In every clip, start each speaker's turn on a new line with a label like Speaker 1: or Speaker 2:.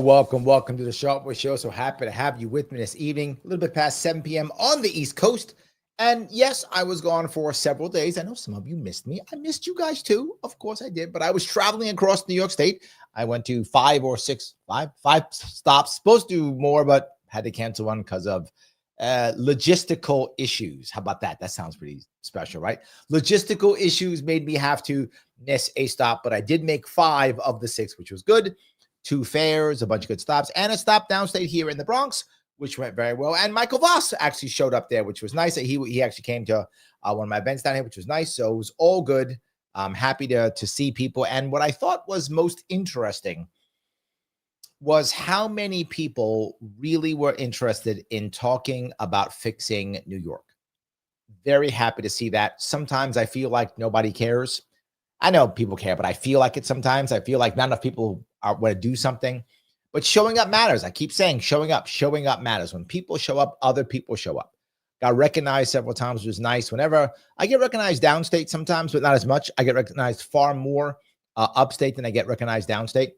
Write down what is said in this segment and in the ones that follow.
Speaker 1: welcome to the Sharpe Show. So happy to have you with me this evening, a little bit past 7 p.m. on the East Coast. And yes, I was gone for several days. I know some of you missed me. I missed you guys too. Of course I did, but I was traveling across New York State. I went to five stops, supposed to do more, but had to cancel one because of logistical issues. How about that? That sounds pretty special, right? Logistical issues made me have to miss a stop, but I did make 5 of the 6, which was good. 2 fairs, a bunch of good stops, and a stop downstate here in the Bronx, which went very well. And Michael Voss actually showed up there, which was nice. He actually came to one of my events down here, which was nice. So it was all good. I'm happy to see people. And what I thought was most interesting was how many people really were interested in talking about fixing New York. Very happy to see that. Sometimes I feel like nobody cares. I know people care, but I feel like it sometimes. I feel like not enough people want to do something. But showing up matters. I keep saying showing up matters. When people show up, other people show up. Got recognized several times, which was nice. Whenever I get recognized downstate sometimes, but not as much. I get recognized far more upstate than I get recognized downstate.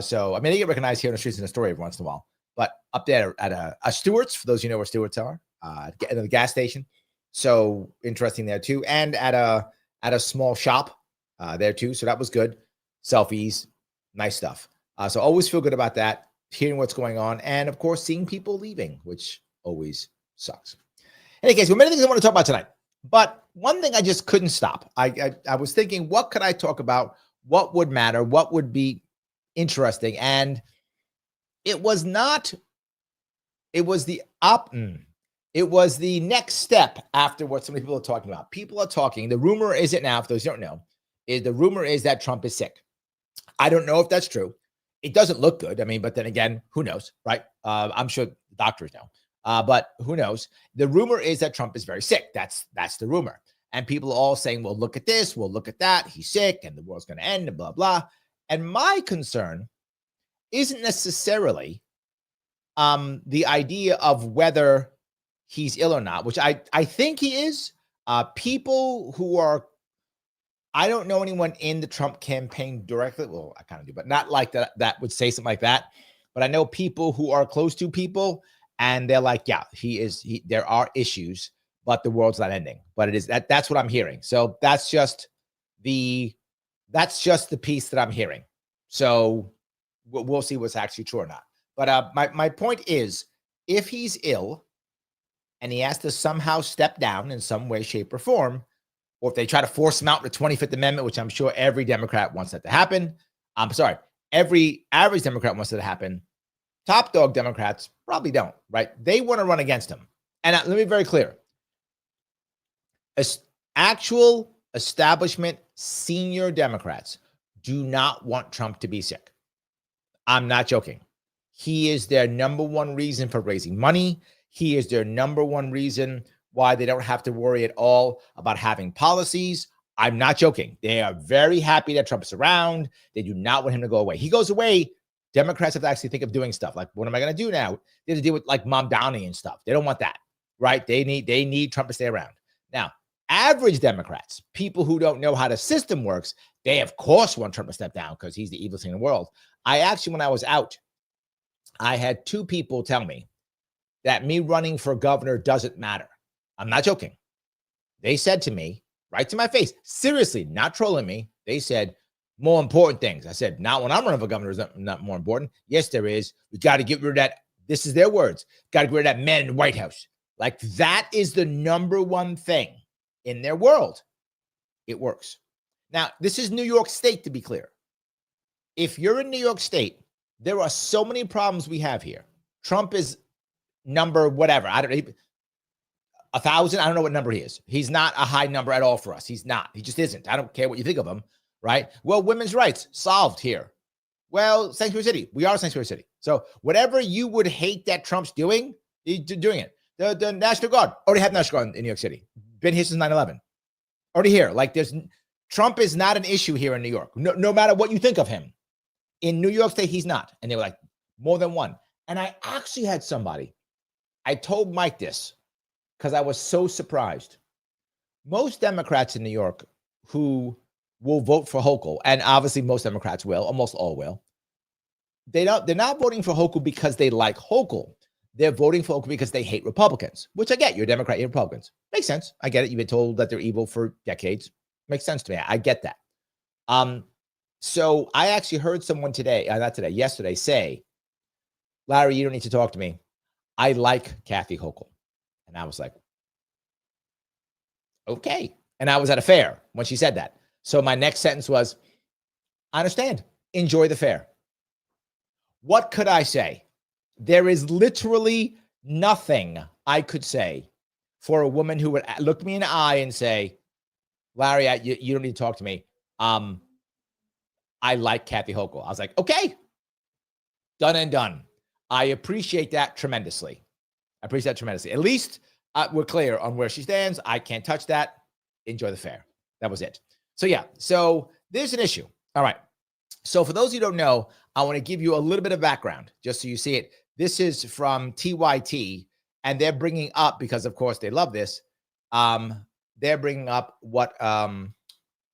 Speaker 1: So, I mean, I get recognized here in the streets in the story every once in a while. But up there at a Stewart's, for those of you know where Stewart's are, at the gas station. So interesting there too. And at a small shop there too. So that was good. Selfies, nice stuff. So always feel good about that, hearing what's going on, and of course, seeing people leaving, which always sucks. In any case, there are many things I want to talk about tonight, but one thing I just couldn't stop. I was thinking, what could I talk about? What would matter? What would be interesting? And it was not, it was the next step after what so many people are talking about. People are talking, the rumor is it now, for those who don't know, the rumor is that Trump is sick. I don't know if that's true. It doesn't look good. I mean, but then again, who knows, right? I'm sure doctors know, but who knows? The rumor is that Trump is very sick. That's the rumor. And people are all saying, well, look at this, well, look at that. He's sick and the world's going to end and blah, blah. And my concern isn't necessarily the idea of whether he's ill or not, which I think he is. People who are, I don't know anyone in the Trump campaign directly. Well, I kind of do, but not like that would say something like that. But I know people who are close to people and they're like, yeah, there are issues, but the world's not ending. But it is that's what I'm hearing. So that's just the piece that I'm hearing. So we'll see what's actually true or not. But my point is, if he's ill and he has to somehow step down in some way, shape, or form, or if they try to force him out with the 25th Amendment, which I'm sure every Democrat wants that to happen. I'm sorry, every average Democrat wants that to happen. Top dog Democrats probably don't, right? They want to run against him. And let me be very clear. Actual establishment senior Democrats do not want Trump to be sick. I'm not joking. He is their number one reason for raising money. He is their number one reason why they don't have to worry at all about having policies. I'm not joking. They are very happy that Trump is around. They do not want him to go away. He goes away, Democrats have to actually think of doing stuff. Like, what am I going to do now? They have to deal with like Mom Downey and stuff. They don't want that, right? They need Trump to stay around. Now, average Democrats, people who don't know how the system works, they of course want Trump to step down because he's the evilest thing in the world. I actually, when I was out, I had 2 people tell me that me running for governor doesn't matter. I'm not joking. They said to me, right to my face, seriously, not trolling me. They said, more important things. I said, not when I'm running for governor is not more important. Yes, there is. We got to get rid of that. This is their words. Got to get rid of that man in the White House. Like, that is the number one thing in their world. It works. Now, this is New York State, to be clear. If you're in New York State, there are so many problems we have here. Trump is number whatever. I don't know. 1,000. I don't know what number he is. He's not a high number at all for us. He's not. He just isn't. I don't care what you think of him, right? Well, women's rights solved here. Well, Sanctuary City. We are Sanctuary City. So whatever you would hate that Trump's doing, he's doing it. The National Guard already have National Guard in New York City. Been here since 9/11. Already here. Like, Trump is not an issue here in New York. No matter what you think of him. In New York State, he's not. And they were like, more than one. And I actually had somebody. I told Mike this, because I was so surprised. Most Democrats in New York who will vote for Hochul, and obviously most Democrats will, almost all will, they're not voting for Hochul because they like Hochul. They're voting for Hochul because they hate Republicans, which I get. You're a Democrat, you're Republicans. Makes sense. I get it. You've been told that they're evil for decades. Makes sense to me. I get that. So I actually heard someone yesterday say, Larry, you don't need to talk to me. I like Kathy Hochul. And I was like, okay. And I was at a fair when she said that. So my next sentence was, I understand. Enjoy the fair. What could I say? There is literally nothing I could say for a woman who would look me in the eye and say, Larry, you don't need to talk to me. I like Kathy Hochul. I was like, okay, done and done. I appreciate that tremendously. At least we're clear on where she stands. I can't touch that. Enjoy the fair. That was it. So yeah, so there's an issue. All right. So for those of you who don't know, I want to give you a little bit of background just so you see it. This is from TYT, and they're bringing up, because of course they love this, they're bringing up what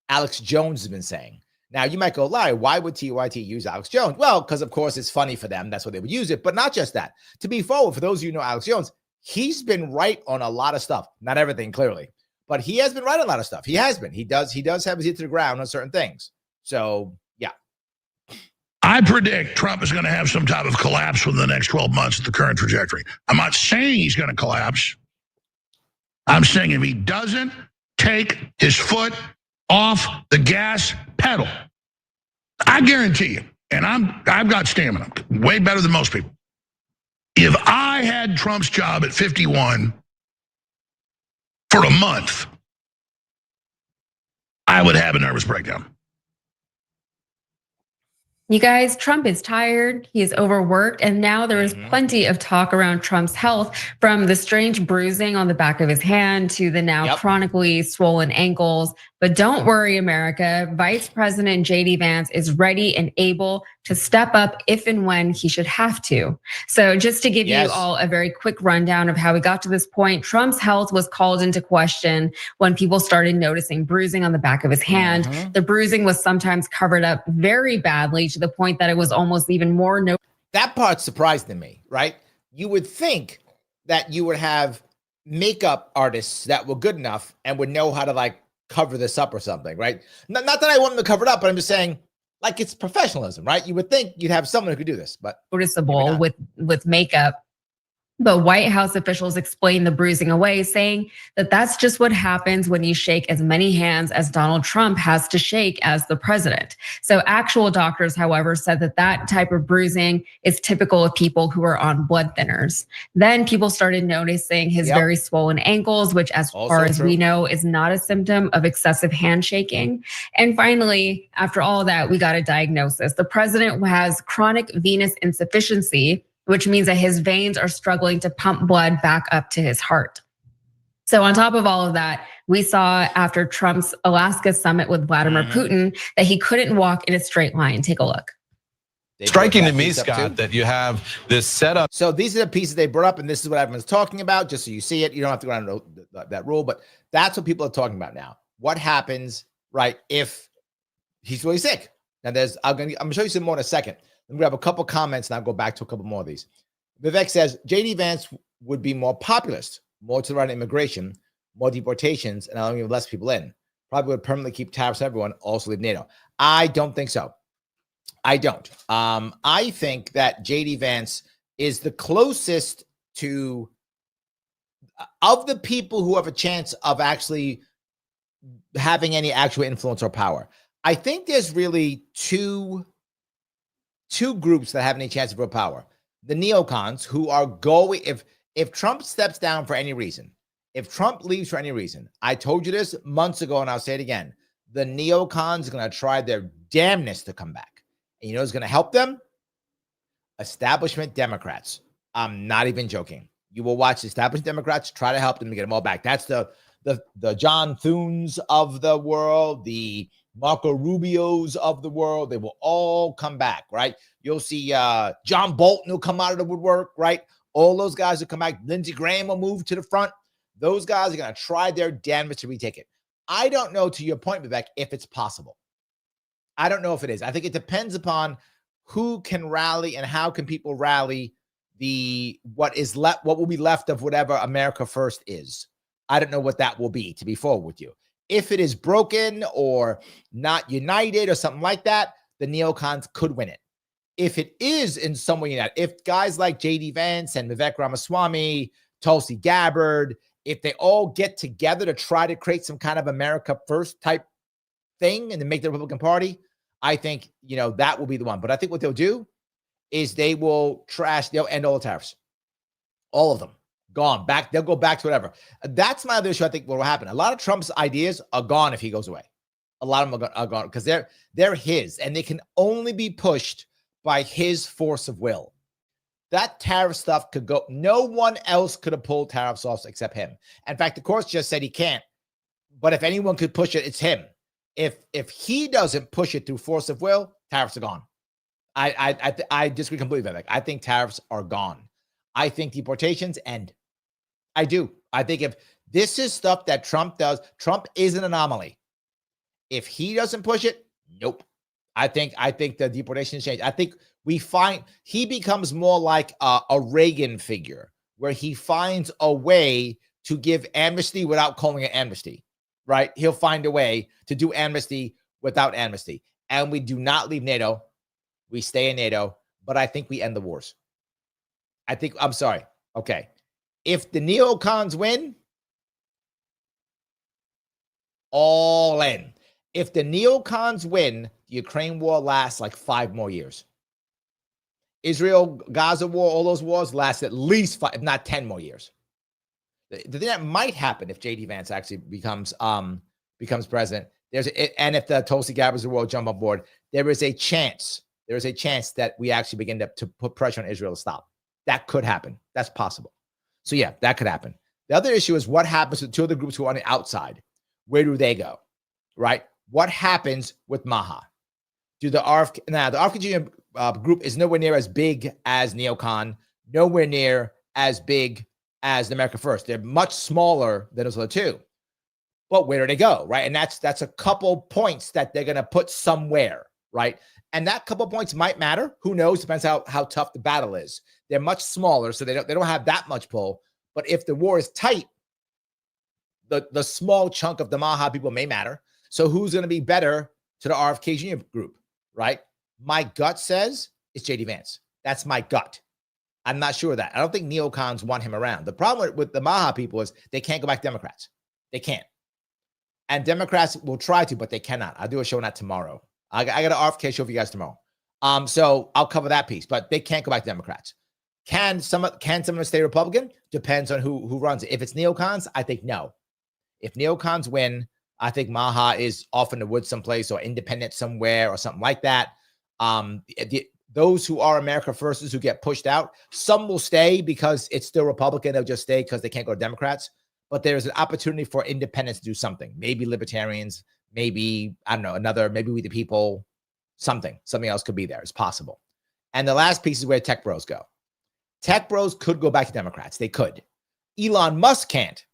Speaker 1: Alex Jones has been saying. Now, you might go, Larry, why would TYT use Alex Jones? Well, because, of course, it's funny for them. That's why they would use it. But not just that. To be forward, for those of you who know Alex Jones, he's been right on a lot of stuff. Not everything, clearly. But he has been right on a lot of stuff. He has been. He does have his ear to the ground on certain things. So, yeah.
Speaker 2: I predict Trump is going to have some type of collapse within the next 12 months at the current trajectory. I'm not saying he's going to collapse. I'm saying if he doesn't take his foot off the gas pedal, I guarantee you, and I've got stamina, way better than most people. If I had Trump's job at 51 for a month, I would have a nervous breakdown.
Speaker 3: You guys, Trump is tired, he is overworked, and now there is plenty of talk around Trump's health, from the strange bruising on the back of his hand to the now chronically swollen ankles. But don't worry, America. Vice President JD Vance is ready and able to step up if and when he should have to. So just to give you all a very quick rundown of how we got to this point, Trump's health was called into question when people started noticing bruising on the back of his hand. The bruising was sometimes covered up very badly to the point that it was almost even more
Speaker 1: That part surprised me, right? You would think that you would have makeup artists that were good enough and would know how to cover this up or something, right? Not that I want them to cover it up, but I'm just saying, it's professionalism, right? You would think you'd have someone who could do this, but
Speaker 3: noticeable with makeup. But White House officials explained the bruising away, saying that that's just what happens when you shake as many hands as Donald Trump has to shake as the president. So actual doctors, however, said that that type of bruising is typical of people who are on blood thinners. Then people started noticing his very swollen ankles, which as far as we know is not a symptom of excessive handshaking. And finally, after all of that, we got a diagnosis. The president has chronic venous insufficiency, which means that his veins are struggling to pump blood back up to his heart. So on top of all of that, we saw after Trump's Alaska summit with Vladimir Putin that he couldn't walk in a straight line. Take a look.
Speaker 4: Striking to me, Scott, that you have this setup.
Speaker 1: So these are the pieces they brought up, and this is what everyone's talking about, just so you see it. You don't have to go down that rule, but that's what people are talking about now. What happens, right, if he's really sick? Now I'm gonna show you some more in a second. Let me grab a couple comments and I'll go back to a couple more of these. Vivek says, JD Vance would be more populist, more to the right on immigration, more deportations, and allowing less people in. Probably would permanently keep tariffs on everyone, also leave NATO. I don't think so. I don't. I think that JD Vance is the closest to, of the people who have a chance of actually having any actual influence or power. I think there's really two groups that have any chance of real power. The neocons, who are going, if Trump steps down for any reason, if Trump leaves for any reason, I told you this months ago and I'll say it again, the neocons are going to try their damnness to come back. And you know who's going to help them? Establishment Democrats. I'm not even joking. You will watch establishment Democrats try to help them to get them all back. That's the John Thunes of the world, the Marco Rubios of the world. They will all come back, right? You'll see John Bolton will come out of the woodwork, right? All those guys will come back. Lindsey Graham will move to the front. Those guys are going to try their damnedest to retake it. I don't know, to your point, Vivek, if it's possible. I don't know if it is. I think it depends upon who can rally and how can people rally what is left, what will be left of whatever America First is. I don't know what that will be, to be forward with you. If it is broken or not united or something like that, the neocons could win it. If it is in some way united, if guys like JD Vance and Vivek Ramaswamy, Tulsi Gabbard, if they all get together to try to create some kind of America First type thing and to make the Republican Party, I think, that will be the one. But I think what they'll do is they'll end all the tariffs. All of them. Gone. Back. They'll go back to whatever. That's my other issue. I think what will happen. A lot of Trump's ideas are gone if he goes away. A lot of them are gone because they're his, and they can only be pushed by his force of will. That tariff stuff could go. No one else could have pulled tariffs off except him. In fact, the courts just said he can't. But if anyone could push it, it's him. If he doesn't push it through force of will, tariffs are gone. I disagree completely with that. I think tariffs are gone. I think deportations end. I do. I think if this is stuff that Trump does, Trump is an anomaly. If he doesn't push it, nope. I think the deportations change. I think he becomes more like a Reagan figure where he finds a way to give amnesty without calling it amnesty, right? He'll find a way to do amnesty without amnesty. And we do not leave NATO. We stay in NATO, but I think we end the wars. I'm sorry. Okay. If the neocons win, all in. If the neocons win, the Ukraine war lasts like 5 more years. Israel, Gaza war, all those wars last at least 5, if not 10 more years. The thing that might happen if JD Vance actually becomes president, and if the Tulsi Gabbards of the world jump on board, there is a chance that we actually begin to put pressure on Israel to stop. That could happen. That's possible. So yeah, that could happen. The other issue is what happens to 2 other groups who are on the outside. Where do they go? Right? What happens with MAGA? The RFK Jr. Group is nowhere near as big as Neocon, nowhere near as big as the America First. They're much smaller than those other 2. But where do they go? Right? And that's a couple points that they're going to put somewhere, right? And that couple points might matter. Who knows? Depends how tough the battle is. They're much smaller, so they don't have that much pull. But if the war is tight, the small chunk of the MAGA people may matter. So who's going to be better to the RFK Jr. group, right? My gut says it's JD Vance. That's my gut. I'm not sure of that. I don't think neocons want him around. The problem with the MAGA people is they can't go back Democrats. They can't. And Democrats will try to, but they cannot. I'll do a show on that tomorrow. I got an RFK show for you guys tomorrow. So I'll cover that piece, but they can't go back Democrats. Can someone stay Republican? Depends on who runs it. If it's neocons, I think no. If neocons win, I think MAGA is off in the woods someplace or independent somewhere or something like that. Those who are America Firsters who get pushed out, some will stay because it's still Republican. They'll just stay because they can't go to Democrats. But there's an opportunity for independents to do something. Maybe libertarians, maybe, I don't know, maybe We the People, something else could be there. It's possible. And the last piece is where tech bros go. Tech bros could go back to Democrats. They could. Elon Musk can't.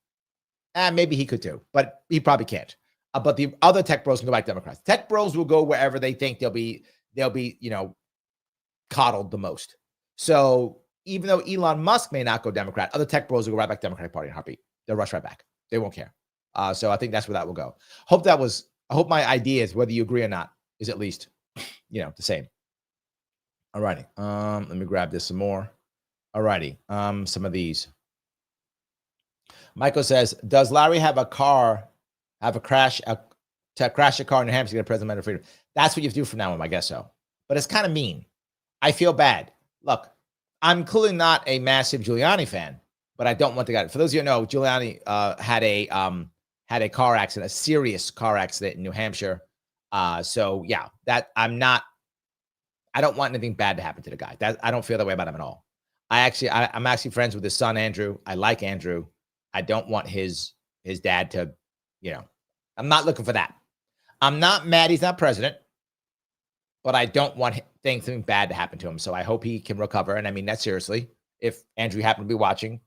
Speaker 1: Maybe he could too, but he probably can't. But the other tech bros can go back to Democrats. Tech bros will go wherever they think they'll be, coddled the most. So even though Elon Musk may not go Democrat, other tech bros will go right back to Democratic Party in a heartbeat. They'll rush right back. They won't care. So I think that's where that will go. I hope my idea is, whether you agree or not, is at least, the same. All righty. Let me grab this some more. All righty. Some of these. Michael says, does Larry have a car, to crash a car in New Hampshire to get a president of freedom? That's what you have to do from now on, I guess so. But it's kind of mean. I feel bad. Look, I'm clearly not a massive Giuliani fan, but I don't want the guy. For those of you who know, Giuliani had a car accident, a serious car accident in New Hampshire. So yeah, I don't want anything bad to happen to the guy. I don't feel that way about him at all. I'm actually friends with his son, Andrew. I like Andrew. I don't want his dad to, I'm not looking for that. I'm not mad he's not president, but I don't want something bad to happen to him. So I hope he can recover. And I mean that seriously. If Andrew happened to be watching,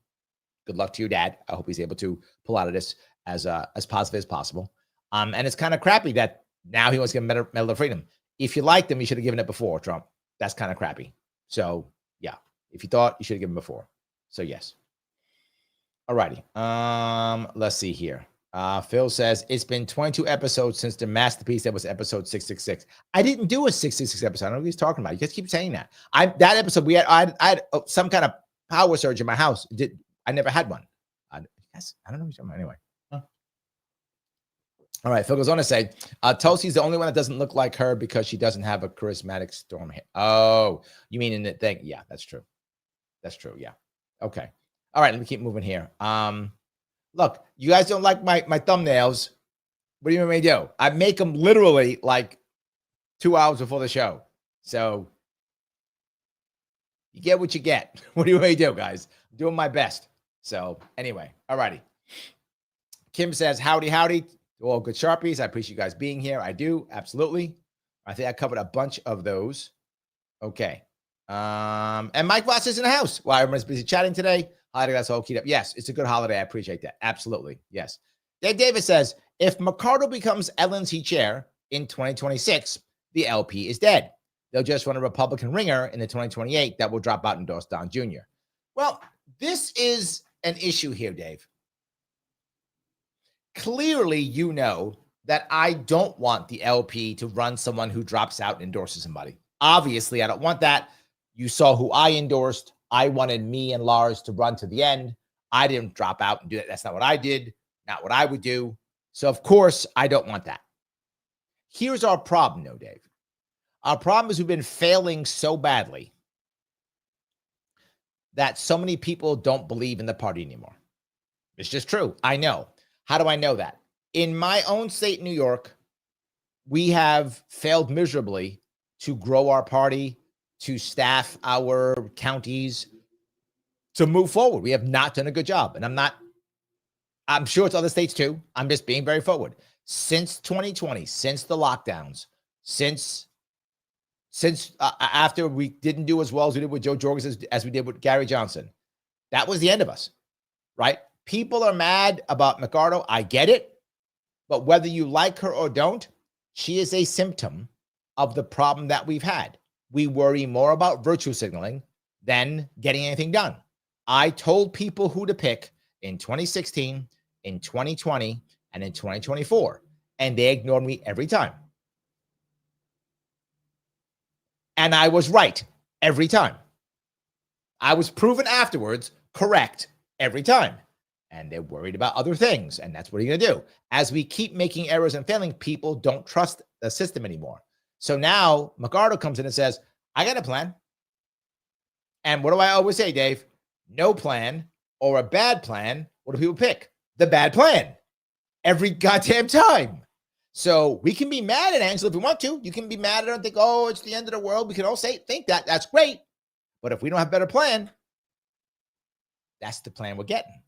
Speaker 1: good luck to your dad. I hope he's able to pull out of this as positive as possible. And it's kind of crappy that now he wants to get a Medal of Freedom. If you liked him, you should have given it before, Trump. That's kind of crappy. So yeah, if you thought, you should have given before. So yes. All righty. Let's see here. Phil says it's been 22 episodes since the masterpiece that was episode 666. I didn't do a 666 episode. I don't know what he's talking about. You just keep saying that. That episode I had some kind of power surge in my house. I never had one. I don't know what you're talking about anyway. Huh. All right. Phil goes on to say, Tulsi's the only one that doesn't look like her because she doesn't have a charismatic storm hair. Oh, you mean in the thing? Yeah, that's true. That's true. Yeah. Okay. All right. Let me keep moving here. Look, you guys don't like my thumbnails. What do you want me to do? I make them literally like 2 hours before the show. So you get what you get. What do you want me to do, guys? I'm doing my best. So anyway, all righty. Kim says, howdy, howdy. All good Sharpies. I appreciate you guys being here. I do. Absolutely. I think I covered a bunch of those. Okay. And Mike Voss is in the house. Well, everyone's busy chatting today. Holiday, that's all keyed up. Yes, it's a good holiday. I appreciate that. Absolutely. Yes. Dave Davis says, if McCardle becomes LNC chair in 2026, the LP is dead. They'll just run a Republican ringer in the 2028 that will drop out and endorse Don Jr. Well, this is an issue here, Dave. Clearly, you know that I don't want the LP to run someone who drops out and endorses somebody. Obviously, I don't want that. You saw who I endorsed. I wanted me and Lars to run to the end. I didn't drop out and do that. That's not what I did, not what I would do. So, of course, I don't want that. Here's our problem, though, Dave. Our problem is we've been failing so badly that so many people don't believe in the party anymore. It's just true. I know. How do I know that? In my own state, New York, we have failed miserably to grow our party, to staff our counties, to move forward. We have not done a good job. And I'm sure it's other states too. I'm just being very forward. Since 2020, since the lockdowns, since after we didn't do as well as we did with Joe Jorgensen as we did with Gary Johnson, that was the end of us, right? People are mad about McCardle. I get it. But whether you like her or don't, she is a symptom of the problem that we've had. We worry more about virtue signaling than getting anything done. I told people who to pick in 2016, in 2020, and in 2024, and they ignored me every time. And I was right every time. I was proven afterwards correct every time. And they're worried about other things. And that's what you're going to do. As we keep making errors and failing, people don't trust the system anymore. So now McCardle comes in and says, I got a plan. And what do I always say, Dave? No plan or a bad plan. What do people pick? The bad plan. Every goddamn time. So we can be mad at Angela if we want to. You can be mad at her and think, oh, it's the end of the world. We can all think that. That's great. But if we don't have a better plan, that's the plan we're getting.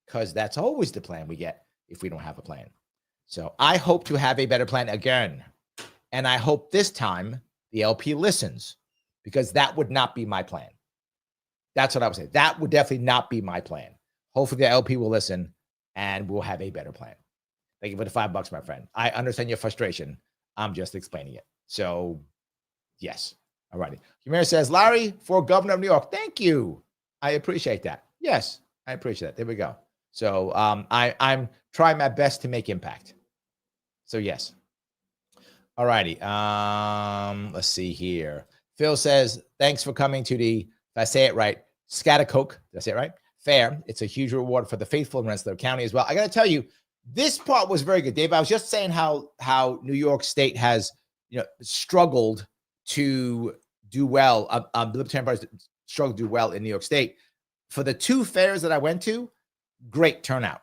Speaker 1: Because that's always the plan we get if we don't have a plan. So I hope to have a better plan again. And I hope this time the LP listens, because that would not be my plan. That's what I would say. That would definitely not be my plan. Hopefully the LP will listen and we'll have a better plan. Thank you for the $5, my friend. I understand your frustration. I'm just explaining it. So yes. All righty. Humira says, Larry for governor of New York. Thank you. I appreciate that. Yes, I appreciate that. There we go. So I'm trying my best to make impact. So yes. All righty. Let's see here. Phil says, thanks for coming to the, if I say it right, Scatacoke. Did I say it right? Fair. It's a huge reward for the faithful in Rensselaer County as well. I got to tell you, this part was very good, Dave. I was just saying how New York State has, struggled to do well. The Libertarian Party struggled to do well in New York State. For the two fairs that I went to, great turnout.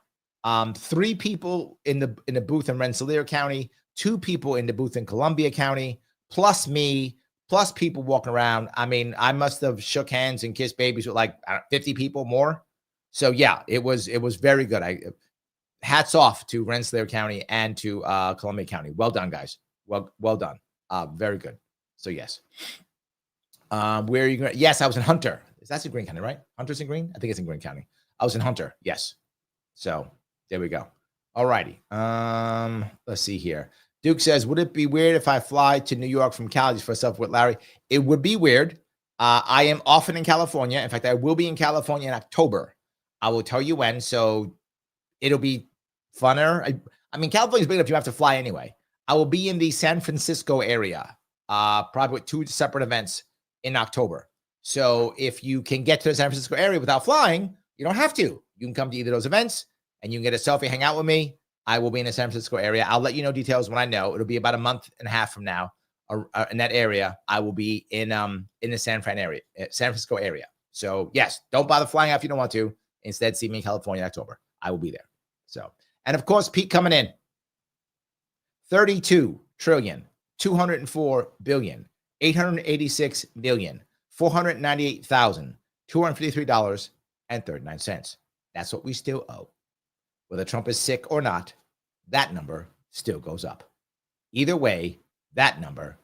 Speaker 1: 3 people in the booth in Rensselaer County, 2 people in the booth in Columbia County, plus me, plus people walking around. I mean, I must have shook hands and kissed babies with like 50 people more. So yeah, it was very good. Hats off to Rensselaer County and to Columbia County. Well done, guys. Well done. Very good. So yes. Where are you going? Yes, I was in Hunter. That's in Greene County, right? Hunter's in Greene? I think it's in Greene County. I was in Hunter. Yes. So there we go. All righty. Let's see here. Duke says, would it be weird if I fly to New York from Cali for stuff with Larry? It would be weird. I am often in California. In fact, I will be in California in October. I will tell you when. So it'll be funner. I mean, California's big enough you have to fly anyway. I will be in the San Francisco area, probably with 2 separate events in October. So if you can get to the San Francisco area without flying, you don't have to. You can come to either of those events and you can get a selfie, hang out with me. I will be in the San Francisco area. I'll let you know details when I know. It'll be about a month and a half from now. In that area, I will be in the San Francisco area. So yes, don't bother flying out if you don't want to. Instead, see me in California in October. I will be there. So, and of course, Pete coming in. 32 trillion, 204 billion, 886 million, $498,253.39. That's what we still owe. Whether Trump is sick or not, that number still goes up. Either way, that number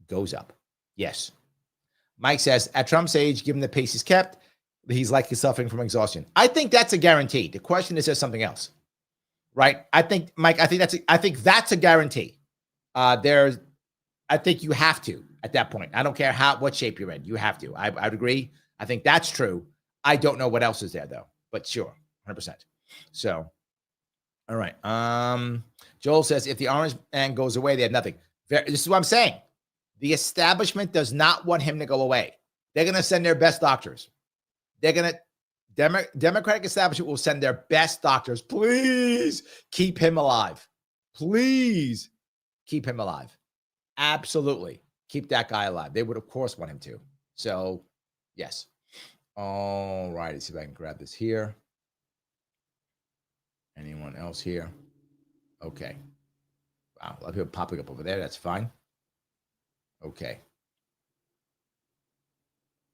Speaker 1: goes up. Yes. Mike says, at Trump's age, given the pace he's kept, he's likely suffering from exhaustion. I think that's a guarantee. The question is, there's something else, right? I think, Mike, I think that's a guarantee. I think you have to at that point. I don't care what shape you're in. You have to. I would agree. I think that's true. I don't know what else is there though, but sure, 100%. So, all right. Joel says, if the orange man goes away, they have nothing. This is what I'm saying. The establishment does not want him to go away. They're going to send their best doctors. They're going to, Democratic establishment will send their best doctors. Please keep him alive. Please keep him alive. Absolutely. Keep that guy alive. They would, of course, want him to. So, yes. All right. Let's see if I can grab this here. Anyone else here? Okay. Wow. A lot of people popping up over there. That's fine. Okay.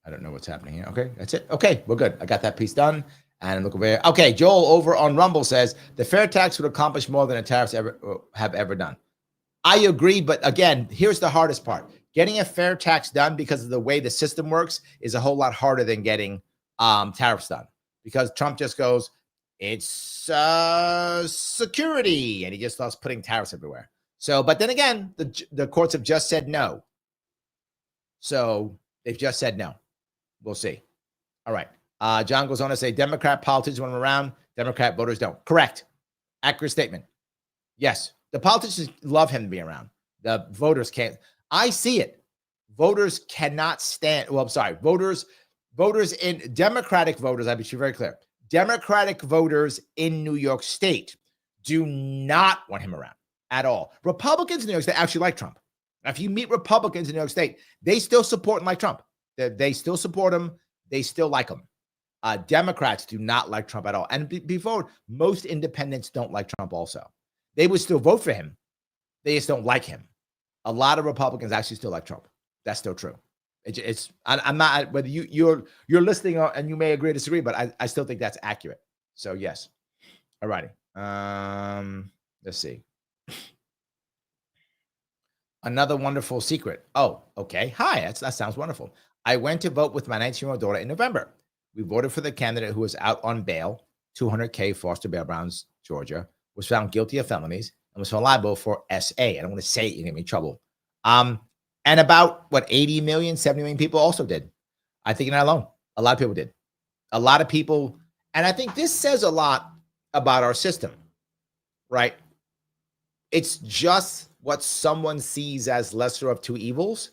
Speaker 1: I don't know what's happening here. Okay. That's it. Okay. We're good. I got that piece done. And look over here. Okay. Joel over on Rumble says the fair tax would accomplish more than the tariffs have ever done. I agree. But again, here's the hardest part. Getting a fair tax done because of the way the system works is a whole lot harder than getting tariffs done, because Trump just goes, it's security, and he just starts putting tariffs everywhere. So, but then again, the courts have just said no. So they've just said no. We'll see. All right. John goes on to say, Democrat politicians want him around, Democrat voters don't. Correct. Accurate statement. Yes. The politicians love him to be around. The voters can't. I see it. Voters cannot stand. Well, I'm sorry. Voters in Democratic voters, I be very clear. Democratic voters in New York State do not want him around at all. Republicans in New York State actually like Trump. Now, if you meet Republicans in New York State, they still support him like Trump. They still support him. They still like him. Democrats do not like Trump at all. And before, most independents don't like Trump also. They would still vote for him. They just don't like him. A lot of Republicans actually still like Trump. That's still true. I'm not, whether you're listening and you may agree or disagree, but I still think that's accurate. So yes. All righty. Let's see. Another wonderful secret. Oh, okay. Hi. That sounds wonderful. I went to vote with my 19-year-old daughter in November. We voted for the candidate who was out on bail, $200K foster bail, Browns, Georgia, was found guilty of felonies and was found liable for SA. I don't want to say it, you get me in trouble. And about 80 million, 70 million people also did. I think not alone. A lot of people did. A lot of people. And I think this says a lot about our system, right? It's just what someone sees as lesser of two evils.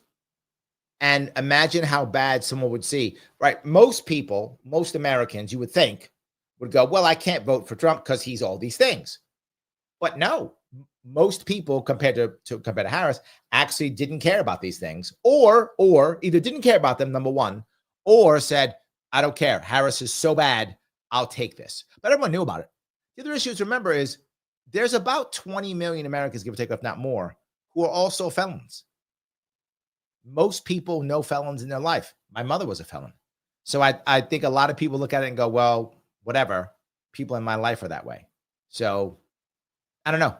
Speaker 1: And imagine how bad someone would see, right? Most people, most Americans, you would think, would go, well, I can't vote for Trump because he's all these things. But no. Most people compared to Harris actually didn't care about these things, or either didn't care about them, number one, or said, I don't care. Harris is so bad. I'll take this. But everyone knew about it. The other issue to remember is there's about 20 million Americans, give or take, if not more, who are also felons. Most people know felons in their life. My mother was a felon. So I think a lot of people look at it and go, well, whatever. People in my life are that way. So I don't know.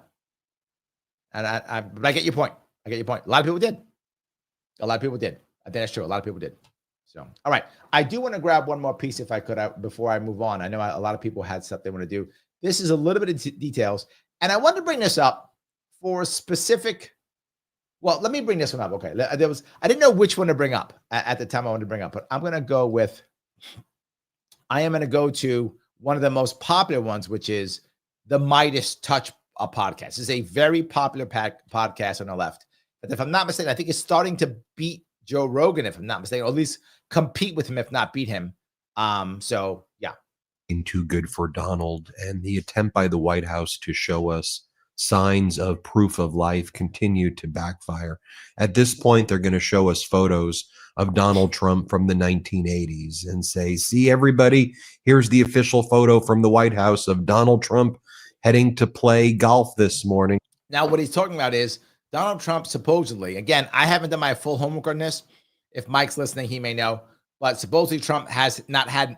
Speaker 1: And but I get your point. I get your point. A lot of people did. I think that's true. A lot of people did. So, all right. I do want to grab one more piece if I could before I move on. I know a lot of people had stuff they want to do. This is a little bit of details. And I wanted to bring this up for a specific. Well, let me bring this one up. Okay, I didn't know which one to bring up at the time I wanted to bring up, but I'm going to go with. I am going to go to one of the most popular ones, which is the Midas Touch podcast. This is a very popular podcast on the left. But if I'm not mistaken, I think it's starting to beat Joe Rogan, if I'm not mistaken, or at least compete with him, if not beat him. So yeah.
Speaker 5: Too good for Donald, and the attempt by the White House to show us signs of proof of life continue to backfire. At this point, they're going to show us photos of Donald Trump from the 1980s and say, see, everybody, here's the official photo from the White House of Donald Trump heading to play golf this morning.
Speaker 1: Now, what he's talking about is Donald Trump supposedly, again, I haven't done my full homework on this. If Mike's listening, he may know. But supposedly Trump has not had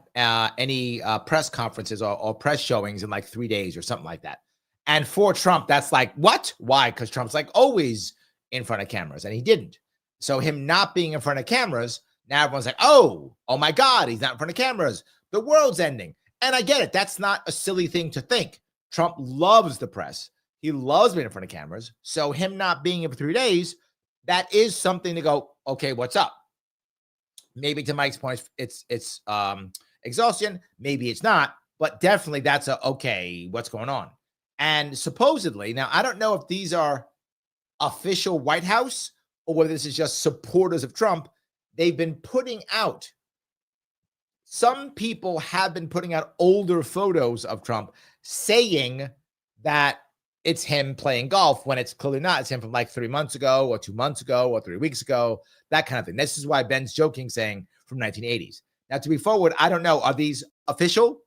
Speaker 1: any press conferences or press showings in like 3 days or something like that. And for Trump, that's like, what? Why? Because Trump's like always in front of cameras, and he didn't. So him not being in front of cameras, now everyone's like, oh my God, he's not in front of cameras. The world's ending. And I get it. That's not a silly thing to think. Trump loves the press. He loves being in front of cameras. So him not being in for 3 days, that is something to go, okay, what's up? Maybe to Mike's point, it's exhaustion. Maybe it's not, but definitely that's okay, what's going on? And supposedly, now I don't know if these are official White House or whether this is just supporters of Trump. They've been putting out, some people have been putting out older photos of Trump saying that it's him playing golf when it's clearly not. It's him from like 3 months ago or 2 months ago or 3 weeks ago, that kind of thing. This is why Ben's joking, saying from 1980s. Now, to be forward, I don't know. Are these official?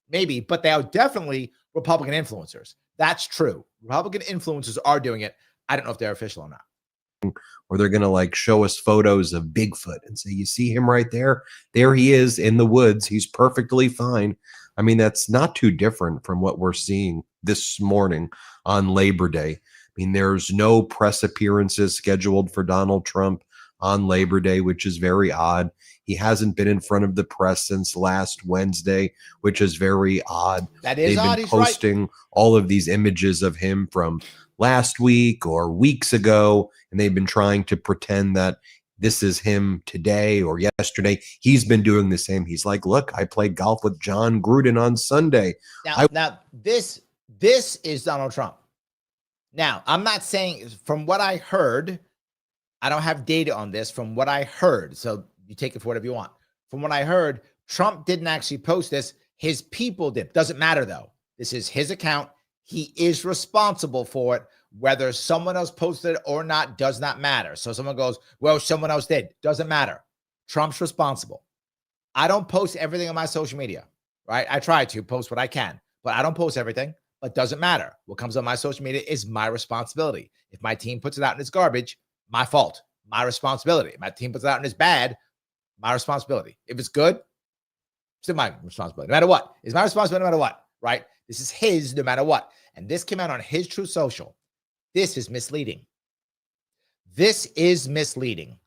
Speaker 1: Maybe, but they are definitely Republican influencers. That's true. Republican influencers are doing it. I don't know if they're official or not.
Speaker 5: Or they're going to like show us photos of Bigfoot and say, you see him right there? There he is in the woods. He's perfectly fine. I mean, that's not too different from what we're seeing this morning on Labor Day. I mean, there's no press appearances scheduled for Donald Trump on Labor Day, which is very odd. He hasn't been in front of the press since last Wednesday, which is very odd.
Speaker 1: That is odd.
Speaker 5: They've been posting all of these images of him from last week or weeks ago, and they've been trying to pretend that this is him today or yesterday. He's been doing the same. He's like, look, I played golf with John Gruden on Sunday.
Speaker 1: Now this is Donald Trump. Now, I'm not saying, from what I heard, I don't have data on this, from what I heard, so you take it for whatever you want. From what I heard, Trump didn't actually post this. His people did. Doesn't matter, though. This is his account. He is responsible for it. Whether someone else posted it or not does not matter. So someone goes, well, someone else did. Doesn't matter. Trump's responsible. I don't post everything on my social media, right? I try to post what I can, but I don't post everything. But doesn't matter. What comes on my social media is my responsibility. If my team puts it out and it's garbage, my fault, my responsibility. If my team puts it out and it's bad, my responsibility. If it's good, still my responsibility. No matter what. It's my responsibility no matter what, right? This is his no matter what. And this came out on his Truth Social. This is misleading. This is misleading.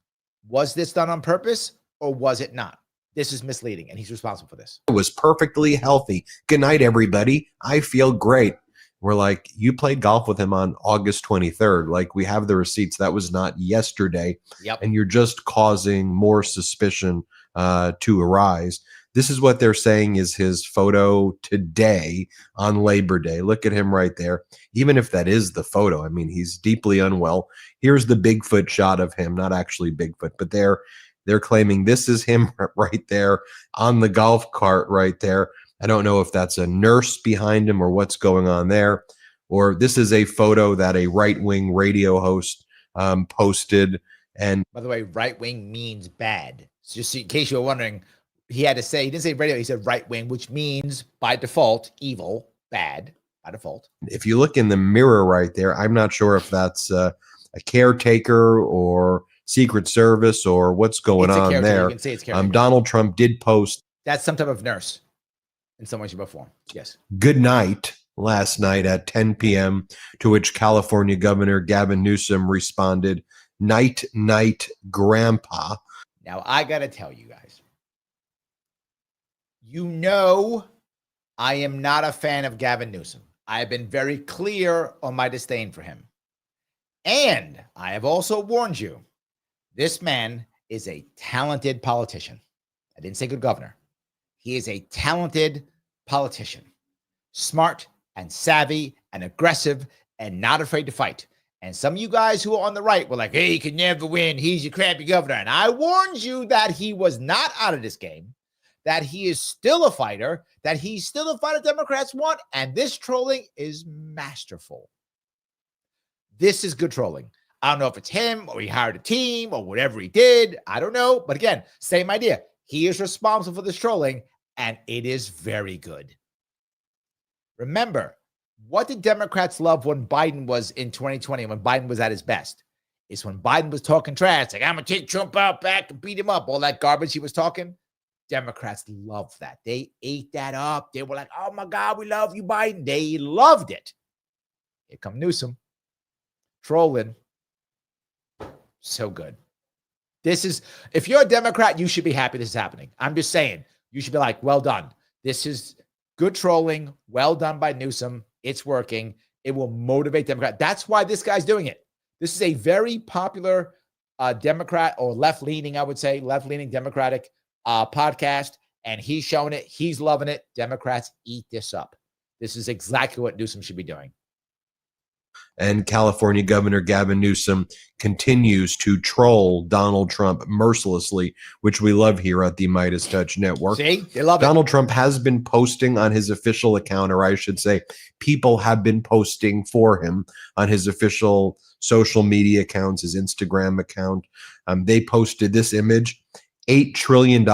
Speaker 1: Was this done on purpose or was it not? This is misleading, and he's responsible for this.
Speaker 5: I was perfectly healthy. Good night, everybody. I feel great. We're like, you played golf with him on August 23rd. Like, we have the receipts. That was not yesterday.
Speaker 1: Yep.
Speaker 5: And you're just causing more suspicion to arise. This is what they're saying is his photo today on Labor Day. Look at him right there. Even if that is the photo, I mean, he's deeply unwell. Here's the Bigfoot shot of him. Not actually Bigfoot, but they're claiming this is him right there on the golf cart right there. I don't know if that's a nurse behind him or what's going on there. Or this is a photo that a right-wing radio host posted. And
Speaker 1: by the way, right-wing means bad. So just in case you were wondering, he didn't say radio, he said right-wing, which means by default, evil, bad, by default.
Speaker 5: If you look in the mirror right there, I'm not sure if that's a caretaker or Secret Service or what's going on there.
Speaker 1: You can say it's caretaker.
Speaker 5: Donald Trump did post.
Speaker 1: That's some type of nurse in some way, shape, or form. Yes.
Speaker 5: Good night last night at 10 p.m., to which California Governor Gavin Newsom responded, night, night, grandpa.
Speaker 1: Now, I got to tell you guys, I am not a fan of Gavin Newsom. I have been very clear on my disdain for him. And I have also warned you, this man is a talented politician. I didn't say good governor. He is a talented politician, smart and savvy and aggressive and not afraid to fight. And some of you guys who are on the right were like, hey, he could never win. He's your crappy governor. And I warned you that he was not out of this game, that he is still a fighter, that he's still a fighter Democrats want. And this trolling is masterful. This is good trolling. I don't know if it's him or he hired a team or whatever he did. I don't know. But again, same idea. He is responsible for this trolling, and it is very good. Remember, what did Democrats love when Biden was in 2020, when Biden was at his best? Is when Biden was talking trash, like, I'm going to take Trump out back and beat him up. All that garbage he was talking. Democrats loved that. They ate that up. They were like, oh, my God, we love you, Biden. They loved it. Here come Newsom. Trolling. So good. This is, if you're a Democrat, you should be happy this is happening. I'm just saying, you should be like, well done. This is good trolling. Well done by Newsom. It's working. It will motivate Democrats. That's why this guy's doing it. This is a very popular Democrat, or left-leaning, I would say, left-leaning Democratic podcast. And he's showing it. He's loving it. Democrats eat this up. This is exactly what Newsom should be doing.
Speaker 5: And California Governor Gavin Newsom continues to troll Donald Trump mercilessly, which we love here at the Midas Touch Network.
Speaker 1: See, they love
Speaker 5: Donald Trump has been posting on his official account, or I should say, people have been posting for him on his official social media accounts, his Instagram account. They posted this image: $8 trillion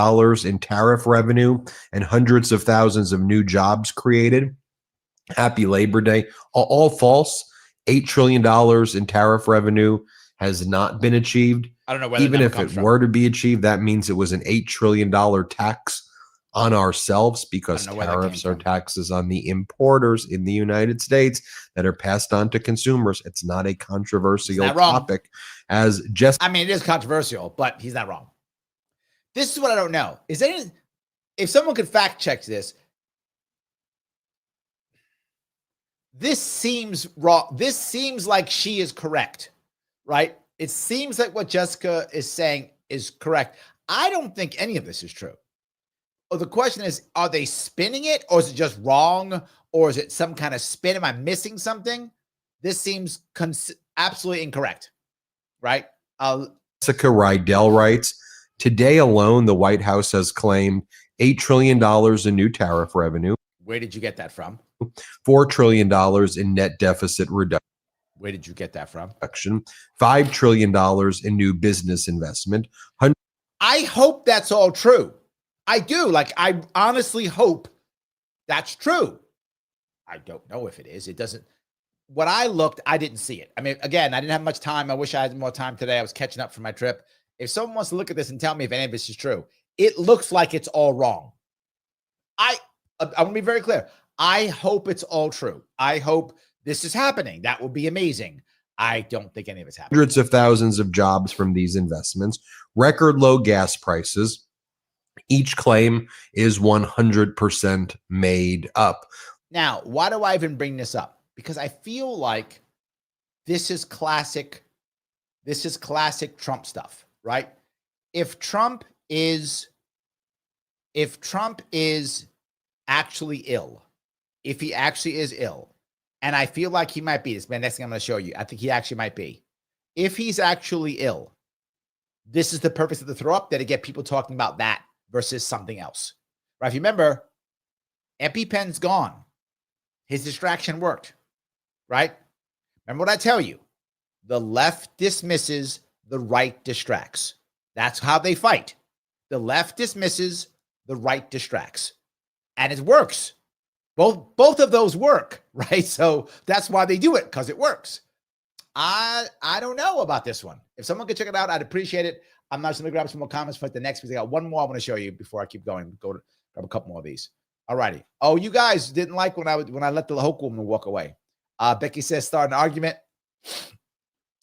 Speaker 5: in tariff revenue and hundreds of thousands of new jobs created. Happy Labor Day. All false. $8 trillion in tariff revenue has not been achieved.
Speaker 1: I don't know whether
Speaker 5: even if it were to be achieved, that means it was an $8 trillion tax on ourselves, because tariffs are taxes on the importers in the United States that are passed on to consumers. It's not a controversial topic, as just,
Speaker 1: I mean, it is controversial, but he's not wrong. This is what I don't know. Is there, if someone could fact check this, this seems wrong. This seems like she is correct, right? It seems like what Jessica is saying is correct. I don't think any of this is true. Well, the question is, are they spinning it, or is it just wrong, or is it some kind of spin? Am I missing something? This seems absolutely incorrect, right?
Speaker 5: Jessica Rydell writes, today alone, the White House has claimed $8 trillion in new tariff revenue.
Speaker 1: Where did you get that from?
Speaker 5: $4 trillion in net deficit reduction.
Speaker 1: Where did you get that from?
Speaker 5: $5 trillion in new business investment.
Speaker 1: I hope that's all true. I do. Like, I honestly hope that's true. I don't know if it is. It doesn't. When I looked, I didn't see it. I mean, again, I didn't have much time. I wish I had more time today. I was catching up from my trip. If someone wants to look at this and tell me if any of this is true, it looks like it's all wrong. I want to be very clear. I hope it's all true. I hope this is happening. That would be amazing. I don't think any of it's happening.
Speaker 5: Hundreds of thousands of jobs from these investments, record low gas prices. Each claim is 100% made up.
Speaker 1: Now, why do I even bring this up? Because I feel like this is classic Trump stuff, right? If Trump is actually ill, if he actually is ill, and I feel like he might be, this is the next thing I'm going to show you. I think he actually might be. If he's actually ill, this is the purpose of the throw up, that to get people talking about that versus something else. Right? If you remember, EpiPen's gone. His distraction worked. Right? Remember what I tell you. The left dismisses, the right distracts. That's how they fight. The left dismisses, the right distracts. And it works. Both of those work, right? So that's why they do it, because it works. I don't know about this one. If someone could check it out, I'd appreciate it. I'm not just going to grab some more comments for the next week. I got one more I want to show you before I keep going. Go to grab a couple more of these. All righty. Oh, you guys didn't like when I let the Hoke woman walk away. Becky says, start an argument.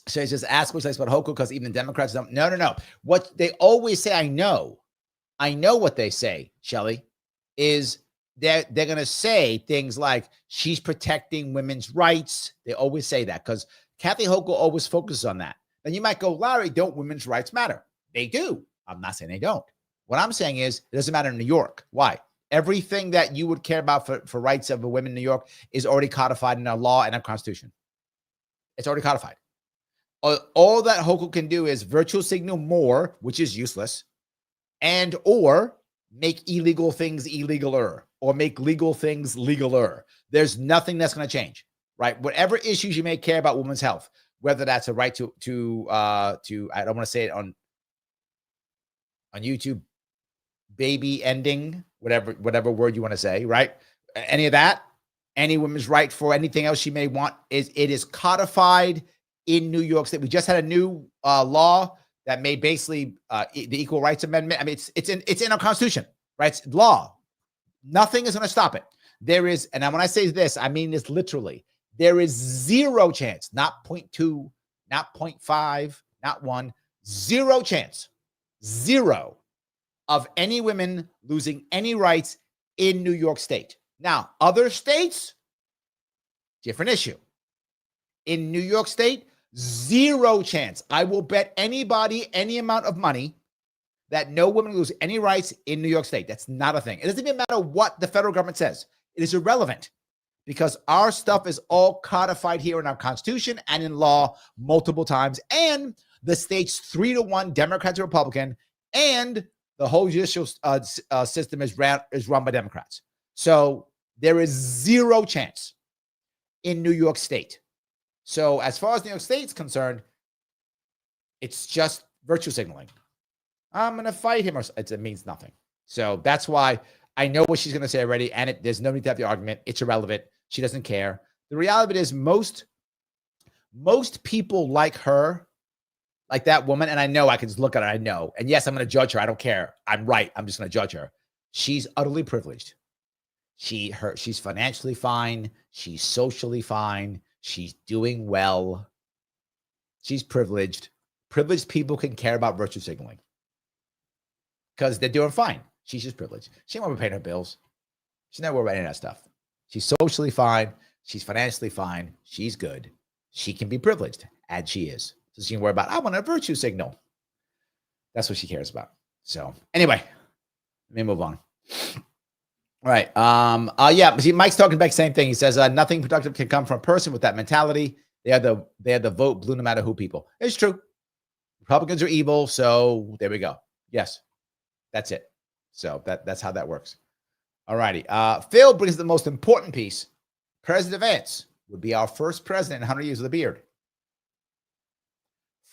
Speaker 1: So just ask what's about Hoku, because even the Democrats don't. No. What they always say, I know what they say, Shelly, is they're going to say things like she's protecting women's rights. They always say that because Kathy Hochul always focuses on that. Then you might go, Larry, don't women's rights matter? They do. I'm not saying they don't. What I'm saying is it doesn't matter in New York. Why? Everything that you would care about for rights of a women in New York is already codified in our law and our constitution. It's already codified. All that Hochul can do is virtual signal more, which is useless, and or make illegal things illegaler or make legal things legaler. There's nothing that's going to change, right? Whatever issues you may care about women's health, whether that's a right to I don't want to say it on YouTube, baby ending, whatever word you want to say, right? Any of that, any woman's right for anything else she may want, it is codified in New York State. We just had a new law that made basically the Equal Rights Amendment. I mean, it's in our Constitution, right? It's law. Nothing is going to stop it. There is, and when I say this, I mean this literally. There is zero chance, not 0.2, not 0.5, not 1, zero chance, zero of any women losing any rights in New York State. Now, other states, different issue. In New York State, zero chance. I will bet anybody any amount of money that no women lose any rights in New York State. That's not a thing. It doesn't even matter what the federal government says. It is irrelevant because our stuff is all codified here in our Constitution and in law multiple times. And the state's 3-1 Democrat to Republican, and the whole judicial system is run by Democrats. So there is zero chance in New York State. So as far as New York State's concerned, it's just virtue signaling. I'm going to fight him, or it means nothing. So that's why I know what she's going to say already, and there's no need to have the argument. It's irrelevant. She doesn't care. The reality is most people like her, like that woman, and I know I can just look at her, I know. And yes, I'm going to judge her. I don't care. I'm right. I'm just going to judge her. She's utterly privileged. She's financially fine. She's socially fine. She's doing well. She's privileged. Privileged people can care about virtue signaling because they're doing fine. She's just privileged. She ain't want to pay her bills. She's not worried about any of that stuff. She's socially fine. She's financially fine. She's good. She can be privileged, and she is. So she can worry about, I want a virtue signal. That's what she cares about. So anyway, let me move on. All right. Yeah. See, Mike's talking about the same thing. He says nothing productive can come from a person with that mentality. They are the vote blue no matter who people. It's true. Republicans are evil. So there we go. Yes, that's it. So that's how that works. All righty. Phil brings the most important piece. President Vance would be our first president in 100 years with a beard.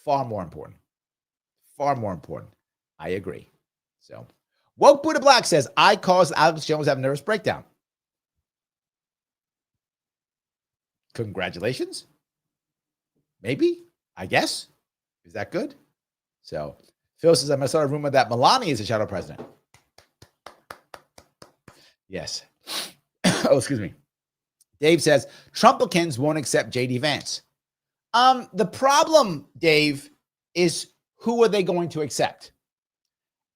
Speaker 1: Far more important. Far more important. I agree. So, Woke Buddha Black says, I caused Alex Jones to have a nervous breakdown. Congratulations. Maybe. I guess. Is that good? So, Phil says, I'm going to start a rumor that Melania is a shadow president. Yes. Oh, excuse me. Dave says, Trumpicans won't accept JD Vance. The problem, Dave, is who are they going to accept?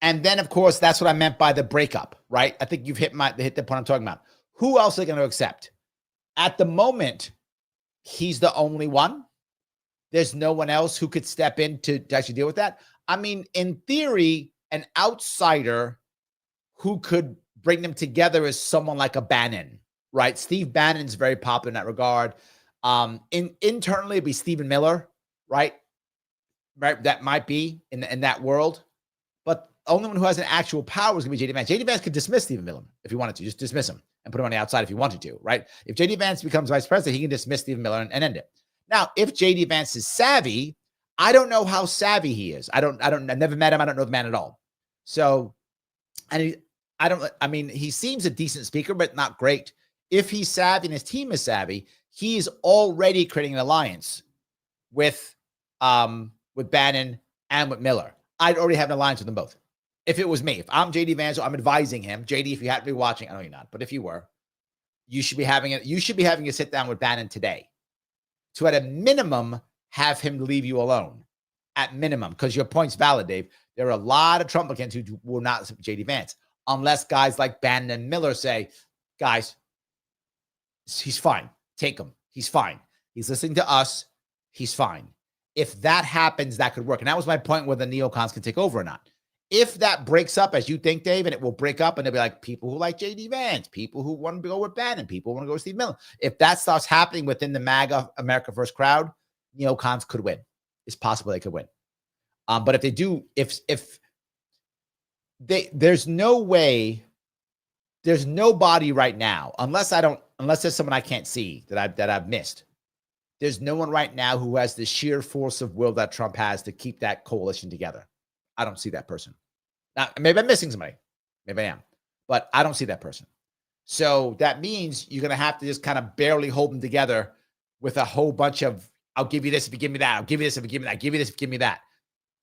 Speaker 1: And then, of course, that's what I meant by the breakup, right? I think you've hit the point I'm talking about. Who else are they going to accept? At the moment, he's the only one. There's no one else who could step in to actually deal with that. I mean, in theory, an outsider who could bring them together is someone like a Bannon, right? Steve Bannon's very popular in that regard. Internally, it'd be Stephen Miller, right? Right, that might be in that world. But the only one who has an actual power is going to be JD Vance. JD Vance could dismiss Stephen Miller if he wanted to. Just dismiss him and put him on the outside if he wanted to, right? If JD Vance becomes vice president, he can dismiss Stephen Miller and end it. Now, if JD Vance is savvy, I don't know how savvy he is. I've never met him. I don't know the man at all. So, and I mean, he seems a decent speaker, but not great. If he's savvy and his team is savvy, he's already creating an alliance with Bannon and with Miller. I'd already have an alliance with them both. If it was me, if I'm JD Vance, I'm advising him. JD, if you happen to be watching, I know you're not, but if you were, you should be having a sit down with Bannon today to, at a minimum, have him leave you alone. At minimum, because your point's valid, Dave. There are a lot of Trumpicans who will not support JD Vance unless guys like Bannon and Miller say, guys, he's fine. Take him. He's fine. He's listening to us. he's fine. If that happens, that could work. And that was my point whether the neocons can take over or not. If that breaks up, as you think, Dave, and it will break up, and there'll be like people who like JD Vance, people who want to go with Bannon, people who want to go with Steve Miller. If that starts happening within the MAGA America First crowd, neocons could win. It's possible they could win. But if they do, there's no way, there's nobody right now, unless there's someone I can't see that I've missed. There's no one right now who has the sheer force of will that Trump has to keep that coalition together. I don't see that person. Now, maybe I'm missing somebody. Maybe I am. But I don't see that person. So that means you're going to have to just kind of barely hold them together with a whole bunch of, I'll give you this if you give me that. I'll give you this if you give me that. I'll give you this if you give me that.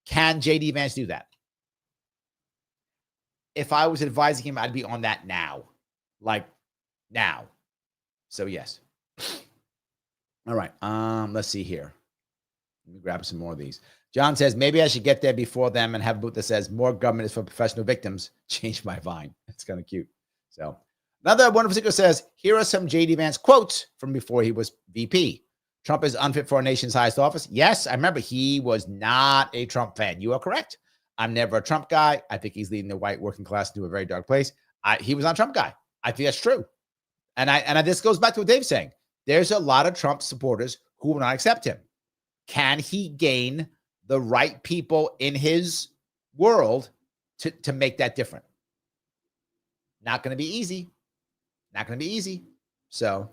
Speaker 1: Can JD Vance do that? If I was advising him, I'd be on that now. Like now. So yes. All right. Let's see here. Let me grab some more of these. John says, maybe I should get there before them and have a booth that says more government is for professional victims. Change my mind. That's kind of cute. So another wonderful speaker says, here are some JD Vance quotes from before he was VP. Trump is unfit for our nation's highest office. Yes, I remember he was not a Trump fan. You are correct. I'm never a Trump guy. I think he's leading the white working class into a very dark place. He was not a Trump guy. I think that's true. And this goes back to what Dave's saying. There's a lot of Trump supporters who will not accept him. Can he gain the right people in his world to make that different? Not going to be easy. Not going to be easy. So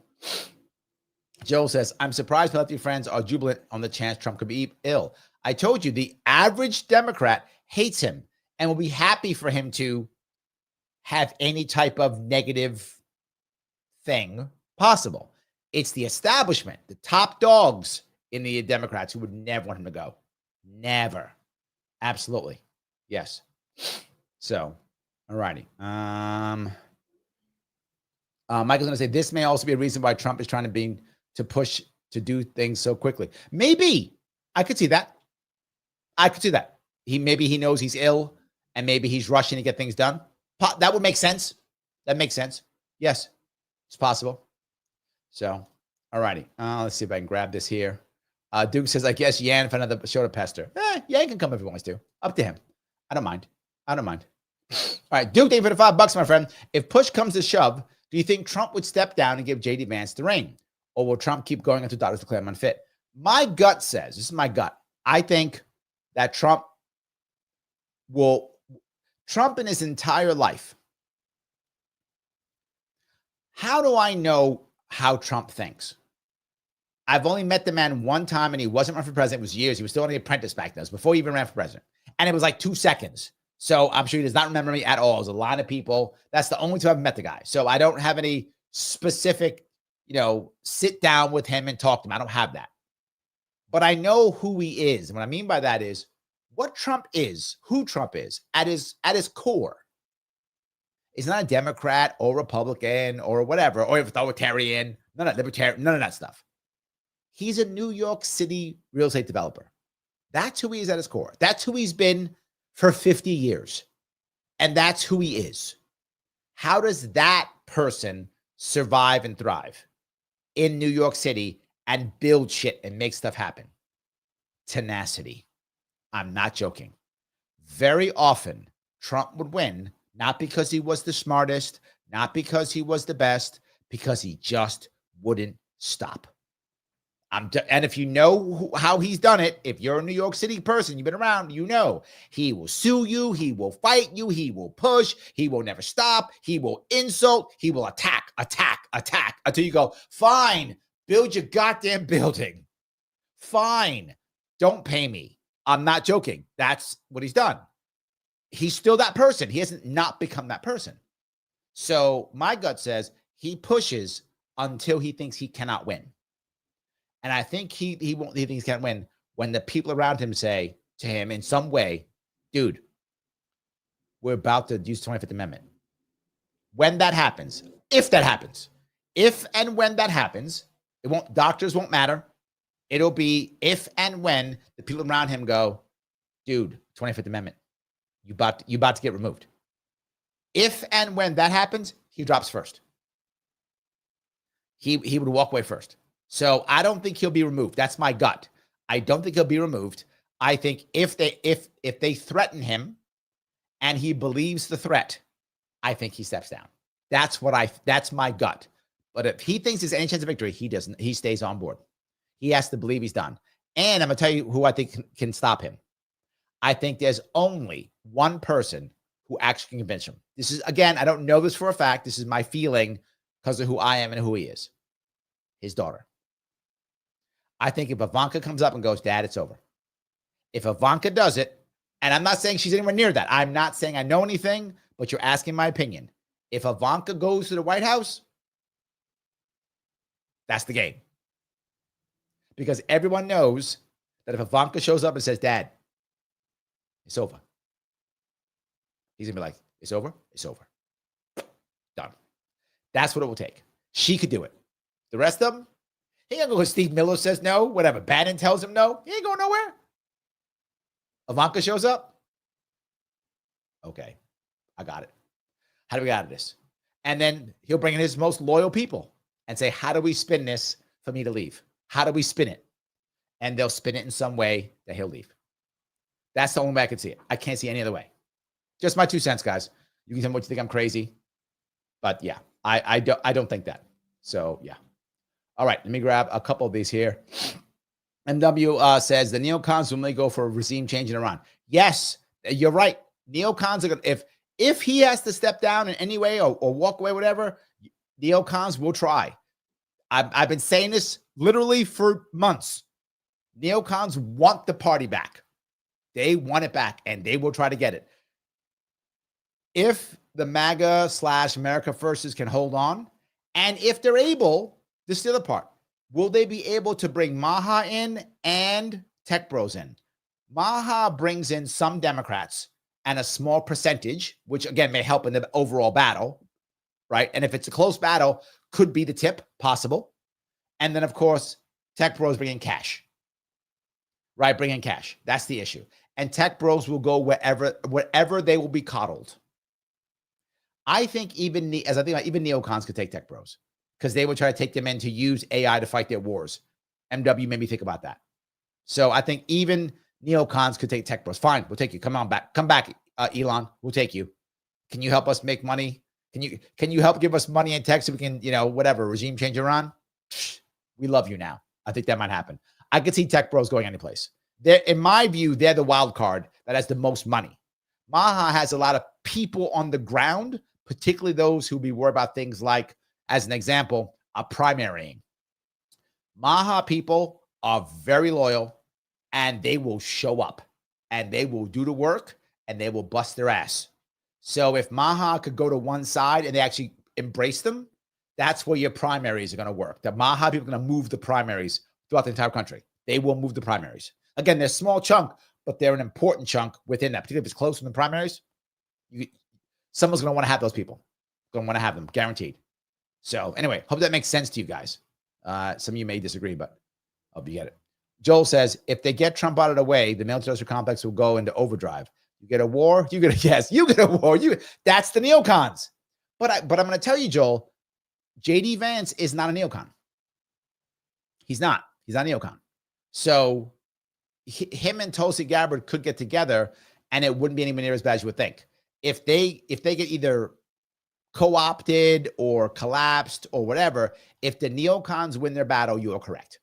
Speaker 1: Joel says, I'm surprised my lefty friends are jubilant on the chance Trump could be ill. I told you, the average Democrat hates him and will be happy for him to have any type of negative thing possible. It's the establishment, the top dogs in the Democrats who would never want him to go. Never. Absolutely. Yes. So, all righty. Michael's going to say, this may also be a reason why Trump is trying to push to do things so quickly. Maybe. I could see that. I could see that. Maybe he knows he's ill and maybe he's rushing to get things done. That would make sense. That makes sense. Yes, it's possible. So, all righty. Let's see if I can grab this here. Duke says, I guess Yan for another show to pester. Yan can come if he wants to. Up to him. I don't mind. All right, Duke, thank you for the $5, my friend. If push comes to shove, do you think Trump would step down and give JD Vance the reign? Or will Trump keep going until doctors declare him unfit? My gut says, this is my gut, I think that Trump in his entire life, how do I know how Trump thinks? I've only met the man one time and he wasn't running for president. It was years. He was still on the apprentice back then. It was before he even ran for president. And it was like 2 seconds. So I'm sure he does not remember me at all. There's a lot of people. That's the only time I've met the guy. So I don't have any specific, sit down with him and talk to him. I don't have that. But I know who he is. And what I mean by that is what Trump is, who Trump is at his core. He's not a Democrat or Republican or whatever, or authoritarian, libertarian, none of that stuff. He's a New York City real estate developer. That's who he is at his core. That's who he's been for 50 years. And that's who he is. How does that person survive and thrive in New York City and build shit and make stuff happen? Tenacity. I'm not joking. Very often, Trump would win, not because he was the smartest, not because he was the best, because he just wouldn't stop. And if you know how he's done it, if you're a New York City person, you've been around, he will sue you, he will fight you, he will push, he will never stop, he will insult, he will attack until you go, fine, build your goddamn building. Fine, don't pay me. I'm not joking. That's what he's done. He's still that person. He hasn't not become that person. So my gut says he pushes until he thinks he cannot win. And I think he thinks he can't win when the people around him say to him in some way, dude, we're about to use the 25th Amendment. When that happens, if and when that happens, doctors won't matter. It'll be if and when the people around him go, dude, 25th Amendment, you about to get removed. If and when that happens, he drops first. He would walk away first. So I don't think he'll be removed. That's my gut. I don't think he'll be removed. I think if they threaten him and he believes the threat, I think he steps down. That's my gut. But if he thinks there's any chance of victory, he doesn't. He stays on board. He has to believe he's done. And I'm going to tell you who I think can stop him. I think there's only one person who actually can convince him. This is, again, I don't know this for a fact. This is my feeling because of who I am and who he is. His daughter. I think if Ivanka comes up and goes, Dad, it's over. If Ivanka does it, and I'm not saying she's anywhere near that. I'm not saying I know anything, but you're asking my opinion. If Ivanka goes to the White House, that's the game. Because everyone knows that if Ivanka shows up and says, Dad, it's over, he's going to be like, it's over? It's over. Done. That's what it will take. She could do it. The rest of them, he ain't going to go because Steve Miller says no, whatever. Bannon tells him no. He ain't going nowhere. Ivanka shows up. Okay, I got it. How do we get out of this? And then he'll bring in his most loyal people and say, how do we spin this for me to leave? How do we spin it? And they'll spin it in some way that he'll leave. That's the only way I can see it. I can't see any other way. Just my 2 cents, guys. You can tell me what you think. I'm crazy. But yeah, I don't think that. So yeah. All right, let me grab a couple of these here. MW says the neocons will only go for a regime change in Iran. Yes, you're right. Neocons are going to, if he has to step down in any way or walk away, whatever, neocons will try. I've been saying this literally for months. Neocons want the party back. They want it back, and they will try to get it. If the MAGA / America Firsters can hold on, and if they're able, this is the other part, will they be able to bring Maha in and Tech Bros in? Maha brings in some Democrats and a small percentage, which again may help in the overall battle, right? And if it's a close battle, could be the tip, possible. And then, of course, Tech Bros bring in cash, right? Bring in cash. That's the issue. And Tech Bros will go wherever they will be coddled. I think even neocons could take Tech Bros because they would try to take them in to use AI to fight their wars. MW made me think about that. So I think even neocons could take Tech Bros. Fine, we'll take you. Come on back. Come back, Elon. We'll take you. Can you help us make money? Can you help give us money in tech so we can, whatever, regime change Iran? We love you now. I think that might happen. I could see Tech Bros going anyplace. In my view, they're the wild card that has the most money. Maha has a lot of people on the ground, particularly those who be worried about things like, as an example, a primarying. Maha people are very loyal, and they will show up, and they will do the work, and they will bust their ass. So if Maha could go to one side and they actually embrace them, that's where your primaries are going to work. The Maha people are going to move the primaries throughout the entire country. They will move the primaries. Again, they're a small chunk, but they're an important chunk within that. Particularly if it's close in the primaries, someone's going to want to have those people. Going to want to have them, guaranteed. So anyway, hope that makes sense to you guys. Some of you may disagree, but I hope you get it. Joel says, if they get Trump out of the way, the military complex will go into overdrive. You get a war, you get a war. That's the neocons. But I'm going to tell you, Joel, JD Vance is not a neocon. He's not a neocon. So him and Tulsi Gabbard could get together, and it wouldn't be anywhere near as bad as you would think. If they get either co-opted or collapsed or whatever, if the neocons win their battle, you are correct.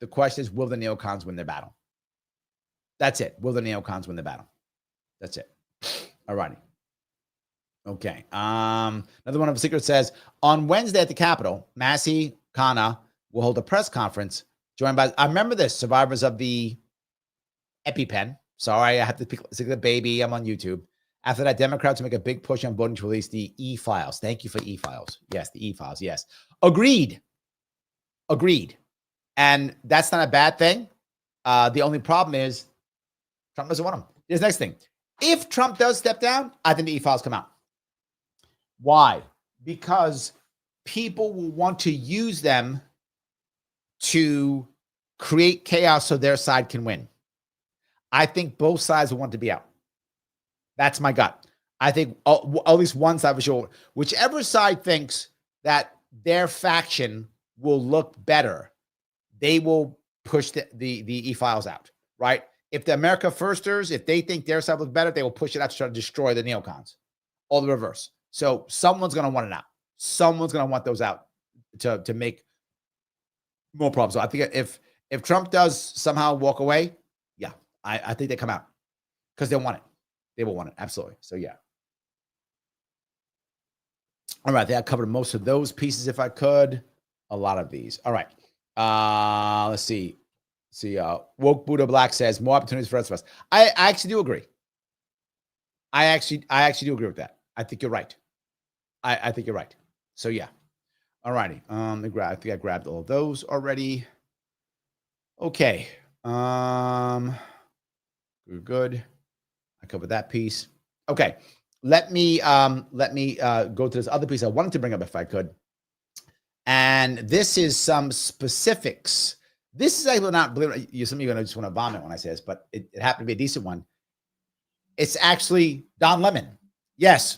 Speaker 1: The question is, will the neocons win their battle? That's it. Will the neocons win the battle? That's it. All righty. Okay. Another one of the secrets says, on Wednesday at the Capitol, Masih Khanna will hold a press conference joined by, I remember this, survivors of the EpiPen. Sorry, I have to pick the baby. I'm on YouTube. After that, Democrats will make a big push on voting to release the e-files. Thank you for e-files. Yes, the e-files. Yes. Agreed. And that's not a bad thing. The only problem is Trump doesn't want them. Here's the next thing. If Trump does step down, I think the e-files come out. Why? Because people will want to use them to create chaos so their side can win. I think both sides will want to be out. That's my gut. I think at least one side for sure. Whichever side thinks that their faction will look better, they will push the e-files out, right? If the America Firsters, if they think their side looks better, they will push it out to try to destroy the neocons, or the reverse. So someone's going to want it out. Someone's going to want those out to make more problems. So I think if Trump does somehow walk away, yeah, I think they come out because they want it. They will want it. Absolutely. So yeah. All right. I think I covered most of those pieces if I could. A lot of these. All right. Let's see. Woke Buddha Black says more opportunities for us. I actually do agree. I actually do agree with that. I think you're right. I think you're right. So yeah. All righty. I think I grabbed all of those already. Okay. We're good. I covered that piece. Okay. Let me go to this other piece I wanted to bring up if I could. And this is some specifics. This is actually not, some of you are going to just want to vomit when I say this, but it happened to be a decent one. It's actually Don Lemon. Yes.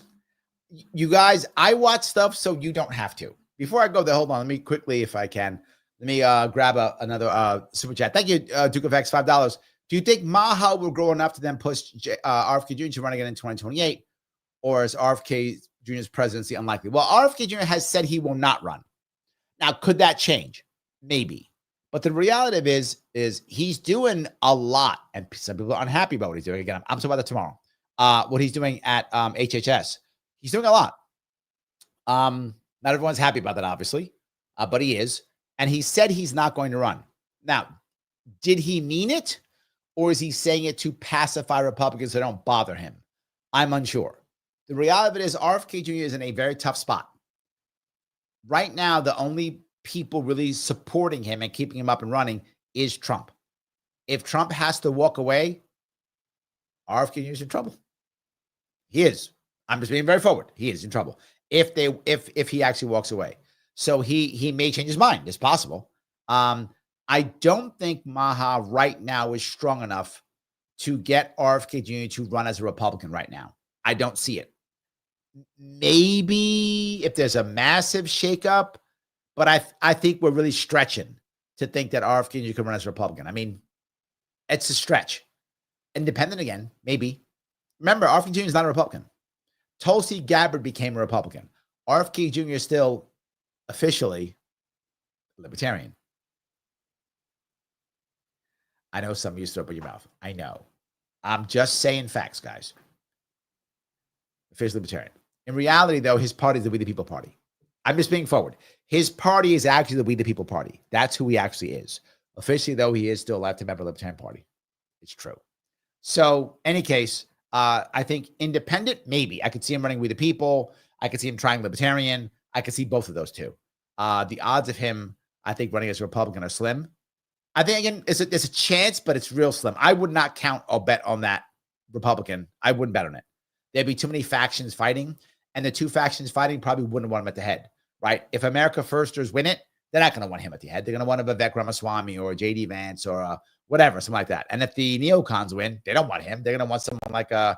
Speaker 1: You guys, I watch stuff so you don't have to. Before I go there, hold on. Let me quickly, if I can, let me grab another super chat. Thank you, Duke of X, $5. Do you think MAGA will grow enough to then push RFK Jr. to run again in 2028? Or is RFK Jr.'s presidency unlikely? Well, RFK Jr. has said he will not run. Now, could that change? Maybe. But the reality of it is he's doing a lot. And some people are unhappy about what he's doing. Again, I'm talking about that tomorrow. What he's doing at HHS. He's doing a lot. Not everyone's happy about that, obviously. But he is. And he said he's not going to run. Now, did he mean it? Or is he saying it to pacify Republicans so they don't bother him? I'm unsure. The reality of it is RFK Jr. is in a very tough spot. Right now, the only people really supporting him and keeping him up and running is Trump. If Trump has to walk away, RFK Jr. is in trouble. He is. I'm just being very forward. He is in trouble if he actually walks away. So he may change his mind. It's possible. I don't think MAGA right now is strong enough to get RFK Jr. to run as a Republican right now. I don't see it. Maybe if there's a massive shakeup, but I think we're really stretching to think that RFK Jr. can run as a Republican. I mean, it's a stretch. Independent again, maybe. Remember, RFK Jr. is not a Republican. Tulsi Gabbard became a Republican. RFK Jr. is still officially a Libertarian. I know some of you throw up in your mouth. I know. I'm just saying facts, guys. Officially Libertarian. In reality, though, his party is the We the People Party. I'm just being forward. His party is actually the We the People Party. That's who he actually is. Officially, though, he is still a left member of the Libertarian Party. It's true. So, any case, I think independent, maybe. I could see him running We the People. I could see him trying Libertarian. I could see both of those two. The odds of him, I think, running as a Republican are slim. I think, again, there's a chance, but it's real slim. I would not count or bet on that Republican. I wouldn't bet on it. There'd be too many factions fighting, and the two factions fighting probably wouldn't want him at the head, right? If America Firsters win it, they're not going to want him at the head. They're going to want a Vivek Ramaswamy or a JD Vance or whatever, something like that. And if the neocons win, they don't want him. They're going to want someone like a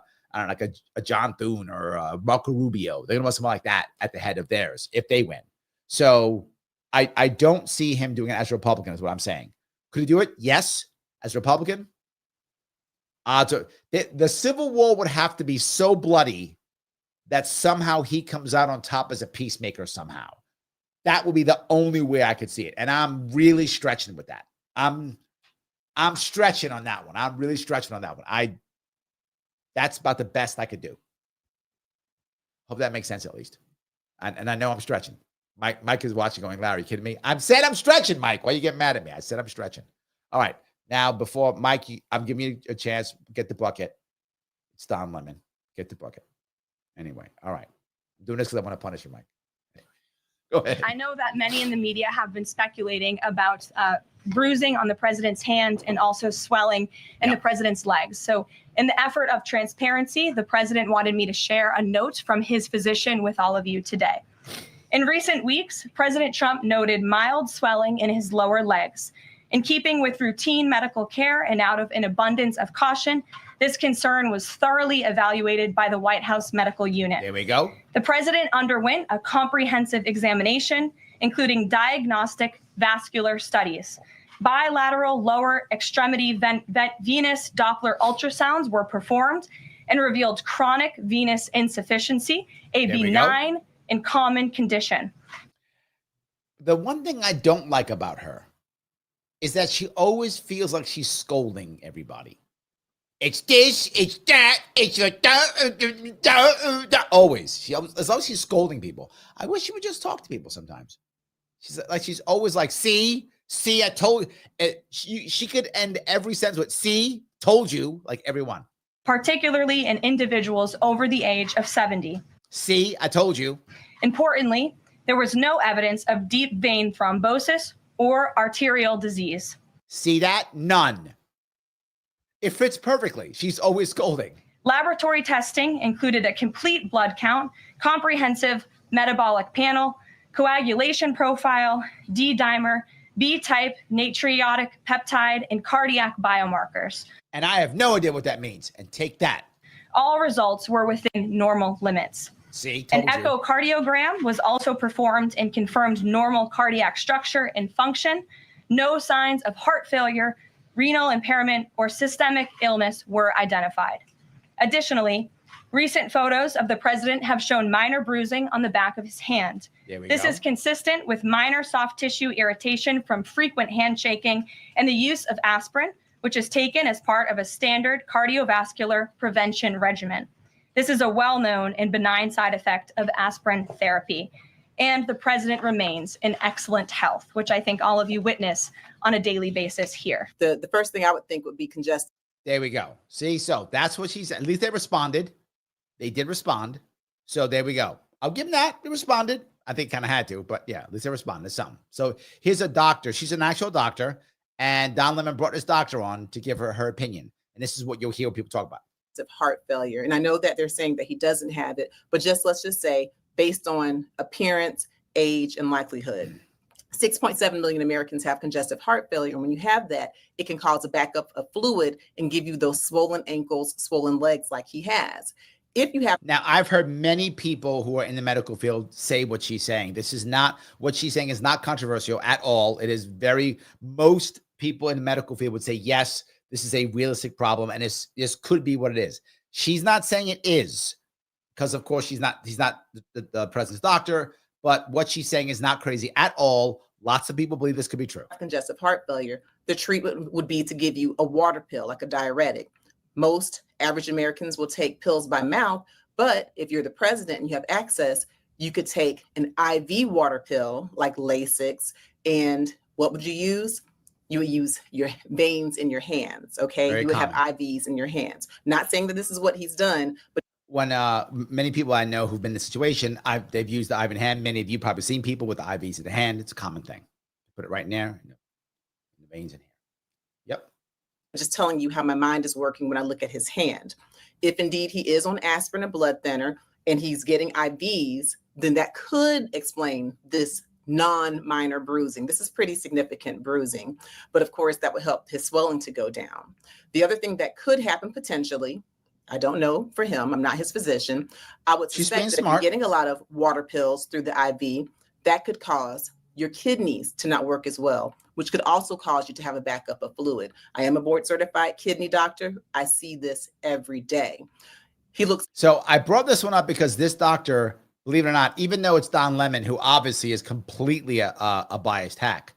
Speaker 1: John Thune or a Marco Rubio. They're going to want someone like that at the head of theirs if they win. So I don't see him doing it as a Republican is what I'm saying. Could he do it? Yes. As a Republican? The Civil War would have to be so bloody that somehow he comes out on top as a peacemaker somehow. That would be the only way I could see it. And I'm really stretching with that. I'm stretching on that one. I'm really stretching on that one. That's about the best I could do. Hope that makes sense at least. And I know I'm stretching. Mike is watching going, Larry, you kidding me? I'm saying I'm stretching, Mike. Why are you getting mad at me? I said I'm stretching. All right. Now, before Mike, I'm giving you a chance. Get the bucket. It's Don Lemon. Get the bucket. Anyway. All right. I'm doing this because I want to punish you, Mike. Go ahead.
Speaker 6: I know that many in the media have been speculating about bruising on the president's hand and also swelling in the president's legs. So in the effort of transparency, the president wanted me to share a note from his physician with all of you today. In recent weeks, President Trump noted mild swelling in his lower legs. In keeping with routine medical care and out of an abundance of caution, this concern was thoroughly evaluated by the White House medical unit.
Speaker 1: There we go.
Speaker 6: The president underwent a comprehensive examination, including diagnostic vascular studies. Bilateral lower extremity venous Doppler ultrasounds were performed and revealed chronic venous insufficiency, a benign and common condition.
Speaker 1: The one thing I don't like about her is that she always feels like she's scolding everybody. It's this, it's that, it's always. As long as she's scolding people. I wish she would just talk to people sometimes. She's always like, see, I told you. She could end every sentence with, see, told you, like everyone.
Speaker 6: Particularly in individuals over the age of 70.
Speaker 1: See, I told you.
Speaker 6: Importantly, there was no evidence of deep vein thrombosis or arterial disease.
Speaker 1: See that? None. It fits perfectly. She's always scolding.
Speaker 6: Laboratory testing included a complete blood count, comprehensive metabolic panel, coagulation profile, D-dimer, B-type natriuretic peptide, and cardiac biomarkers.
Speaker 1: And I have no idea what that means. And take that.
Speaker 6: All results were within normal limits.
Speaker 1: See,
Speaker 6: an echocardiogram was also performed and confirmed normal cardiac structure and function. No signs of heart failure, renal impairment, or systemic illness were identified. Additionally, recent photos of the president have shown minor bruising on the back of his hand. This is consistent with minor soft tissue irritation from frequent handshaking and the use of aspirin, which is taken as part of a standard cardiovascular prevention regimen. This is a well-known and benign side effect of aspirin therapy. And the president remains in excellent health, which I think all of you witness on a daily basis here.
Speaker 7: The first thing I would think would be congestion.
Speaker 1: There we go. See, so that's what she said. At least they responded. They did respond. So there we go. I'll give them that. They responded. I think kind of had to, but yeah, at least they responded to something. So here's a doctor. She's an actual doctor. And Don Lemon brought this doctor on to give her opinion. And this is what you'll hear people talk about.
Speaker 7: Of heart failure. And I know that they're saying that he doesn't have it, but let's just say based on appearance, age, and likelihood, 6.7 million Americans have congestive heart failure. And when you have that, it can cause a backup of fluid and give you those swollen ankles, swollen legs like he has. If you have.
Speaker 1: Now, I've heard many people who are in the medical field say what she's saying. This is not, what she's saying is not controversial at all. It is most people in the medical field would say, yes, this is a realistic problem, and this could be what it is. She's not saying it is, because of course he's not the president's doctor, but what she's saying is not crazy at all. Lots of people believe this could be true.
Speaker 7: Congestive heart failure, the treatment would be to give you a water pill, like a diuretic. Most average Americans will take pills by mouth, but if you're the president and you have access, you could take an IV water pill like Lasix, and what would you use? You would use your veins in your hands, okay? You would have IVs in your hands. Not saying that this is what he's done, but
Speaker 1: when many people I know who've been in this situation, they've used the IV in hand. Many of you probably seen people with the IVs in the hand. It's a common thing. Put it right in there, the veins in here. Yep.
Speaker 7: I'm just telling you how my mind is working when I look at his hand. If indeed he is on aspirin, a blood thinner, and he's getting IVs, then that could explain this non-minor bruising. This is pretty significant bruising, but of course that would help his swelling to go down. The other thing that could happen potentially, I don't know for him, I'm not his physician, I would suspect that if you're getting a lot of water pills through the IV, that could cause your kidneys to not work as well, which could also cause you to have a backup of fluid. I am a board certified kidney doctor. I see this every day.
Speaker 1: So I brought this one up because this doctor, believe it or not, even though it's Don Lemon, who obviously is completely a biased hack,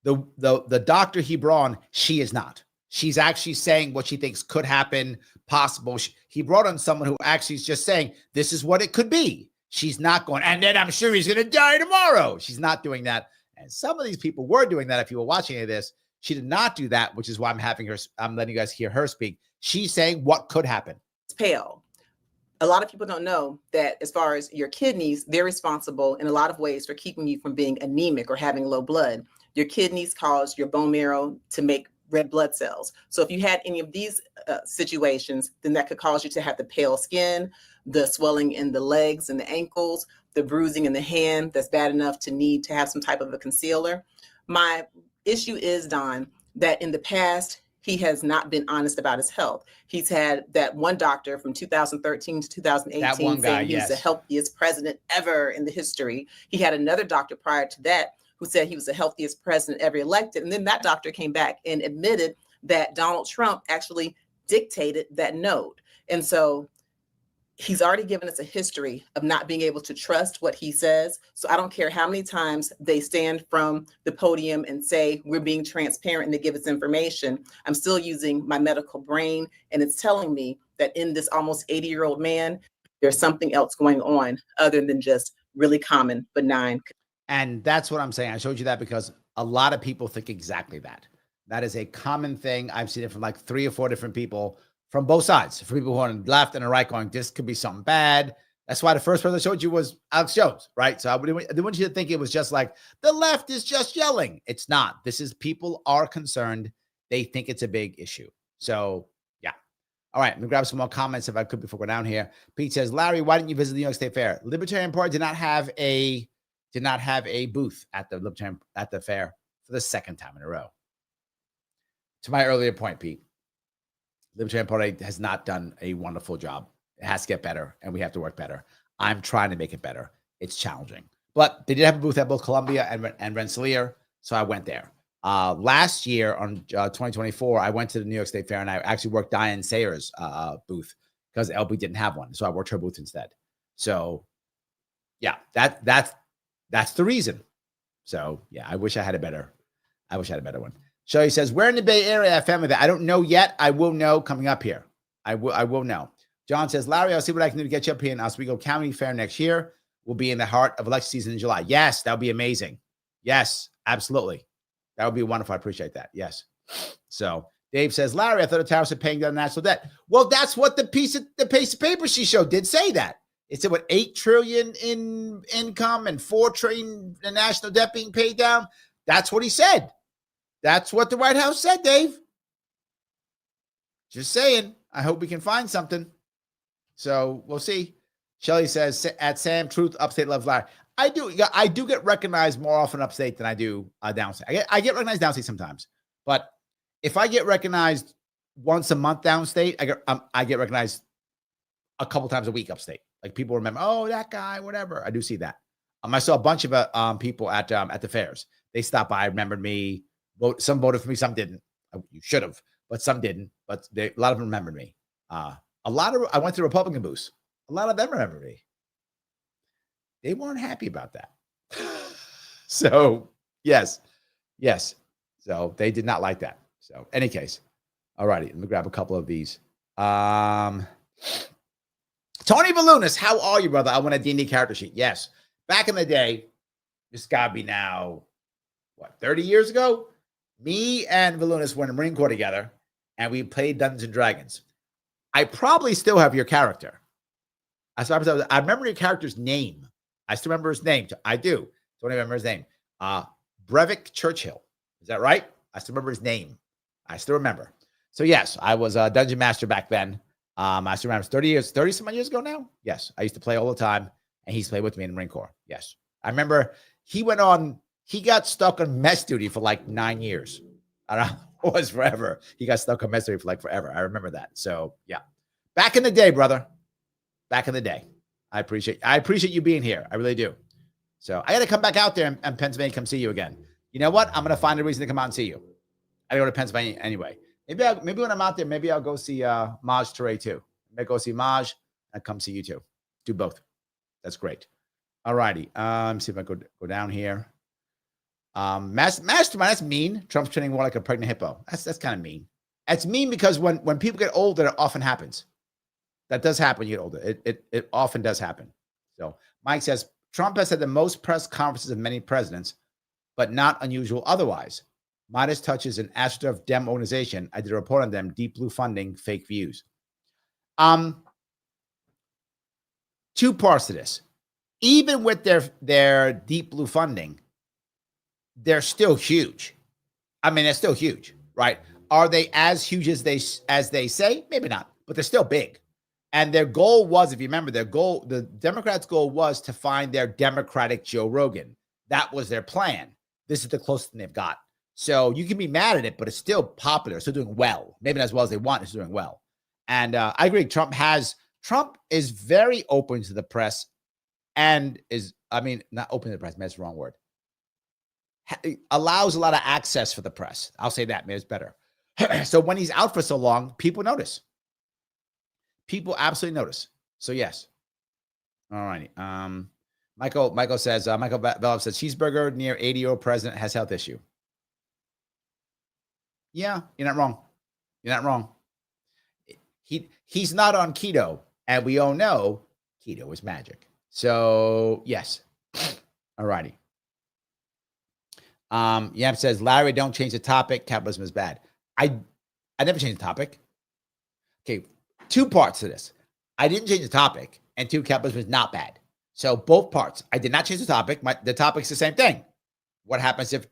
Speaker 1: the doctor he brought on, she is not. She's actually saying what she thinks could happen, possible. He brought on someone who actually is just saying, this is what it could be. She's not going, and then I'm sure he's going to die tomorrow. She's not doing that. And some of these people were doing that. If you were watching any of this, she did not do that, which is why I'm letting you guys hear her speak. She's saying what could happen.
Speaker 7: It's pale. A lot of people don't know that as far as your kidneys, they're responsible in a lot of ways for keeping you from being anemic or having low blood. Your kidneys cause your bone marrow to make red blood cells. So if you had any of these situations, then that could cause you to have the pale skin, the swelling in the legs and the ankles, the bruising in the hand that's bad enough to need to have some type of a concealer. My issue is, Don, that in the past, he has not been honest about his health. He's had that one doctor from 2013 to 2018 saying he's the healthiest president ever in the history. He had another doctor prior to that who said he was the healthiest president ever elected. And then that doctor came back and admitted that Donald Trump actually dictated that note. And so he's already given us a history of not being able to trust what he says. So I don't care how many times they stand from the podium and say, we're being transparent and they give us information. I'm still using my medical brain, and it's telling me that in this almost 80-year-old man, there's something else going on other than just really common, benign.
Speaker 1: And that's what I'm saying. I showed you that because a lot of people think exactly that. That is a common thing. I've seen it from like 3 or 4 different people from both sides. For people who are on the left and the right going, this could be something bad. That's why the first person I showed you was Alex Jones, right? So I didn't want you to think it was just like the left is just yelling. It's not. This is people are concerned. They think it's a big issue. So yeah. All right, let me grab some more comments if I could before we go down here. Pete says, Larry, why didn't you visit the New York State Fair? Libertarian Party did not have a booth at the fair for the second time in a row. To my earlier point, Pete, Libertarian Party has not done a wonderful job. It has to get better, and we have to work better. I'm trying to make it better. It's challenging. But they did have a booth at both Columbia and Rensselaer, so I went there. Last year on 2024, I went to the New York State Fair, and I actually worked Diane Sayers' booth because LB didn't have one, so I worked her booth instead. So, yeah, that's the reason. So, yeah, I wish I had a better one. Shelly says, where in the Bay Area I have family that I don't know yet. I will know coming up here. I will know. John says, Larry, I'll see what I can do to get you up here in Oswego County Fair next year. We'll be in the heart of election season in July. Yes, that would be amazing. Yes, absolutely. That would be wonderful. I appreciate that. Yes. So Dave says, Larry, I thought the tariffs are paying down national debt. Well, that's what the piece of paper she showed did say that. It said, what, 8 trillion in income and 4 trillion in national debt being paid down. That's what he said. That's what the White House said, Dave. Just saying. I hope we can find something. So we'll see. Shelly says, at Sam Truth, upstate loves Larry. I do get recognized more often upstate than I do downstate. I get recognized downstate sometimes. But if I get recognized once a month downstate, I get recognized a couple times a week upstate. Like people remember, oh, that guy, whatever. I do see that. I saw a bunch of people at the fairs. They stopped by, remembered me. Some voted for me, some didn't. You should have, but some didn't. But a lot of them remembered me. I went to the Republican booths. A lot of them remember me. They weren't happy about that. So yes. So they did not like that. So any case, all righty. Let me grab a couple of these. Tony Volunas, how are you, brother? I want a D&D character sheet. Yes. Back in the day, this gotta be now, 30 years ago? Me and Volunas were in the Marine Corps together, and we played Dungeons and Dragons. I probably still have your character. I remember your character's name. I still remember his name. I do. Don't remember his name. Breivik Churchill. Is that right? I still remember his name. I still remember. So yes, I was a dungeon master back then. I still remember 30 some years ago now. Yes, I used to play all the time, and he used to play with me in the Marine Corps. Yes, I remember he got stuck on mess duty for like 9 years. I don't know. It was forever. He got stuck on mess duty for like forever. I remember that. So yeah, back in the day, brother. Back in the day. I appreciate you being here. I really do. So I got to come back out there in Pennsylvania, come see you again. You know what? I'm going to find a reason to come out and see you. I go to Pennsylvania anyway. Maybe when I'm out there, maybe I'll go see Maj Toure too. Maybe go see Maj and come see you too. Do both. That's great. All righty. See if I go down here. Mastermind, that's mean. Trump's treating more like a pregnant hippo. That's kind of mean. It's mean because when people get older, it often happens. That does happen when you get older. It often does happen. So Mike says, Trump has had the most press conferences of many presidents, but not unusual otherwise. Midas touches an AstroTurf Dem organization. I did a report on them. Deep blue funding, fake views. 2 parts to this. Even with their deep blue funding, they're still huge. I mean, they're still huge, right? Are they as huge as they say? Maybe not, but they're still big. And their goal was, if you remember, the Democrats' goal was to find their Democratic Joe Rogan. That was their plan. This is the closest thing they've got. So you can be mad at it, but it's still popular. It's still doing well. Maybe not as well as they want. It's doing well. And I agree. Trump is very open to the press and not open to the press. That's the wrong word. allows a lot of access for the press. I'll say that, maybe it's better. So when he's out for so long, people notice. People absolutely notice. So yes. All righty. Michael says, Michael Velov says, cheeseburger near 80-year-old president has health issue. Yeah, you're not wrong. You're not wrong. He's not on keto, and we all know keto is magic. So yes. All righty. Yam says, Larry, don't change the topic. Capitalism is bad. I never changed the topic. Okay, two parts to this. I didn't change the topic, and two, capitalism is not bad. So both parts. I did not change the topic. The topic's the same thing. What happens if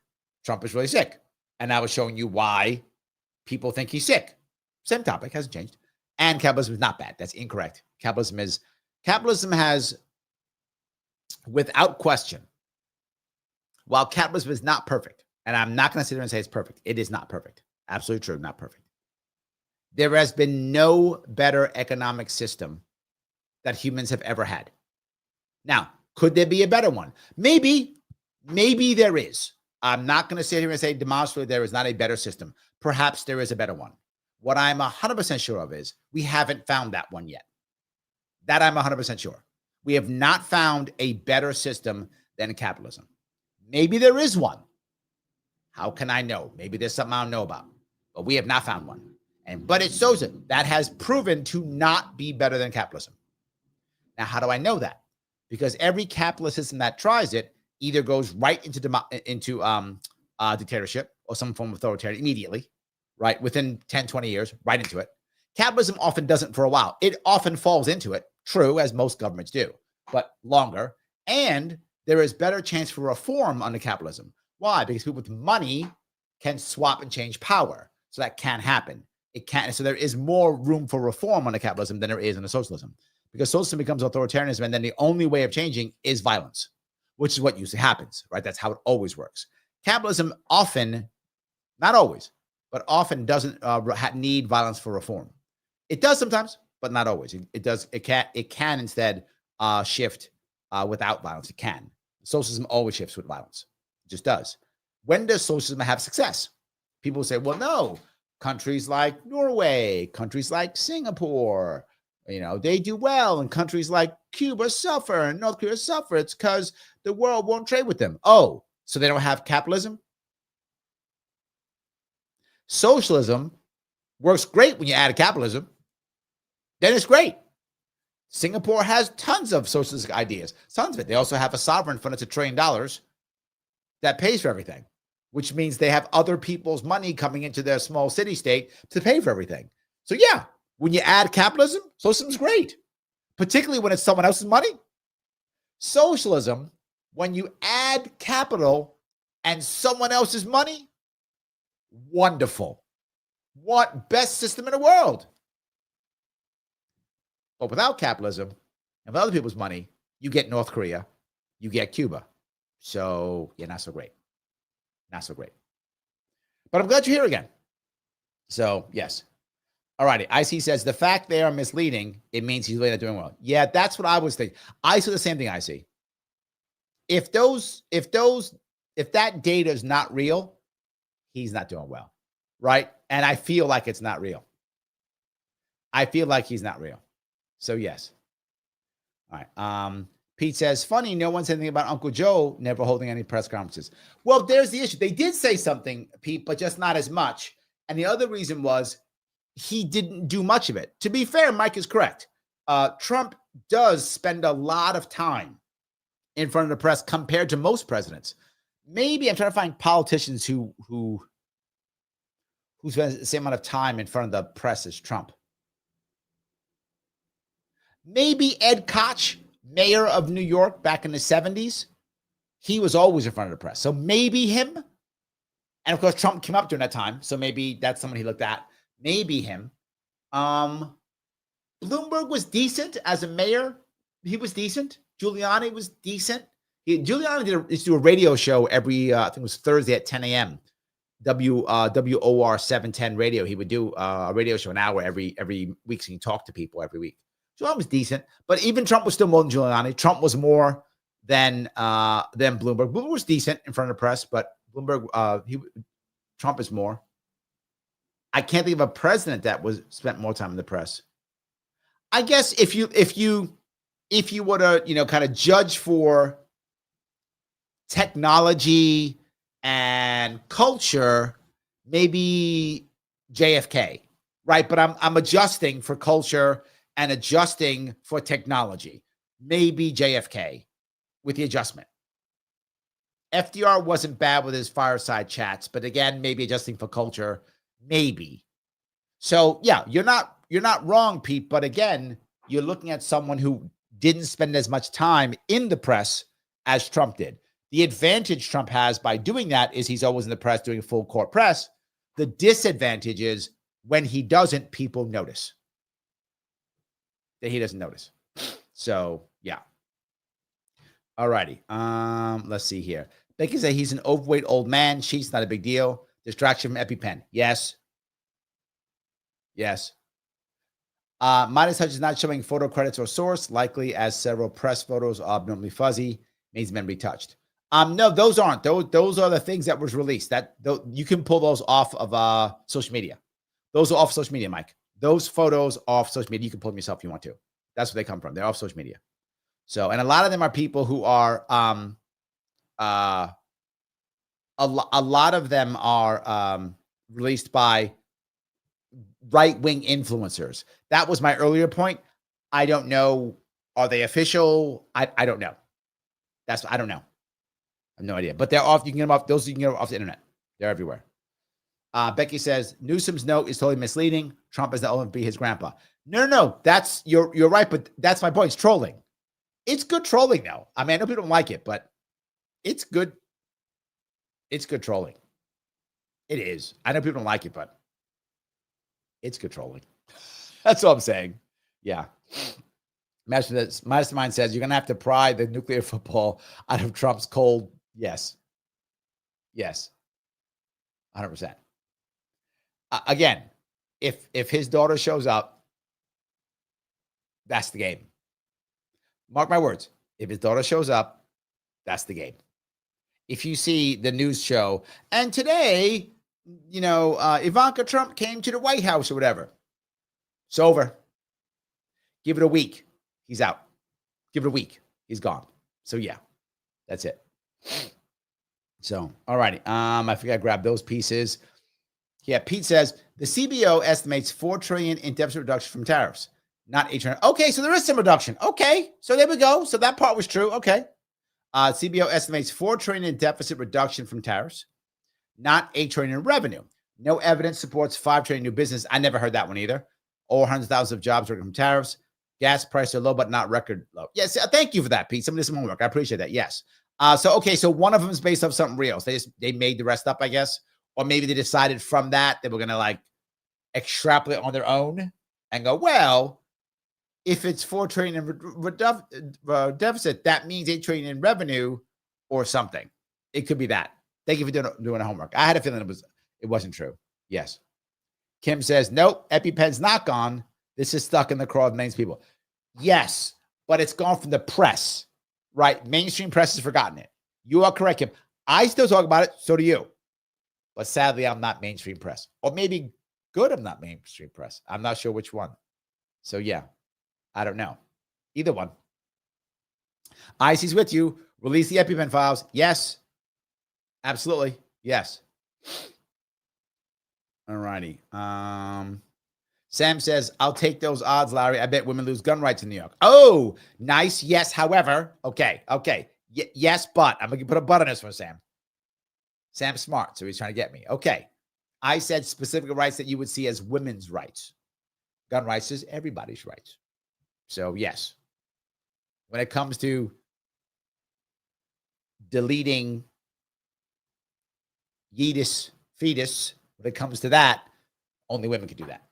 Speaker 1: Trump is really sick? And I was showing you why people think he's sick. Same topic, hasn't changed. And capitalism is not bad. That's incorrect. Capitalism has, without question, while capitalism is not perfect, and I'm not going to sit there and say it's perfect. It is not perfect. Absolutely true, not perfect. There has been no better economic system that humans have ever had. Now, could there be a better one? Maybe there is. I'm not going to sit here and say demonstrably there is not a better system. Perhaps there is a better one. What I'm 100% sure of is we haven't found that one yet. That I'm 100% sure. We have not found a better system than capitalism. Maybe there is one. How can I know? Maybe there's something I don't know about. But we have not found one. But it shows it. That has proven to not be better than capitalism. Now, how do I know that? Because every capitalist system that tries it either goes right into dictatorship or some form of authoritarian immediately, right? Within 10, 20 years, right into it. Capitalism often doesn't for a while. It often falls into it. True, as most governments do, but longer. And there is better chance for reform under capitalism. Why? Because people with money can swap and change power. So that can happen. It can. So there is more room for reform under capitalism than there is under socialism. Because socialism becomes authoritarianism, and then the only way of changing is violence, which is what usually happens, right? That's how it always works. Capitalism often, not always, but often doesn't need violence for reform. It does sometimes, but not always. It does. It can instead shift without violence. It can. Socialism always shifts with violence. It just does. When does socialism have success? People say, well, no, countries like Norway, countries like Singapore, they do well, and countries like Cuba suffer and North Korea suffer. It's because the world won't trade with them. Oh, so they don't have capitalism? Socialism works great when you add capitalism. Then it's great. Singapore has tons of socialist ideas, tons of it. They also have a sovereign fund that's $1 trillion that pays for everything, which means they have other people's money coming into their small city state to pay for everything. So yeah, when you add capitalism, socialism's great, particularly when it's someone else's money. Socialism, when you add capital and someone else's money, wonderful. What best system in the world? But without capitalism and with other people's money, you get North Korea, you get Cuba. So yeah, not so great. Not so great. But I'm glad you're here again. So yes. All righty. IC says the fact they are misleading, it means he's really not doing well. Yeah, that's what I was thinking. I see the same thing I see. If that data is not real, he's not doing well. Right? And I feel like it's not real. I feel like he's not real. So yes. All right. Pete says, funny, no one said anything about Uncle Joe never holding any press conferences. Well, there's the issue. They did say something, Pete, but just not as much. And the other reason was he didn't do much of it. To be fair, Mike is correct. Trump does spend a lot of time in front of the press compared to most presidents. Maybe I'm trying to find politicians who spend the same amount of time in front of the press as Trump. Maybe Ed Koch, mayor of New York back in the 70s. He was always in front of the press. So maybe him. And of course, Trump came up during that time. So maybe that's someone he looked at. Maybe him. Bloomberg was decent as a mayor. He was decent. Giuliani was decent. Giuliani used to do a radio show every, I think it was Thursday at 10 a.m. WOR 710 radio. He would do a radio show an hour every week. So he talked to people every week. Giuliani was decent, but even Trump was still more than Giuliani. Trump was more than Bloomberg. Bloomberg was decent in front of the press, but Bloomberg, Trump is more. I can't think of a president that was spent more time in the press. I guess if you were to, kind of judge for technology and culture, maybe JFK, right? But I'm adjusting for culture and adjusting for technology. Maybe JFK with the adjustment. FDR wasn't bad with his fireside chats, but again, maybe adjusting for culture, maybe. So yeah, you're not wrong, Pete. But again, you're looking at someone who didn't spend as much time in the press as Trump did. The advantage Trump has by doing that is he's always in the press doing full court press. The disadvantage is when he doesn't, people notice that he doesn't notice. So yeah. All righty. Let's see here. Becky said he's an overweight old man. She's not a big deal. Distraction from EpiPen. Yes. Yes. Midas Touch is not showing photo credits or source, likely as several press photos are abnormally fuzzy, means men retouched. No, those aren't. Those are the things that was released. You can pull those off of social media. Those are off social media, Mike. Those photos are off social media. You can pull them yourself if you want to. That's where they come from. They're off social media. So, and a lot of them are people who are a lot of them are released by right-wing influencers. That was my earlier point. I don't know. Are they official? I don't know. I don't know. I have no idea. But they're off. You can get them off. Those you can get off the internet. They're everywhere. Becky says Newsom's note is totally misleading. Trump is the only be his grandpa. No. That's you're right, but that's my point. It's trolling. It's good trolling though. I mean, I know people don't like it, but it's good. It's good trolling. It is. I know people don't like it, but it's good trolling. That's all I'm saying. Yeah. Mastermind says you're going to have to pry the nuclear football out of Trump's cold. Yes. 100%. Again, if his daughter shows up, that's the game. Mark my words. If his daughter shows up, that's the game. If you see the news show, and today, Ivanka Trump came to the White House or whatever, it's over. Give it a week. He's out. Give it a week. He's gone. So yeah, that's it. So, all righty. I forgot to grab those pieces. Yeah, Pete says the CBO estimates $4 trillion in deficit reduction from tariffs, not $8 trillion. Okay, so there is some reduction. Okay, so there we go. So that part was true. Okay. CBO estimates $4 trillion in deficit reduction from tariffs, not $8 trillion in revenue. No evidence supports $5 trillion new business. I never heard that one either. Over 100,000 of jobs working from tariffs. Gas prices are low, but not record low. Yes, thank you for that, Pete. Some of this homework. I appreciate that. Yes. So one of them is based off something real. So they made the rest up, I guess. Or maybe they decided from that they were going to extrapolate on their own and go, well, if it's $4 trillion in deficit, that means $8 trillion in revenue or something. It could be that. Thank you for doing homework. I had a feeling it wasn't true. Yes. Kim says, nope, EpiPen's not gone. This is stuck in the craw of millions of people. Yes, but it's gone from the press, right? Mainstream press has forgotten it. You are correct, Kim. I still talk about it. So do you. But sadly, I'm not mainstream press. Or maybe good I'm not mainstream press. I'm not sure which one. So yeah, I don't know. Either one. IC's with you. Release the EpiPen files. Yes. Absolutely. Yes. All righty. Sam says, I'll take those odds, Larry. I bet women lose gun rights in New York. Oh, nice. Yes, however. Okay. Yes, but. I'm going to put a but on this for Sam. Sam's smart, so he's trying to get me. Okay. I said specific rights that you would see as women's rights. Gun rights is everybody's rights. So, yes. When it comes to deleting fetus, when it comes to that, only women can do that.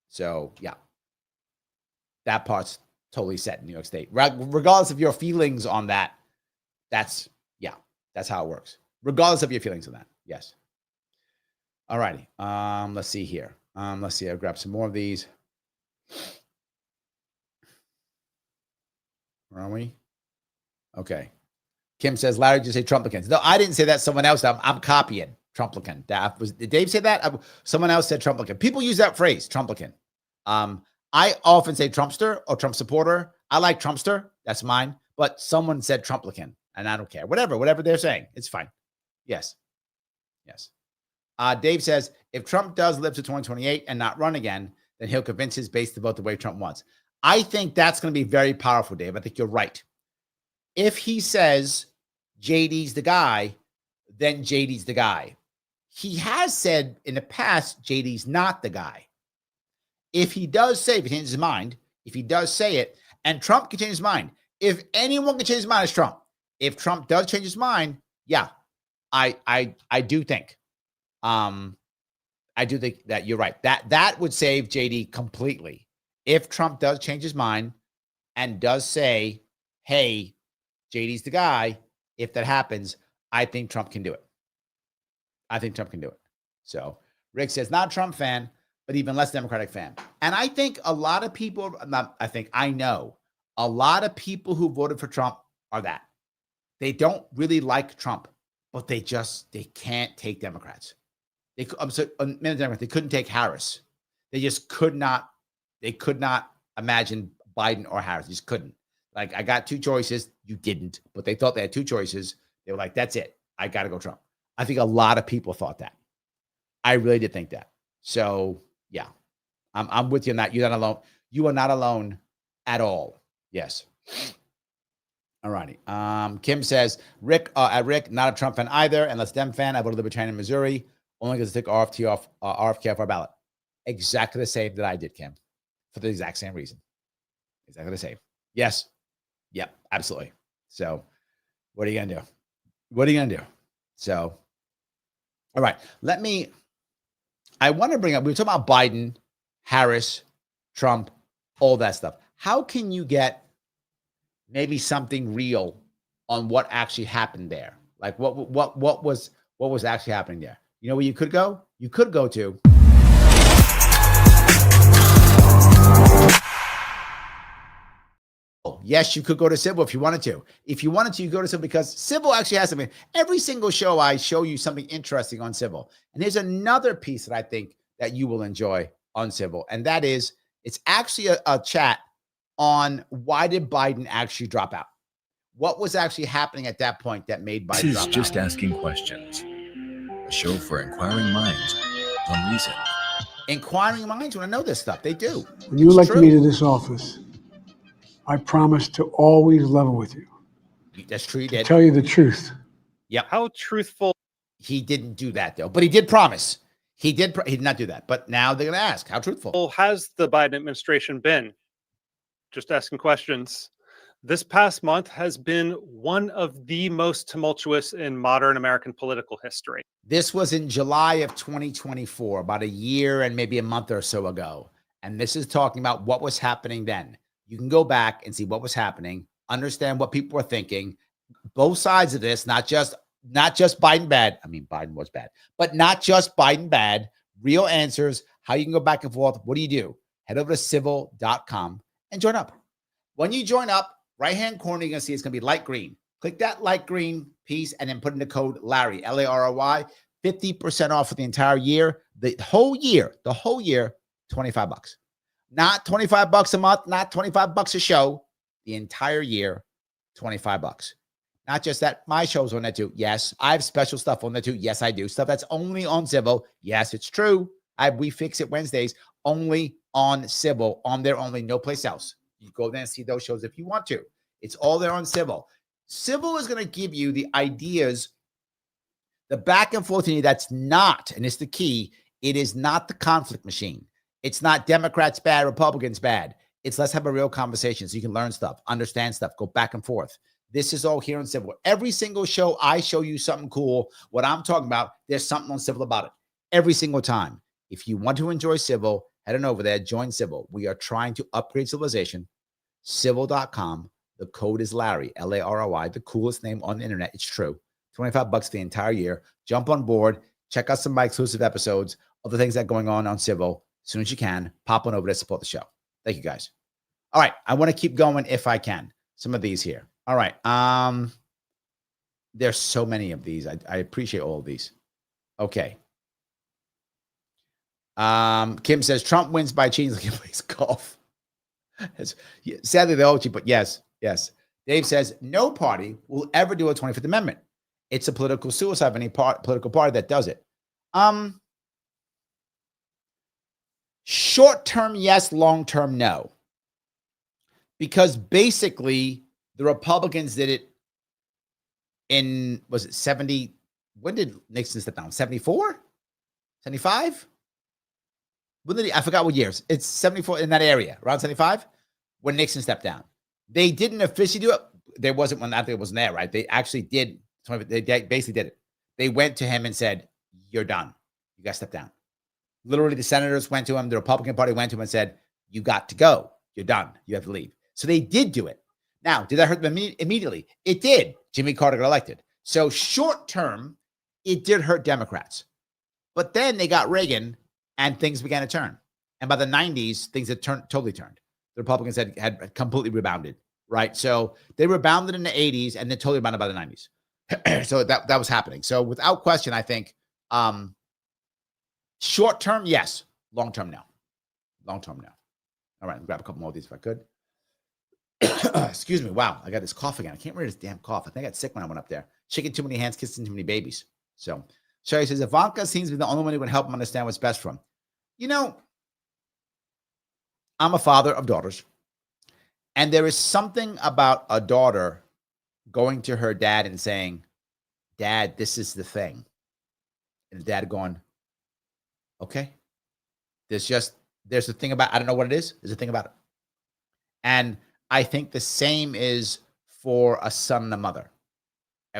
Speaker 1: So, yeah. That part's totally set in New York State. Regardless of your feelings on that, that's how it works. Regardless of your feelings on that. Yes. All righty. Let's see here. Let's see. I'll grab some more of these. Where are we? Okay. Kim says, Larry just say Trumplicans. No, I didn't say that. Someone else. I'm copying Trumplican. Did Dave say that? Someone else said Trumplican. People use that phrase, Trumplican. I often say Trumpster or Trump supporter. I like Trumpster. That's mine. But someone said Trumplican, and I don't care. Whatever they're saying. It's fine. Yes. Dave says, if Trump does live to 2028 and not run again, then he'll convince his base to vote the way Trump wants. I think that's going to be very powerful, Dave. I think you're right. If he says JD's the guy, then JD's the guy. He has said in the past, JD's not the guy. If he does say, if he changes his mind, if he does say it, and Trump can change his mind, if anyone can change his mind, it's Trump. If Trump does change his mind, yeah, I do think, that you're right. That would save JD completely. If Trump does change his mind and does say, hey, JD's the guy, if that happens, I think Trump can do it. So Rick says, not a Trump fan, but even less Democratic fan. And I think a lot of people, I know a lot of people who voted for Trump are that. They don't really like Trump, but they can't take Democrats. They couldn't take Harris. They just could not imagine Biden or Harris. They just couldn't. Like, I got two choices. You didn't, but they thought they had two choices. They were like, that's it. I got to go Trump. I think a lot of people thought that. I really did think that. So yeah, I'm with you on that. You're not alone. You are not alone at all. Yes. All righty. Kim says, Rick, not a Trump fan either, and less Dem fan. I voted Libertarian in Missouri, only because they took RFK off our ballot. Exactly the same that I did, Kim, for the exact same reason. Exactly the same. Yes. Yep. Absolutely. So what are you going to do? So, all right. I want to bring up, we were talking about Biden, Harris, Trump, all that stuff. How can you get maybe something real on what actually happened there? Like what was actually happening there? You know where you could go? You could go to yes, you could go to Civil if you wanted to. If you wanted to, you go to Civil because Civil actually has something. Every single show I show you something interesting on Civil. And there's another piece that I think that you will enjoy on Civil. And that is, it's actually a chat on why did Biden actually drop out? What was actually happening at that point that made Biden drop out?
Speaker 8: This is Just Asking Questions, a show for inquiring minds on reason.
Speaker 1: Inquiring minds want to know this stuff. They do.
Speaker 9: When you elect me to this office, I promise to always level with you.
Speaker 1: That's true. He did.
Speaker 9: Tell you the truth.
Speaker 1: Yep.
Speaker 10: How truthful?
Speaker 1: He didn't do that though, but he did promise. He did not do that. But now they're going to ask, how truthful
Speaker 10: Has the Biden administration been? Just asking questions. This past month has been one of the most tumultuous in modern American political history.
Speaker 1: This was in July of 2024, about a year and maybe a month or so ago. And this is talking about what was happening then. You can go back and see what was happening, understand what people were thinking, both sides of this, not just Biden bad. I mean, Biden was bad, but not just Biden bad, real answers, how you can go back and forth. What do? Head over to civil.com and join up. When you join up, right-hand corner, you're going to see it's going to be light green. Click that light green piece and then put in the code Larry, L-A-R-R-Y, 50% off for the entire year. The whole year, $25. Not $25 a month, not $25 a show. The entire year, $25. Not just that, my show's on that too. Yes, I have special stuff on that too. Yes, I do. Stuff that's only on Civil. Yes, it's true. We fix it Wednesdays, only on Civil, on there only, no place else. You go there and see those shows if you want to. It's all there on Civil. Civil is going to give you the ideas, the back and forth. That's not, and it's the key, it is not the conflict machine. It's not Democrats bad, Republicans bad. It's let's have a real conversation so you can learn stuff, understand stuff, go back and forth. This is all here on Civil. Every single show, I show you something cool. What I'm talking about, there's something on Civil about it. Every single time. If you want to enjoy Civil, head on over there, join Civil. We are trying to upgrade civilization. Civil.com. The code is Larry, L-A-R-R-Y, the coolest name on the internet. It's true. $25 for the entire year. Jump on board. Check out some of my exclusive episodes of the things that are going on Civil. As soon as you can, pop on over to support the show. Thank you, guys. All right. I want to keep going if I can. Some of these here. All right. There's so many of these. I appreciate all of these. Okay. Kim says Trump wins by cheating like he plays golf. Sadly, they all cheat, but yes. Dave says no party will ever do a 25th Amendment. It's a political suicide of any political party that does it. Short term, yes. Long term, no. Because basically, the Republicans did it in, was it 70? When did Nixon step down? 74? 75? When did I forgot what years. It's 74 in that area, around 75, when Nixon stepped down. They didn't officially do it. There wasn't one, I think it wasn't there, right? They actually did. They basically did it. They went to him and said, you're done. You got to step down. Literally, the senators went to him. The Republican Party went to him and said, you got to go. You're done. You have to leave. So they did do it. Now, did that hurt them immediately? It did. Jimmy Carter got elected. So short term, it did hurt Democrats. But then they got Reagan and things began to turn. And by the 90s, things had totally turned. The Republicans had completely rebounded, right? So they rebounded in the 80s and then totally rebounded by the 90s. So that was happening. So without question, I think short term, yes. Long term, no. Long term, no. All right, I'll grab a couple more of these if I could. Excuse me. Wow, I got this cough again. I can't read this damn cough. I think I got sick when I went up there. Shaking too many hands, kissing too many babies. So Sherry says, Ivanka seems to be the only one who would help him understand what's best for him. You know, I'm a father of daughters. And there is something about a daughter going to her dad and saying, Dad, this is the thing. And the dad going, okay. There's a thing about, I don't know what it is. There's a thing about it. And I think the same is for a son and a mother.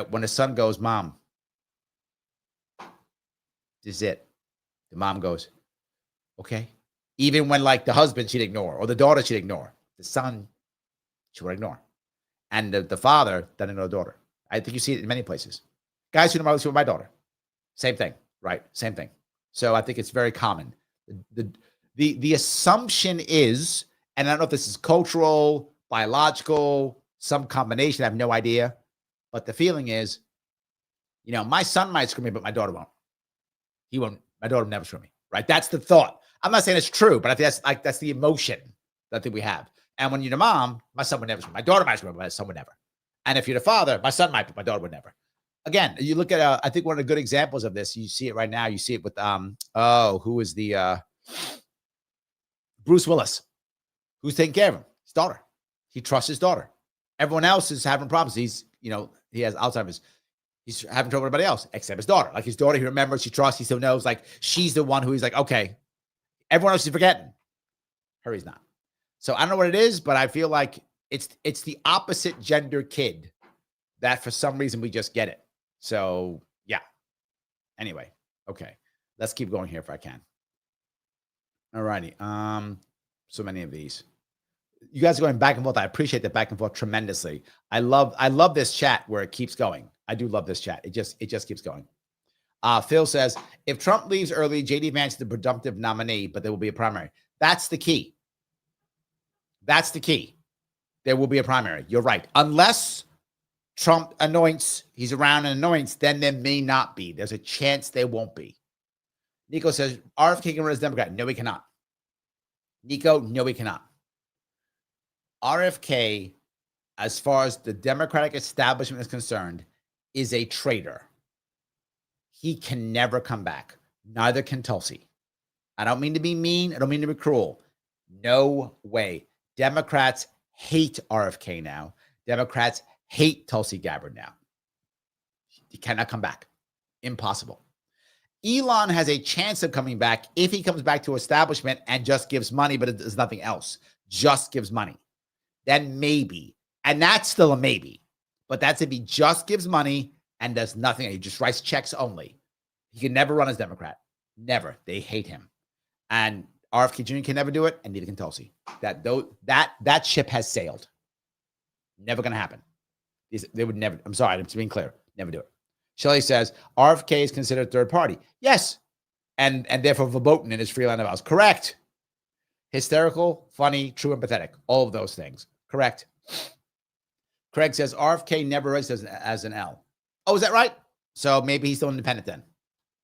Speaker 1: When a son goes, Mom, this is it. The mom goes, okay. Even when like the husband she'd ignore or the daughter she'd ignore, the son she would ignore. And the father doesn't ignore the daughter. I think you see it in many places. Guys who know my daughter. Same thing, right? Same thing. So I think it's very common. The assumption is, and I don't know if this is cultural, biological, some combination, I have no idea. But the feeling is, you know, my son might screw me, but my daughter won't. He won't. My daughter will never screw me, right? That's the thought. I'm not saying it's true, but I think that's the emotion that I think we have. And when you're the mom, my son would never screw me. My daughter might screw me, but my son would never. And if you're the father, my son might, but my daughter would never. Again, you look at, I think one of the good examples of this, you see it right now. You see it with, who is the, Bruce Willis, who's taking care of him? His daughter. He trusts his daughter. Everyone else is having problems. He's, you know, he has Alzheimer's. He's having trouble with everybody else except his daughter. Like his daughter, he remembers, he trusts, he still knows. Like she's the one who he's like, okay. Everyone else is forgetting. Her, he's not. So I don't know what it is, but I feel like it's the opposite gender kid that for some reason we just get it. So yeah. Anyway, okay. Let's keep going here if I can. All righty. So many of these. You guys are going back and forth. I appreciate the back and forth tremendously. I love this chat where it keeps going. I do love this chat. It just keeps going. Phil says, if Trump leaves early, JD Vance is the presumptive nominee, but there will be a primary. That's the key. That's the key. There will be a primary. You're right. Unless Trump anoints, he's around and anoints, then there may not be. There's a chance there won't be. Nico says, RFK can run as Democrat. No, he cannot. Nico, no, he cannot. RFK, as far as the Democratic establishment is concerned, is a traitor. He can never come back. Neither can Tulsi. I don't mean to be mean. I don't mean to be cruel. No way. Democrats hate RFK now. Democrats hate Tulsi Gabbard now. He cannot come back. Impossible. Elon has a chance of coming back if he comes back to establishment and just gives money, but it does nothing else. Just gives money. Then maybe. And that's still a maybe. But that's if he just gives money and does nothing. He just writes checks only. He can never run as Democrat. Never. They hate him. And RFK Jr. can never do it, and neither can Tulsi. That ship has sailed. Never going to happen. They would never. I'm sorry. I'm being clear. Never do it. Shelley says, RFK is considered third party. Yes. And therefore verboten in his freeland vows. Correct. Hysterical, funny, true, and pathetic. All of those things. Correct. Craig says, RFK never registered as an L. Oh, is that right? So maybe he's still independent then.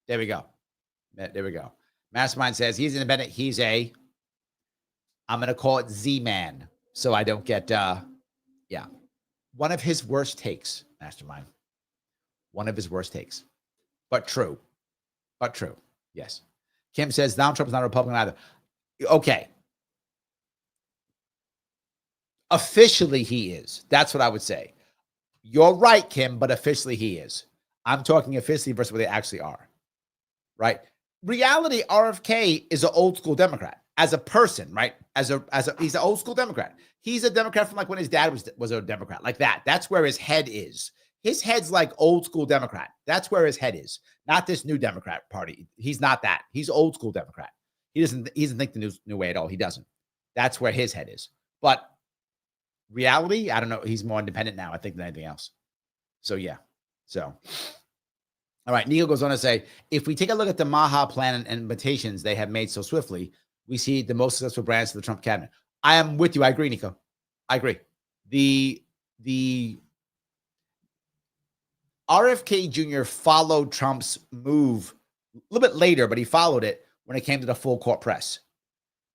Speaker 1: There we go. There we go. Mastermind says he's independent. He's I'm going to call it Z-Man. So I don't get, yeah. One of his worst takes, Mastermind. One of his worst takes. But true. But true. Yes. Kim says Donald Trump is not a Republican either. Okay. Officially, he is. That's what I would say. You're right, Kim, but officially he is. I'm talking officially versus what they actually are. Right? Reality, RFK is an old school Democrat as a person, right? He's an old school Democrat. He's a Democrat from like when his dad was a Democrat, like that. That's where his head is. His head's like old school Democrat. That's where his head is. Not this new Democrat party. He's not that. He's old school Democrat. He doesn't think the new way at all. He doesn't. That's where his head is. But reality, I don't know. He's more independent now, I think, than anything else. So yeah. So all right. Neil goes on to say, if we take a look at the MAGA plan and invitations they have made so swiftly, we see the most successful branch of the Trump cabinet. I am with you. I agree, Nico. I agree. The RFK Jr. followed Trump's move a little bit later, but he followed it when it came to the full court press.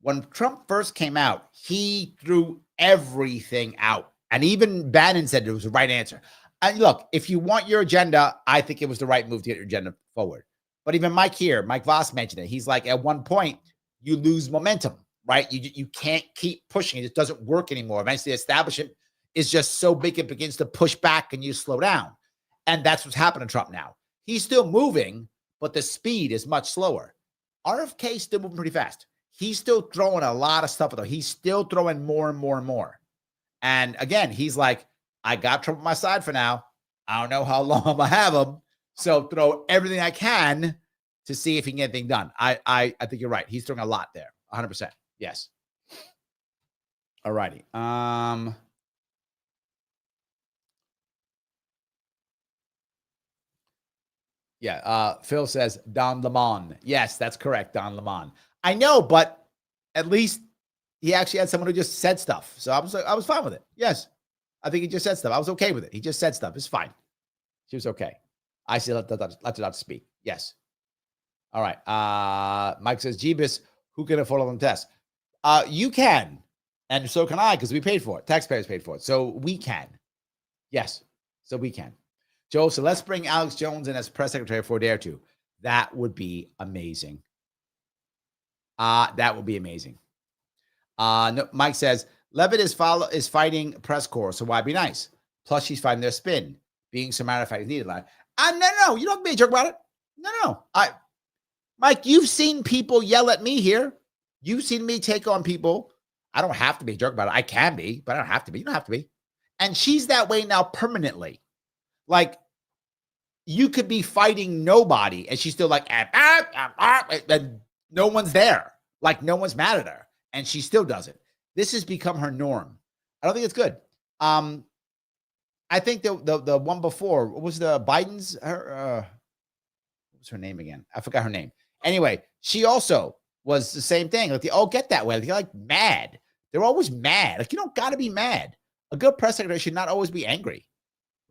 Speaker 1: When Trump first came out, he threw everything out. And even Bannon said it was the right answer. And look, if you want your agenda, I think it was the right move to get your agenda forward. But even Mike Voss mentioned it. He's like, at one point, you lose momentum, right? You can't keep pushing. It just doesn't work anymore. Eventually, the establishment is just so big, it begins to push back and you slow down. And that's what's happened to Trump now. He's still moving, but the speed is much slower. RFK is still moving pretty fast. He's still throwing a lot of stuff, though. He's still throwing more and more and more. And again, he's like, I got Trump on my side for now. I don't know how long I'm going to have him. So throw everything I can to see if he can get anything done. I think you're right. He's throwing a lot there. 100%. Yes. All righty. Yeah. Phil says Don Lemon. Yes, that's correct. Don Lemon. I know, but at least he actually had someone who just said stuff. So I was fine with it. Yes. I think he just said stuff. I was okay with it. He just said stuff. It's fine. She was okay. I still let it out to speak. Yes. All right. Mike says, Jeebus, who can afford on the test? You can. And so can I, because we paid for it. Taxpayers paid for it. So we can. Yes. So we can. Joe, so let's bring Alex Jones in as press secretary for a day or two. That would be amazing. That would be amazing. No, Mike says, Levitt is fighting press corps, so why be nice? Plus, she's fighting their spin. Being so matter of fact is needed. No, you don't have to be a jerk about it. No. Mike, you've seen people yell at me here. You've seen me take on people. I don't have to be a jerk about it. I can be, but I don't have to be. You don't have to be. And she's that way now permanently. Like, you could be fighting nobody, and she's still like, and no one's there. Like, no one's mad at her, and she still does it. This has become her norm. I don't think it's good. I think the one before, what was the Biden's, what was her name again? I forgot her name. Anyway, she also was the same thing. Like, they all get that way. They're like mad. They're always mad. Like, you don't got to be mad. A good press secretary should not always be angry,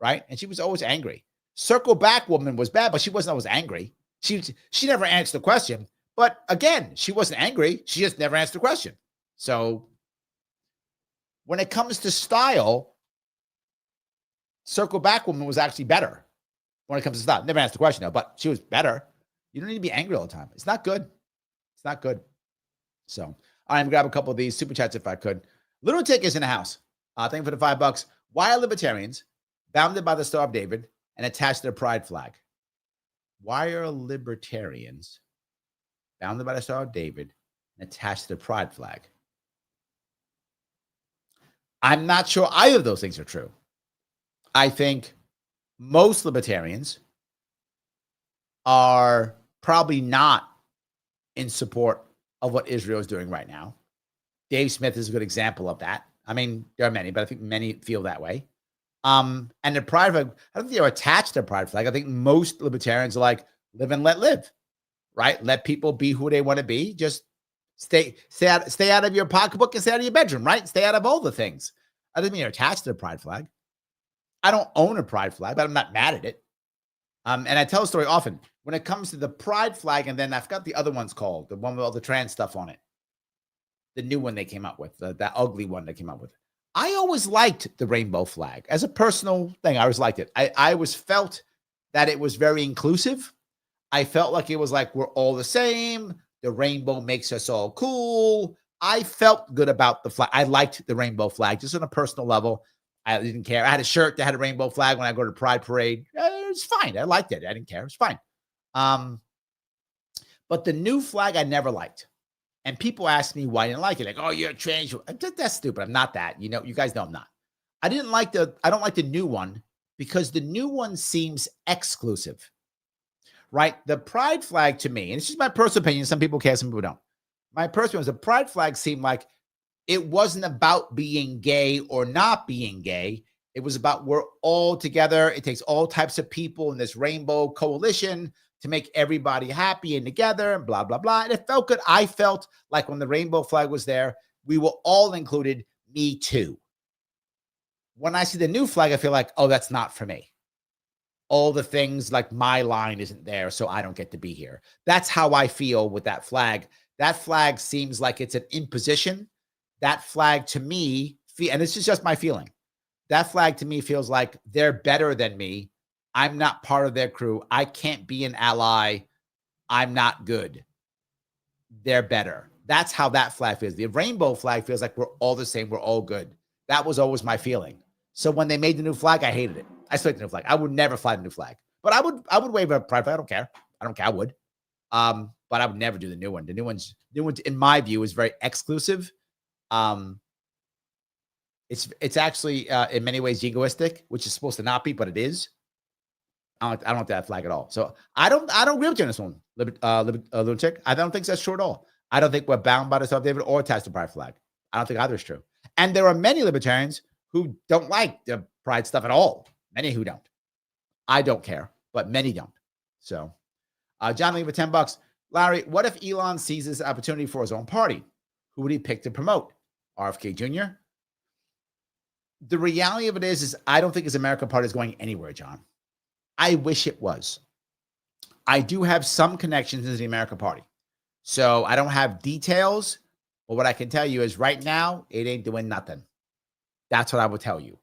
Speaker 1: right? And she was always angry. Circle back woman was bad, but she wasn't always angry. She never answered the question. But again, she wasn't angry. She just never answered the question. So when it comes to style, circle back woman was actually better when it comes to style. Never asked the question, though, but she was better. You don't need to be angry all the time. It's not good. It's not good. So I'm grab a couple of these super chats if I could. Little Tick is in the house. Thank you for the $5. Why are libertarians bounded by the Star of David and attached to their pride flag? Why are libertarians bounded by the Star of David and attached to the pride flag? I'm not sure either of those things are true. I think most libertarians are probably not in support of what Israel is doing right now. Dave Smith is a good example of that. I mean, there are many, but I think many feel that way. And the pride flag, I don't think they're attached to the pride flag. I think most libertarians are like, live and let live, right? Let people be who they want to be. Just stay out of your pocketbook and stay out of your bedroom, right? Stay out of all the things. I don't mean you're attached to the pride flag. I don't own a pride flag, but I'm not mad at it. And I tell a story often when it comes to the pride flag, and then I forgot the other one's called, the one with all the trans stuff on it. The new one they came out with, that ugly one they came out with. I always liked the rainbow flag as a personal thing. I always liked it. I always felt that it was very inclusive. I felt like it was like, we're all the same. The rainbow makes us all cool. I felt good about the flag. I liked the rainbow flag just on a personal level. I didn't care. I had a shirt that had a rainbow flag when I go to the Pride Parade. It was fine. I liked it. I didn't care. It was fine. But the new flag I never liked. And people ask me why I didn't like it. Like, oh, you're a trans. That's stupid. I'm not that. You know, you guys know I'm not. I don't like the new one because the new one seems exclusive, right? The pride flag to me, and it's just my personal opinion. Some people care, some people don't. My personal, the pride flag seemed like it wasn't about being gay or not being gay. It was about we're all together. It takes all types of people in this rainbow coalition to make everybody happy and together and blah, blah, blah. And it felt good. I felt like when the rainbow flag was there, we were all included, me too. When I see the new flag, I feel like, oh, that's not for me. All the things like my line isn't there, so I don't get to be here. That's how I feel with that flag. That flag seems like it's an imposition. That flag to me, and this is just my feeling, that flag to me feels like they're better than me. I'm not part of their crew. I can't be an ally. I'm not good. They're better. That's how that flag feels. The rainbow flag feels like we're all the same. We're all good. That was always my feeling. So when they made the new flag, I hated it. I still hate the new flag. I would never fly the new flag, but I would wave a pride flag. I don't care. I would. But I would never do the new one. The new one's in my view is very exclusive. It's actually in many ways egoistic, which is supposed to not be, but it is. I don't want that flag at all. So I don't agree with you on this one, Lunatic. I don't think that's true at all. I don't think we're bound by the Star of David or attached to pride flag. I don't think either is true. And there are many libertarians who don't like the pride stuff at all. Many who don't. I don't care, but many don't. So, John, leave it $10. Larry, what if Elon seizes the opportunity for his own party? Who would he pick to promote? RFK Jr.? The reality of it is I don't think his American party is going anywhere, John. I wish it was. I do have some connections to the American Party. So I don't have details, but what I can tell you is right now, it ain't doing nothing. That's what I will tell you.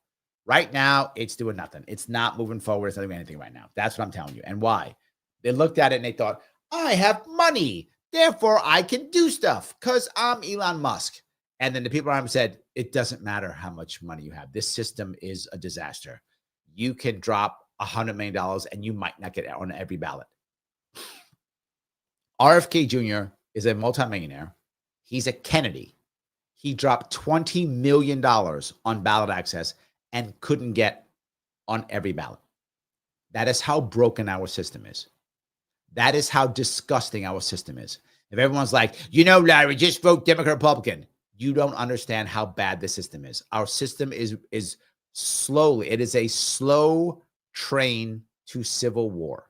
Speaker 1: Right now, it's doing nothing. It's not moving forward. It's not doing anything right now. That's what I'm telling you. And why? They looked at it and they thought, I have money. Therefore, I can do stuff because I'm Elon Musk. And then the people around him said, it doesn't matter how much money you have. This system is a disaster. You can drop $100 million and you might not get it on every ballot. RFK Jr. is a multimillionaire. He's a Kennedy. He dropped $20 million on ballot access and couldn't get on every ballot. That is how broken our system is. That is how disgusting our system is. If everyone's like, Larry, just vote Democrat, Republican, you don't understand how bad the system is. Our system is slowly, it is a slow train to civil war.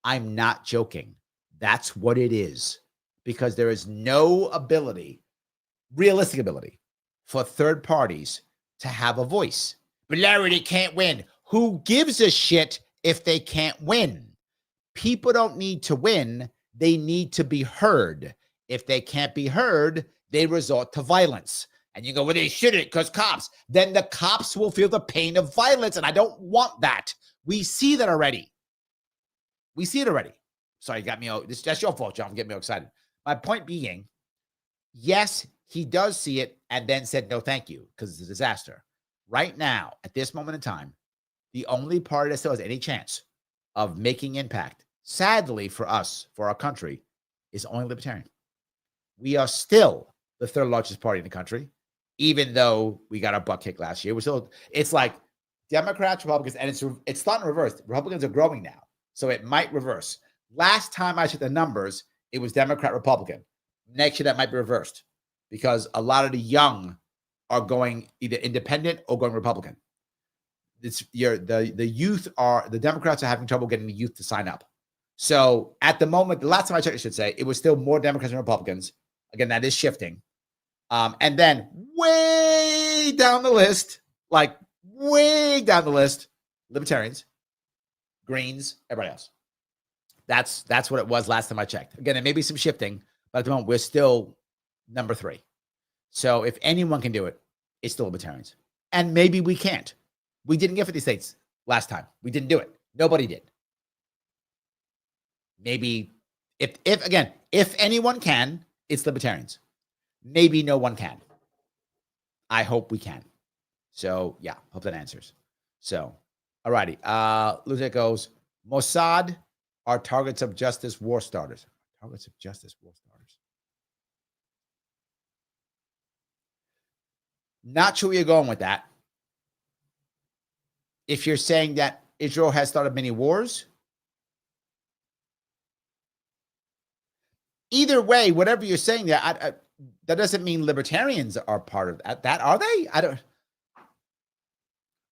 Speaker 1: I'm not joking. That's what it is, because there is no ability, realistic ability, for third parties to have a voice. But Larry, they can't win. Who gives a shit if they can't win? People don't need to win. They need to be heard. If they can't be heard, they resort to violence. And you go, well, they shouldn't because cops. Then the cops will feel the pain of violence. And I don't want that. We see that already. We see it already. Sorry, you got me. That's your fault, John. I'm getting me excited. My point being, yes, he does see it and then said, no, thank you, because it's a disaster. Right now, at this moment in time, the only party that still has any chance of making impact, sadly for us, for our country, is only Libertarian. We are still the third largest party in the country, even though we got our butt kicked last year. We're still, it's like Democrats, Republicans, and it's starting to reverse. Republicans are growing now, so it might reverse. Last time I checked the numbers, it was Democrat, Republican. Next year, that might be reversed because a lot of the young are going either independent or going Republican. The youth the Democrats are having trouble getting the youth to sign up. So at the moment, the last time I checked, I should say, it was still more Democrats than Republicans. Again, that is shifting. And then way down the list, Libertarians, Greens, everybody else. That's what it was last time I checked. Again, there may be some shifting, but at the moment, we're still number 3. So if anyone can do it, it's the Libertarians. And maybe we can't. We didn't get 50 states last time. We didn't do it. Nobody did. Maybe if anyone can, it's Libertarians. Maybe no one can. I hope we can. So yeah, hope that answers. So, all righty. Lieutenant goes, Mossad are targets of justice war starters. Targets of justice war starters. Not sure where you're going with that. If you're saying that Israel has started many wars, either way, whatever you're saying there, that doesn't mean libertarians are part of that. Are they? I don't.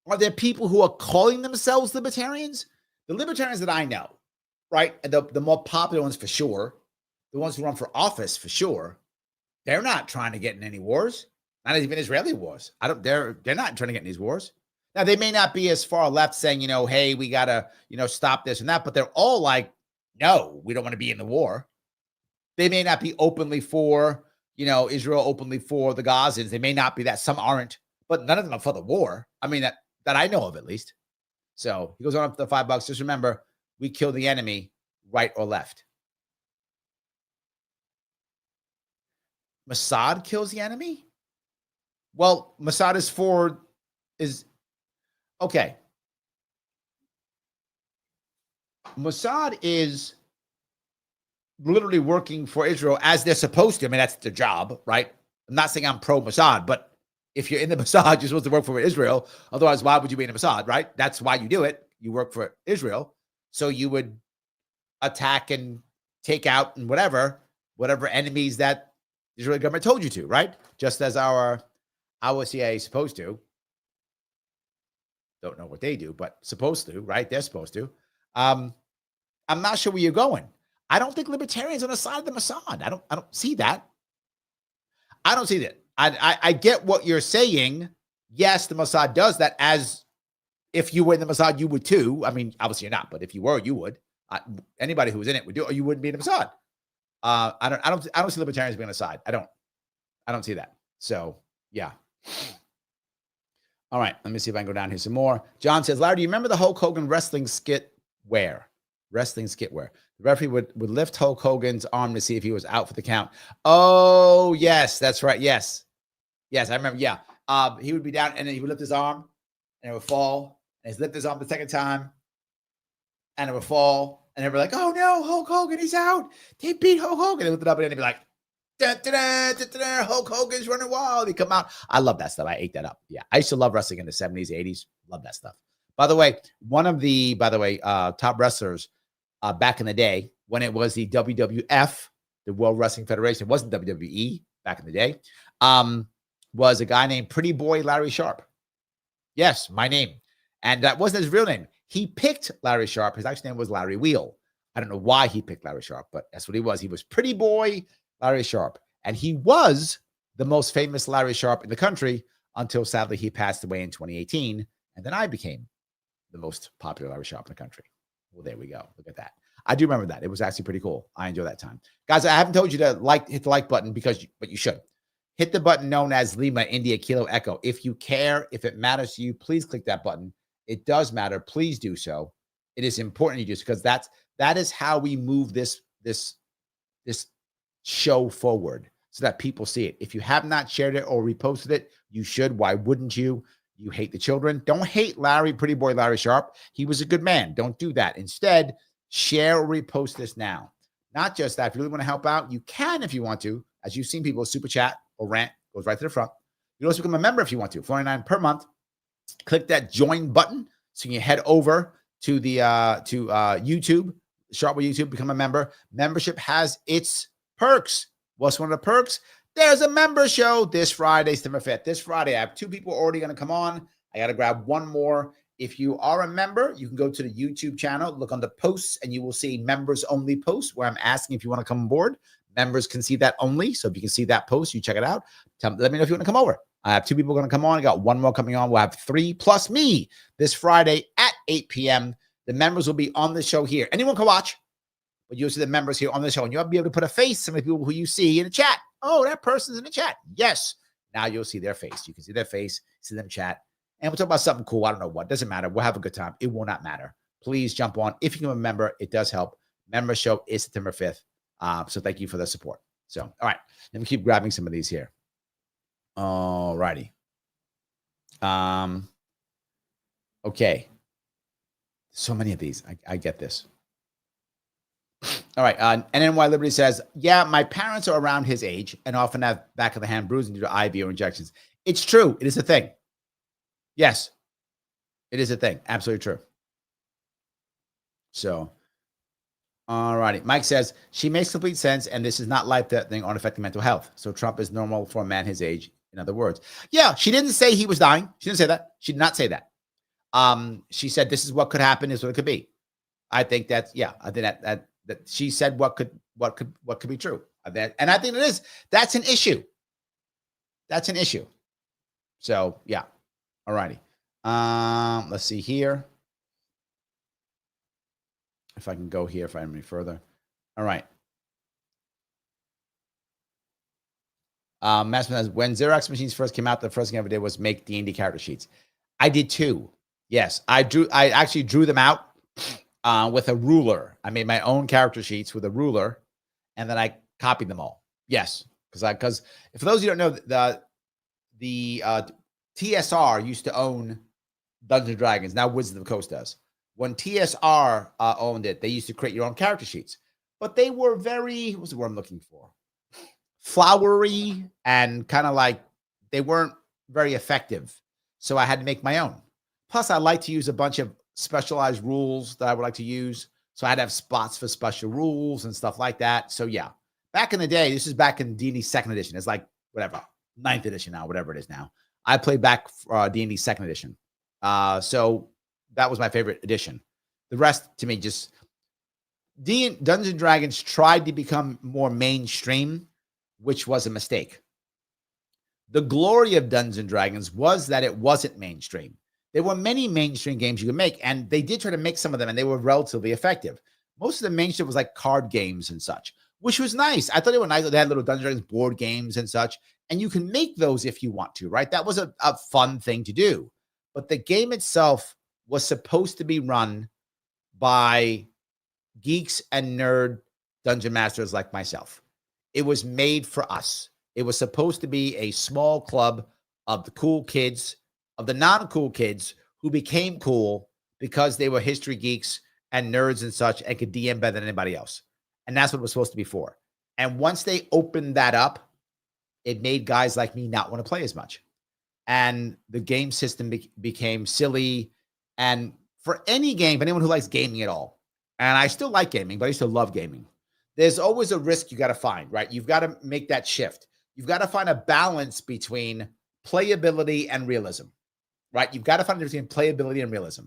Speaker 1: Are there people who are calling themselves libertarians? The libertarians that I know, right? The more popular ones for sure, the ones who run for office for sure, they're not trying to get in any wars. Not even Israeli wars. They're not trying to get in these wars. Now, they may not be as far left saying, hey, we got to, stop this and that, but they're all like, no, we don't want to be in the war. They may not be openly for, Israel, openly for the Gazans. They may not be that. Some aren't, but none of them are for the war. I mean, that I know of at least. So he goes on up to the $5. Just remember, we kill the enemy, right or left. Mossad kills the enemy? Well, Mossad is okay. Mossad is literally working for Israel as they're supposed to. I mean, that's their job, right? I'm not saying I'm pro Mossad, but if you're in the Mossad, you're supposed to work for Israel. Otherwise, why would you be in the Mossad, right? That's why you do it. You work for Israel. So you would attack and take out and whatever enemies that the Israeli government told you to, right? Just as our CIA is supposed to. Don't know what they do, but supposed to, right? They're supposed to. I'm not sure where you're going. I don't think libertarians on the side of the Mossad. I don't see that. I don't see that. I get what you're saying. Yes, the Mossad does that. As if you were in the Mossad, you would too. I mean, obviously you're not, but if you were, you would. Anybody who was in it would do, or you wouldn't be in the Mossad. I don't see libertarians being on the side. I don't see that. So yeah. All right, let me see if I can go down here some more. John says, Larry, do you remember the Hulk Hogan wrestling skit where? Wrestling skit where? The referee would lift Hulk Hogan's arm to see if he was out for the count. Oh, yes, that's right. Yes. Yes, I remember. Yeah. He would be down and then he would lift his arm and it would fall. And he'd lift his arm the second time and it would fall. And they'd be like, oh no, Hulk Hogan, he's out. They beat Hulk Hogan. They lift it up and then they'd be like, da, da, da, da, da, Hulk Hogan's running wild. He come out. I love that stuff. I ate that up. Yeah. I used to love wrestling in the 70s, 80s. Love that stuff. By the way, one of the top wrestlers back in the day when it was the WWF, the World Wrestling Federation, it wasn't WWE back in the day, was a guy named Pretty Boy Larry Sharpe. Yes, my name. And that wasn't his real name. He picked Larry Sharpe. His actual name was Larry Wheel. I don't know why he picked Larry Sharpe, but that's what he was. He was Pretty Boy Larry Sharpe. And he was the most famous Larry Sharpe in the country until sadly he passed away in 2018. And then I became the most popular Larry Sharpe in the country. Well, there we go. Look at that. I do remember that. It was actually pretty cool. I enjoyed that time. Guys, I haven't told you to hit the like button but you should. Hit the button known as Lima India Kilo Echo. If you care, if it matters to you, please click that button. It does matter. Please do so. It is important you do so because that is how we move this show forward so that people see it. If you have not shared it or reposted it, you should. Why wouldn't you? You hate the children. Don't hate Larry, Pretty Boy Larry Sharpe. He was a good man. Don't do that. Instead, share or repost this now. Not just that. If you really want to help out, you can if you want to. As you've seen people, super chat or rant goes right to the front. You can also become a member if you want to. $49 per month. Click that join button so you can head over to the YouTube, Sharpe with YouTube, become a member. Membership has its perks. What's one of the perks? There's a member show this Friday, September 5th. This Friday, I have 2 people already going to come on. I got to grab one more. If you are a member, you can go to the YouTube channel, look on the posts, and you will see members only posts where I'm asking if you want to come on board. Members can see that only. So if you can see that post, you check it out. Let me know if you want to come over. I have 2 people going to come on. I got 1 more coming on. We'll have 3 plus me this Friday at 8 p.m. The members will be on the show here. Anyone can watch, but you'll see the members here on the show, and you'll be able to put a face to some of the people who you see in the chat. Oh, that person's in the chat. Yes. Now you'll see their face. You can see their face, see them chat, and we'll talk about something cool. I don't know what. Doesn't matter. We'll have a good time. It will not matter. Please jump on. If you can remember, it does help. Member show is September 5th. So thank you for the support. So, all right. Let me keep grabbing some of these here. All righty. Okay. So many of these. I get this. All right. NNY Liberty says, yeah, my parents are around his age and often have back of the hand bruising due to IV or injections. It's true. It is a thing. Yes. It is a thing. Absolutely true. So, all righty. Mike says, she makes complete sense, and this is not life-threatening or affecting mental health. So Trump is normal for a man his age, in other words. Yeah, she didn't say he was dying. She didn't say that. She did not say that. She said this is what could happen, is what it could be. I think that's, yeah, I think that she said what could be true. And I think it is. That's an issue. That's an issue. So, yeah. All righty. Let's see here. If I can go here, if I am any further. All right. Massman says, when Xerox machines first came out, the first thing I ever did was make D&D character sheets. I did too. Yes, I actually drew them out with a ruler. I made my own character sheets with a ruler, and then I copied them all. Yes, because for those of you who don't know, the TSR used to own Dungeons & Dragons. Now Wizards of the Coast does. When TSR owned it, they used to create your own character sheets, but they were very, what's the word I'm looking for? Flowery and kind of like they weren't very effective. So I had to make my own. Plus, I like to use a bunch of specialized rules that I would like to use. So I had to have spots for special rules and stuff like that. So yeah, back in the day, this is back in D&D 2nd edition. It's like whatever, 9th edition now, whatever it is now. I played back for D&D 2nd edition. So that was my favorite edition. The rest, to me, just Dungeons & Dragons tried to become more mainstream, which was a mistake. The glory of Dungeons & Dragons was that it wasn't mainstream. There were many mainstream games you could make, and they did try to make some of them, and they were relatively effective. Most of the mainstream was like card games and such, which was nice. I thought they were nice. They had little Dungeons & Dragons board games and such, and you can make those if you want to, right? That was a fun thing to do. But the game itself was supposed to be run by geeks and nerd dungeon masters like myself. It was made for us. It was supposed to be a small club of the cool kids, of the non-cool kids who became cool because they were history geeks and nerds and such and could DM better than anybody else. And that's what it was supposed to be for. And once they opened that up, it made guys like me not want to play as much. And the game system became silly. And for any game, anyone who likes gaming at all, and I still like gaming, but I used to love gaming, there's always a risk you got to find, right? You've got to make that shift. You've got to find a balance between playability and realism, right? You've got to find a difference between playability and realism.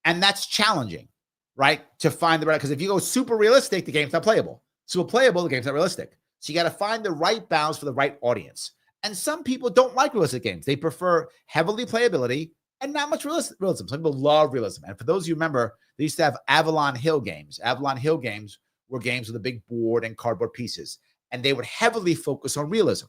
Speaker 1: And that's challenging, right? To find the right, because if you go super realistic, the game's not playable. Super playable, the game's not realistic. So you got to find the right balance for the right audience. And some people don't like realistic games. They prefer heavily playability and not much realism. Some people love realism. And for those of you who remember, they used to have Avalon Hill games. Avalon Hill games were games with a big board and cardboard pieces. And they would heavily focus on realism.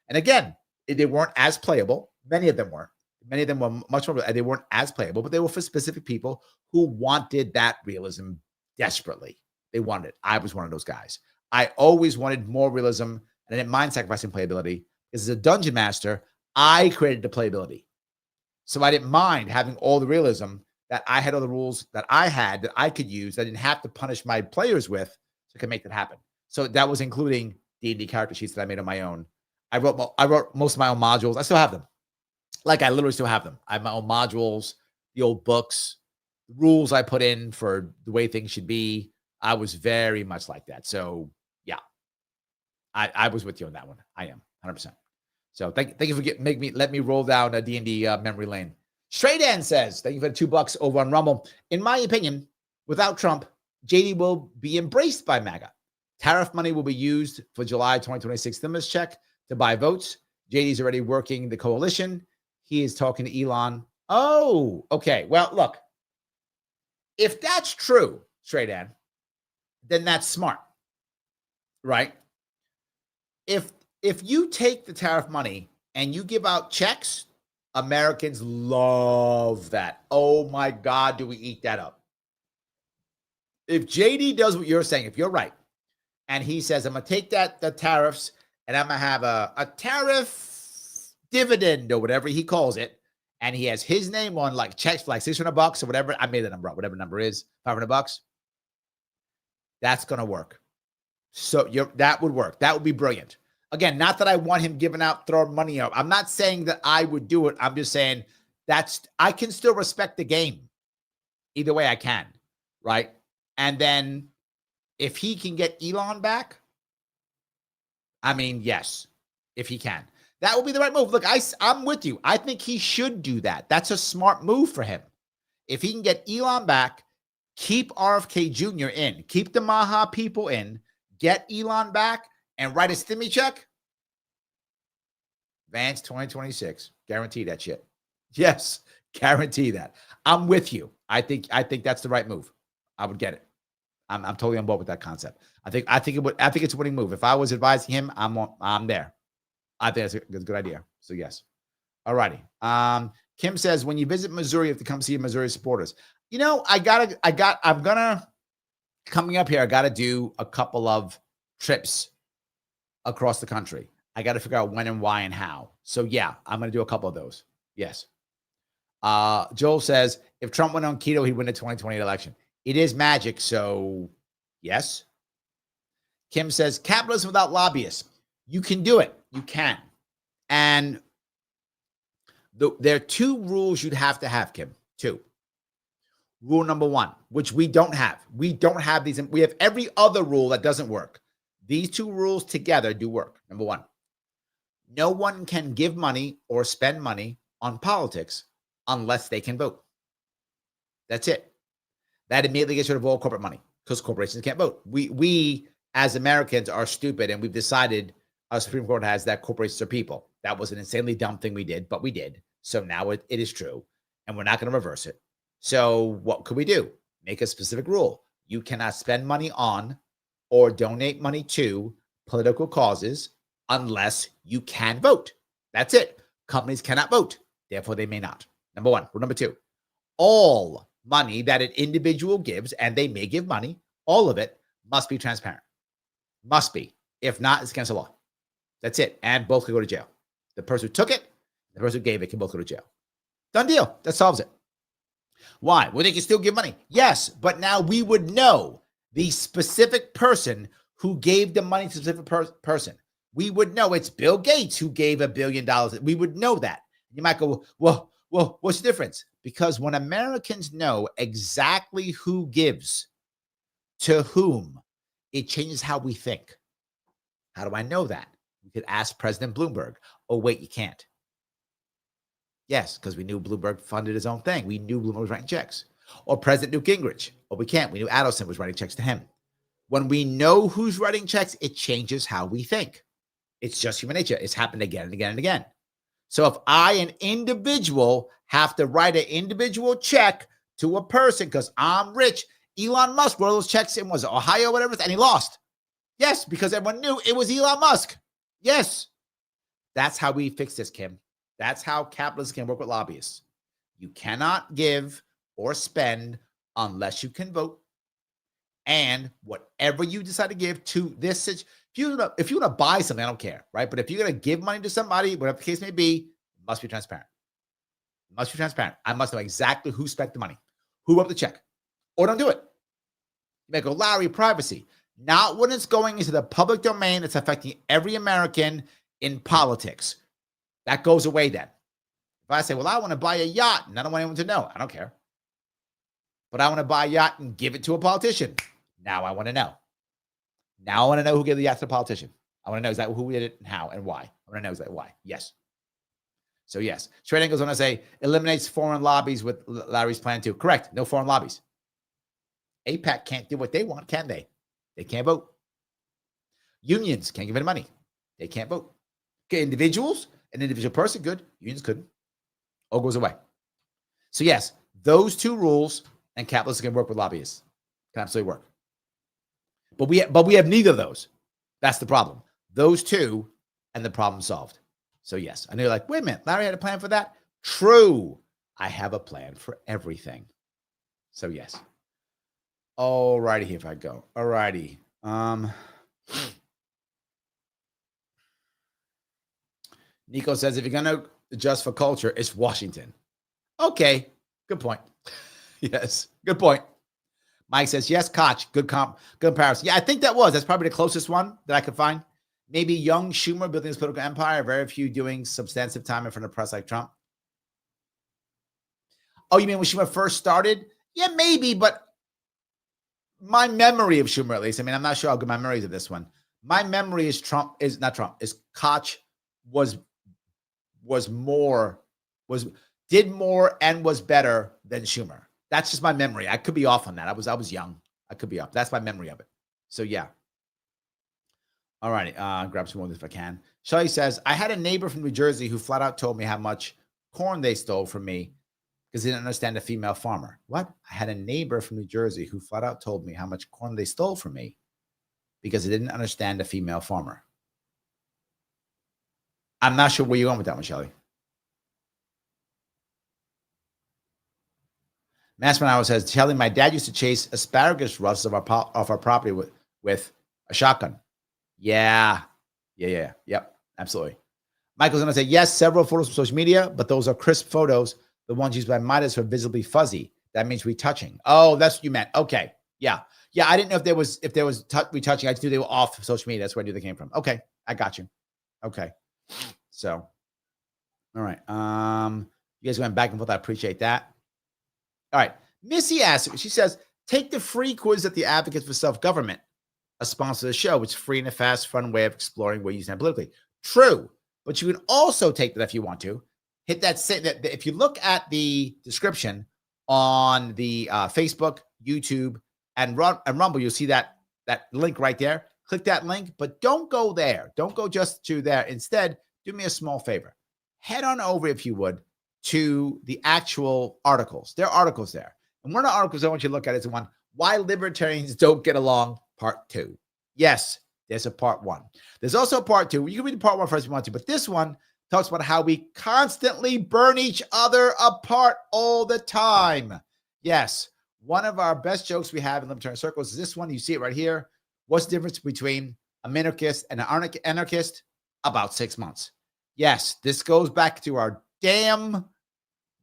Speaker 1: And again, they weren't as playable. Many of them weren't. Many of them were much more, they weren't as playable, but they were for specific people who wanted that realism desperately. They wanted it. I was one of those guys. I always wanted more realism, and I didn't mind sacrificing playability. Because as a dungeon master, I created the playability. So I didn't mind having all the realism, that I had all the rules that I had that I could use that I didn't have to punish my players with, so I could make that happen. So that was including D&D character sheets that I made on my own. I wrote most of my own modules. I still have them. Like I literally still have them. I have my own modules, the old books, the rules I put in for the way things should be. I was very much like that. So yeah, I was with you on that one. I am 100%. So thank you for let me roll down a D&D memory lane. Straight Dan says, thank you for the $2 over on Rumble. In my opinion, without Trump, JD will be embraced by MAGA. Tariff money will be used for July 2026 stimulus check to buy votes. JD's already working the coalition. He is talking to Elon. Oh, okay. Well, look, If that's true, straight Ed, then that's smart, right? If you take the tariff money and you give out checks, Americans love that. Oh my God, do we eat that up? If JD does what you're saying, if you're right, and he says, I'm going to take the tariffs and I'm going to have a tariff dividend or whatever he calls it, and he has his name on like checks for like $600 or whatever. I made the number up, whatever number is, $500. That's going to work. So that would work. That would be brilliant. Again, not that I want him giving out, throwing money out. I'm not saying that I would do it. I'm just saying I can still respect the game. Either way I can, right? And then if he can get Elon back, I mean, yes, if he can. That would be the right move. Look, I'm with you. I think he should do that. That's a smart move for him. If he can get Elon back, keep RFK Jr. in, keep the MAGA people in, get Elon back, and write a stimmy check. Vance 2026. Guarantee that shit. Yes, guarantee that. I'm with you. I think that's the right move. I would get it. I'm totally on board with that concept. I think it's a winning move. If I was advising him, I'm there. I think that's a good idea. So yes. All righty. Kim says, when you visit Missouri, you have to come see Missouri supporters. You know, coming up here, I got to do a couple of trips across the country. I got to figure out when and why and how. So yeah, I'm going to do a couple of those. Yes. Joel says, if Trump went on keto, he'd win the 2020 election. It is magic. So yes. Kim says, capitalism without lobbyists. You can do it. You can. And there are two rules you'd have to have, Kim. Two. Rule number one, which we don't have. We don't have these. We have every other rule that doesn't work. These two rules together do work. Number one, no one can give money or spend money on politics unless they can vote. That's it. That immediately gets rid of all corporate money because corporations can't vote. We as Americans are stupid, and we've decided, our Supreme Court has, that corporations are people. That was an insanely dumb thing we did, but we did. So now it is true, and we're not going to reverse it. So what could we do? Make a specific rule. You cannot spend money on or donate money to political causes unless you can vote. That's it. Companies cannot vote. Therefore, they may not. Number one. Rule number two, all money that an individual gives, and they may give money, all of it must be transparent. Must be. If not, it's against the law. That's it. And both can go to jail. The person who took it, the person who gave it can both go to jail. Done deal. That solves it. Why? Well, they can still give money. Yes, but now we would know the specific person who gave the money to a specific person. We would know it's Bill Gates who gave $1 billion. We would know that. You might go, well, what's the difference? Because when Americans know exactly who gives to whom, it changes how we think. How do I know that? You could ask President Bloomberg. Oh, wait, you can't. Yes, because we knew Bloomberg funded his own thing. We knew Bloomberg was writing checks. Or President Newt Gingrich. Oh, we can't. We knew Adelson was writing checks to him. When we know who's writing checks, it changes how we think. It's just human nature. It's happened again and again and again. So if I, an individual, have to write an individual check to a person because I'm rich, Elon Musk wrote those checks in, was it Ohio, whatever, and he lost. Yes, because everyone knew it was Elon Musk. Yes. That's how we fix this, Kim. That's how capitalists can work with lobbyists. You cannot give or spend unless you can vote. And whatever you decide to give to this, if you want to buy something, I don't care, right? But if you're going to give money to somebody, whatever the case may be, it must be transparent. It must be transparent. I must know exactly who spent the money, who wrote the check, or don't do it. You may go, Larry, privacy. Not when it's going into the public domain. It's affecting every American in politics. That goes away then. If I say, well, I want to buy a yacht and I don't want anyone to know, I don't care. But I want to buy a yacht and give it to a politician. Now I want to know. Now I want to know who gave the yacht to the politician. I want to know exactly who did it and how and why. I want to know exactly why. Yes. So yes. Straight angles when I say eliminates foreign lobbies with Larry's plan too. Correct. No foreign lobbies. AIPAC can't do what they want, can they? They can't vote. Unions can't give any money. They can't vote. Okay, individuals, an individual person, good. Unions couldn't. All goes away. So yes, those two rules And capitalists can work with lobbyists. Can absolutely work. But we have neither of those. That's the problem. Those two, and the problem solved. So yes, I know you're like, wait a minute, Larry had a plan for that? True. I have a plan for everything. So yes. All righty, here if I go. All righty. Nico says, if you're going to adjust for culture, it's Washington. Okay, good point. Yes, good point. Mike says, yes, Koch, good comparison. Yeah, I think that's probably the closest one that I could find. Maybe young Schumer building his political empire, very few doing substantive time in front of press like Trump. Oh, you mean when Schumer first started? Yeah, maybe, but my memory of Schumer, at least, I mean, I'm not sure how good my memory is of this one. My memory is Koch did more and was better than Schumer. That's just my memory. I could be off on that. I was young. I could be off. That's my memory of it. So yeah. All righty. Grab some more if I can. Shelly says, I had a neighbor from New Jersey who flat out told me how much corn they stole from me because they didn't understand a female farmer. What? I had a neighbor from New Jersey who flat out told me how much corn they stole from me because they didn't understand a female farmer. I'm not sure where you're going with that one, Shelly. Massman Hour says, Shelly, my dad used to chase asparagus rusts off our property with a shotgun. Yeah. Yep, absolutely. Michael's going to say, yes, several photos from social media, but those are crisp photos. The ones used by Midas are visibly fuzzy. That means retouching. Oh, that's what you meant. Okay. Yeah. I didn't know if there was retouching. I just knew they were off social media. That's where I knew they came from. Okay. I got you. Okay. So, all right. You guys went back and forth. I appreciate that. All right. Missy asks, she says, take the free quiz at the Advocates for Self-Government, a sponsor of the show. It's free and a fast, fun way of exploring where you stand politically. True. But you can also take that if you want to. Hit that. If you look at the description on the Facebook, YouTube, and Rumble, you'll see that link right there. Click that link, but don't go there. Don't go just to there. Instead, do me a small favor. Head on over, if you would, to the actual articles. There are articles there. And one of the articles I want you to look at is the one, Why Libertarians Don't Get Along, Part 2. Yes, there's a Part 1. There's also a Part 2. You can read the Part 1 first if you want to, but this one talks about how we constantly burn each other apart all the time. Yes, one of our best jokes we have in Libertarian circles is this one. You see it right here. What's the difference between a minarchist and an anarchist? About 6 months. Yes, this goes back to our damn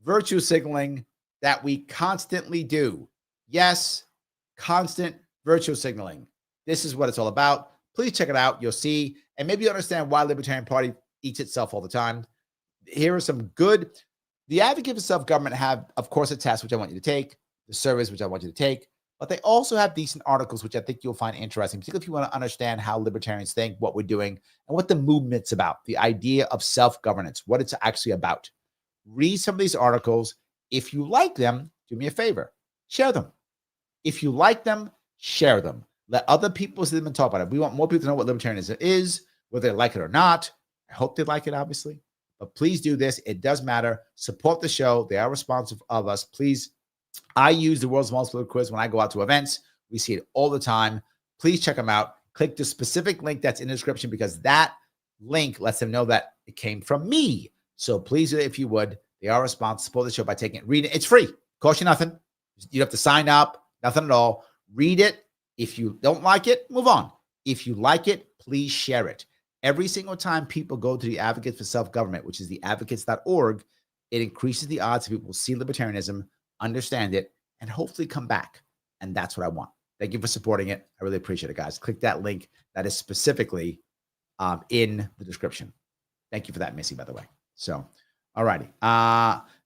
Speaker 1: virtue signaling that we constantly do. Yes, constant virtue signaling. This is what it's all about. Please check it out. You'll see, and maybe you understand why Libertarian Party eats itself all the time. Here are some good. The Advocate for Self-Government have, of course, a test, which I want you to take, the surveys, which I want you to take, but they also have decent articles, which I think you'll find interesting, particularly if you want to understand how libertarians think, what we're doing, and what the movement's about, the idea of self-governance, what it's actually about. Read some of these articles. If you like them, do me a favor, share them. If you like them, share them. Let other people see them and talk about it. We want more people to know what libertarianism is, whether they like it or not. I hope they like it, obviously. But please do this. It does matter. Support the show. They are responsive of us. Please. I use the world's most political quiz when I go out to events. We see it all the time. Please check them out. Click the specific link that's in the description because that link lets them know that it came from me. So please do it if you would. They are responsible. Support the show by taking it. Read it. It's free. Cost you nothing. You don't have to sign up. Nothing at all. Read it. If you don't like it, move on. If you like it, please share it. Every single time people go to the Advocates for Self-Government, which is the advocates.org, it increases the odds people will see libertarianism, understand it, and hopefully come back. And that's what I want. Thank you for supporting it. I really appreciate it, guys. Click that link that is specifically in the description. Thank you for that, Missy, by the way. So, all righty.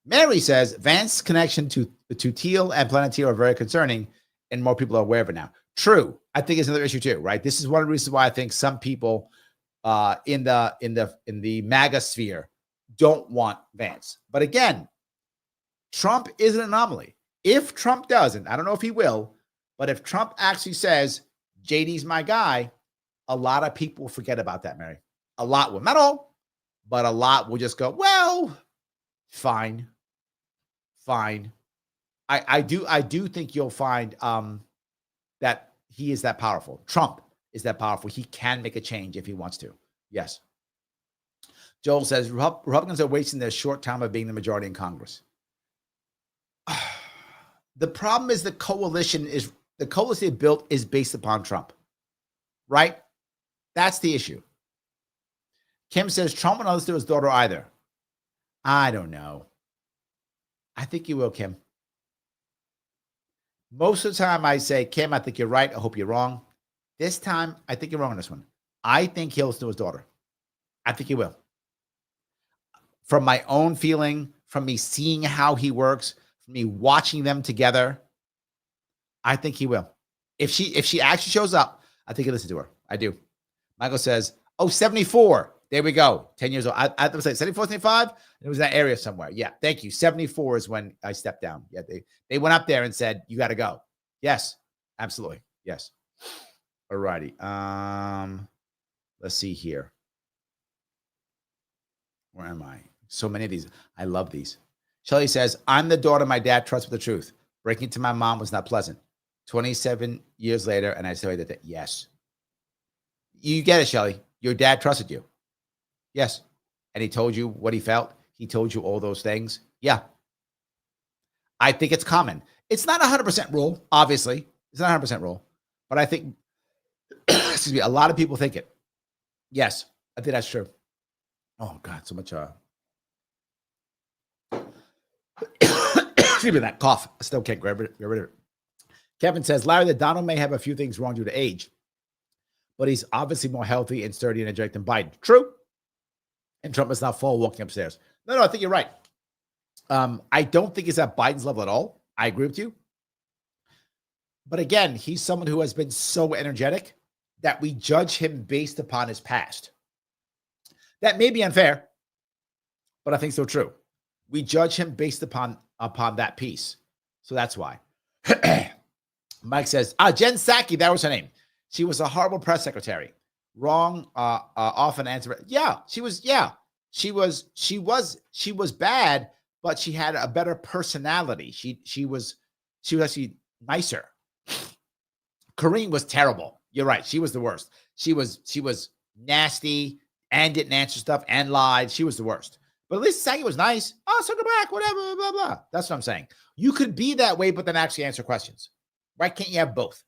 Speaker 1: Mary says, Vance's connection to Teal and Planet Teal are very concerning, and more people are aware of it now. True. I think it's another issue too, right? This is one of the reasons why I think some people in the MAGA sphere don't want Vance. But again, Trump is an anomaly. If Trump doesn't, I don't know if he will, but if Trump actually says, JD's my guy, a lot of people will forget about that, Mary. A lot will. Not all, but a lot will just go, well, fine. I do think you'll find that he is that powerful. Trump is that powerful. He can make a change if he wants to. Yes. Joel says Republicans are wasting their short time of being the majority in Congress. The problem is the coalition they built is based upon Trump, right? That's the issue. Kim says Trump and others do his daughter either. I don't know. I think you will, Kim. Most of the time I say, Kim, I think you're right. I hope you're wrong. This time, I think you're wrong on this one. I think he'll do his daughter. I think he will. From my own feeling, from me seeing how he works, from me watching them together, I think he will. If she actually shows up, I think he'll listen to her. I do. Michael says, 74. There we go. 10 years old. I was like 74, 75. It was that area somewhere. Yeah. Thank you. 74 is when I stepped down. Yeah. They went up there and said, you got to go. Yes. Absolutely. Yes. All righty. Let's see here. Where am I? So many of these. I love these. Shelly says, I'm the daughter my dad trusts with the truth. Breaking to my mom was not pleasant. 27 years later, and I say that yes. You get it, Shelly. Your dad trusted you. Yes. And he told you what he felt. He told you all those things. Yeah. I think it's common. It's not 100% rule, obviously. It's not 100% rule. But I think, excuse me, a lot of people think it. Yes, I think that's true. Oh, God, so much. Excuse me, that cough. I still can't get rid of it. Kevin says, Larry, that Donald may have a few things wrong due to age, but he's obviously more healthy and sturdy and energetic than Biden. True. And Trump is not fall walking upstairs. No, I think you're right. I don't think he's at Biden's level at all. I agree with you. But again, he's someone who has been so energetic that we judge him based upon his past. That may be unfair, but I think so true. We judge him based upon that piece. So that's why. Mike says, Jen Psaki, that was her name. She was a horrible press secretary. Wrong, often answer. Yeah, she was. Yeah, she was bad, but she had a better personality. She was actually nicer. Karine was terrible. You're right. She was the worst. She was nasty and didn't answer stuff and lied. She was the worst. But at least Psaki was nice. Oh, circle back, whatever, blah, blah, blah. That's what I'm saying. You could be that way, but then actually answer questions. Why can't you have both?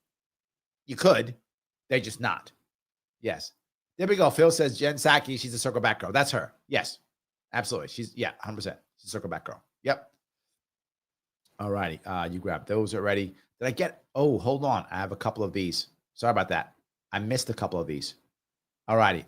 Speaker 1: You could. They're just not. Yes. There we go. Phil says Jen Psaki, she's a circle back girl. That's her. Yes. Absolutely. She's 100%. She's a circle back girl. Yep. All righty. You grabbed those already. Did I get? Oh, hold on. I have a couple of these. Sorry about that. I missed a couple of these. All righty.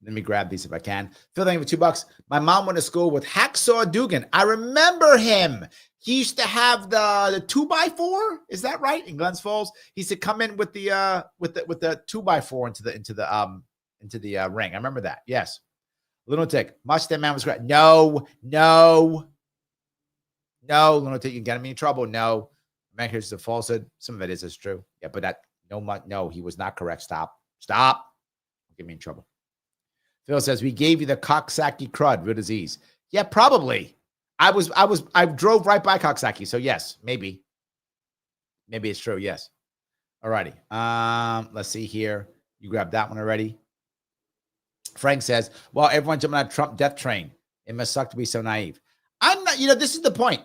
Speaker 1: Let me grab these if I can. Phil, thank you for $2. My mom went to school with Hacksaw Dugan. I remember him. He used to have the 2x4. Is that right? In Glens Falls, he used to come in with the 2x4 into the ring. I remember that. Yes. Lunatic. Much that man was great. No. Lunatic, you get me in trouble. No. Man, here's the falsehood. Some of it is true. Yeah, but no, he was not correct. Stop. Get me in trouble. Phil says, we gave you the Coxsackie crud, real disease. Yeah, probably. I drove right by Coxsackie. So yes, maybe it's true. Yes. All righty. Let's see here. You grabbed that one already. Frank says, well, everyone jumping on a Trump death train. It must suck to be so naive. I'm not, this is the point.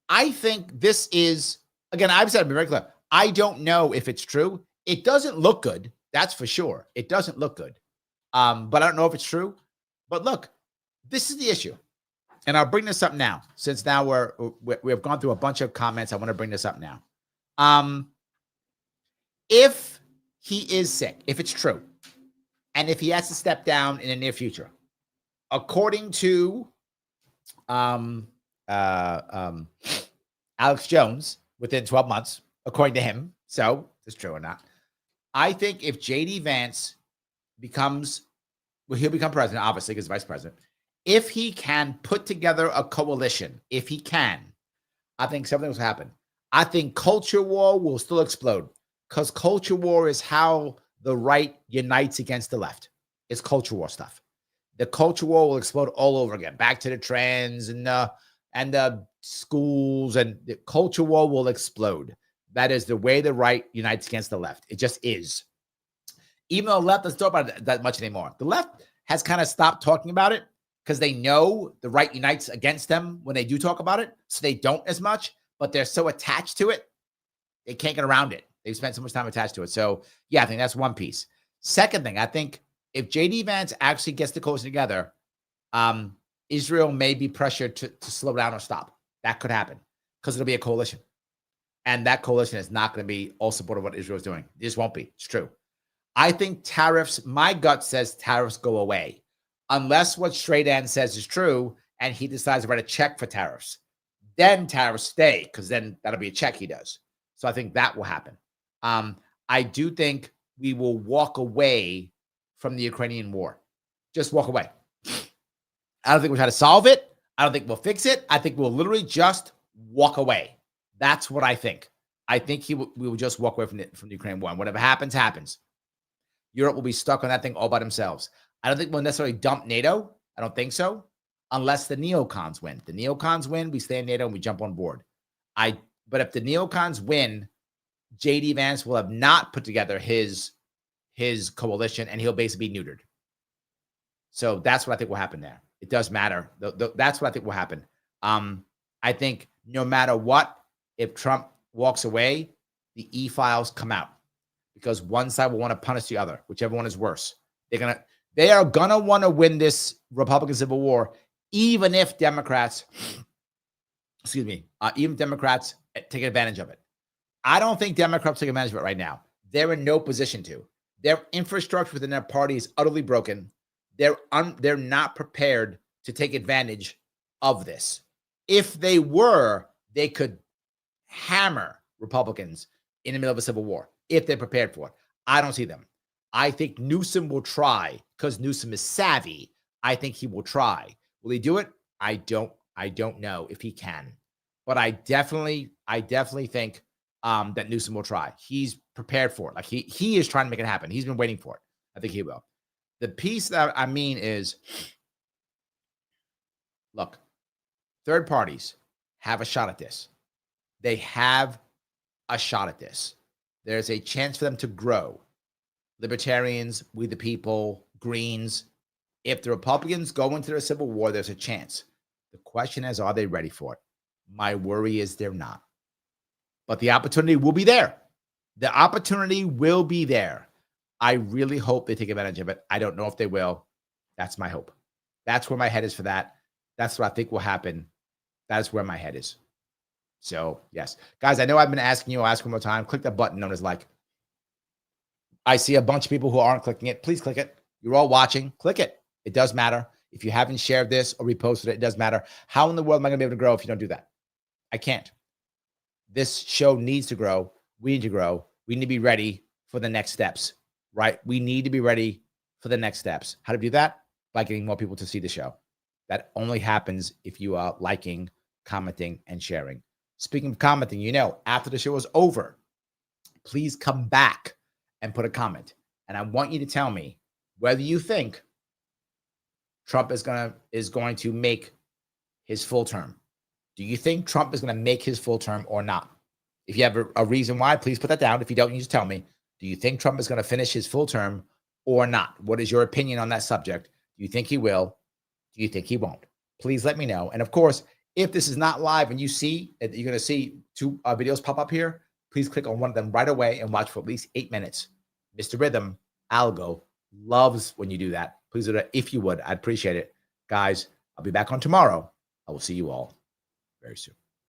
Speaker 1: I think this is, again, I've said, I'll be very clear. I don't know if it's true. It doesn't look good. That's for sure. It doesn't look good. But I don't know if it's true. But look, this is the issue. And I'll bring this up now, since now we have gone through a bunch of comments. I want to bring this up now. If he is sick, if it's true, and if he has to step down in the near future, according to Alex Jones, within 12 months, according to him, so is this true or not? I think if JD Vance he'll become president, obviously, because vice president. If he can put together a coalition, I think something will happen. I think culture war will still explode, because culture war is how the right unites against the left. It's culture war stuff. The culture war will explode all over again, back to the trans and and the schools, and the culture war will explode. That is the way the right unites against the left. It just is. Even though the left doesn't talk about it that much anymore. The left has kind of stopped talking about it because they know the right unites against them when they do talk about it. So they don't as much, but they're so attached to it, they can't get around it. They've spent so much time attached to it. So yeah, I think that's one piece. Second thing, I think if JD Vance actually gets the coalition together, Israel may be pressured to slow down or stop. That could happen because it'll be a coalition. And that coalition is not going to be all supportive of what Israel is doing. It just won't be. It's true. I think tariffs, my gut says tariffs go away. Unless what Stradan says is true and he decides to write a check for tariffs. Then tariffs stay because then that'll be a check he does. So I think that will happen. I do think we will walk away from the Ukrainian war. Just walk away. I don't think we'll try to solve it. I don't think we'll fix it. I think we'll literally just walk away. That's what I think. I think we will just walk away from the Ukraine war. And whatever happens, happens. Europe will be stuck on that thing all by themselves. I don't think we'll necessarily dump NATO. I don't think so. Unless the neocons win. The neocons win, we stay in NATO and we jump on board. But if the neocons win, JD Vance will have not put together his coalition and he'll basically be neutered. So that's what I think will happen there. It does matter. That's what I think will happen. I think no matter what, if Trump walks away, the e-files come out because one side will want to punish the other, whichever one is worse. They are gonna want to win this Republican Civil War, even if Democrats, even Democrats take advantage of it. I don't think Democrats take advantage of it right now. They're in no position to. Their infrastructure within their party is utterly broken. They're not prepared to take advantage of this. If they were, they could hammer Republicans in the middle of a civil war if they're prepared for it. I don't see them. I think Newsom will try because Newsom is savvy. I think he will try. Will he do it? I don't know if he can, but I definitely think that Newsom will try. He's prepared for it. Like he is trying to make it happen. He's been waiting for it. I think he will. The piece that I mean is, look, third parties have a shot at this. They have a shot at this. There's a chance for them to grow. Libertarians, We the People, Greens. If the Republicans go into a civil war, there's a chance. The question is, are they ready for it? My worry is they're not. But the opportunity will be there. The opportunity will be there. I really hope they take advantage of it. I don't know if they will. That's my hope. That's where my head is for that. That's what I think will happen. That's where my head is. So, yes. Guys, I know I've been asking you. I'll ask one more time. Click that button known as like. I see a bunch of people who aren't clicking it. Please click it. You're all watching. Click it. It does matter. If you haven't shared this or reposted it does matter. How in the world am I going to be able to grow if you don't do that? I can't. This show needs to grow. We need to grow. We need to be ready for the next steps, right? We need to be ready for the next steps. How to do that? By getting more people to see the show. That only happens if you are liking, commenting, and sharing. Speaking of commenting, after the show is over, please come back and put a comment. And I want you to tell me whether you think Trump is going to make his full term. Do you think Trump is going to make his full term or not? If you have a reason why, please put that down. If you don't, you just tell me. Do you think Trump is going to finish his full term or not? What is your opinion on that subject? Do you think he will? Do you think he won't? Please let me know. And of course, if this is not live and you see that you're going to see two videos pop up here, please click on one of them right away and watch for at least 8 minutes. Mr. Rhythm, Algo, loves when you do that. Please do that if you would. I'd appreciate it. Guys, I'll be back on tomorrow. I will see you all very soon.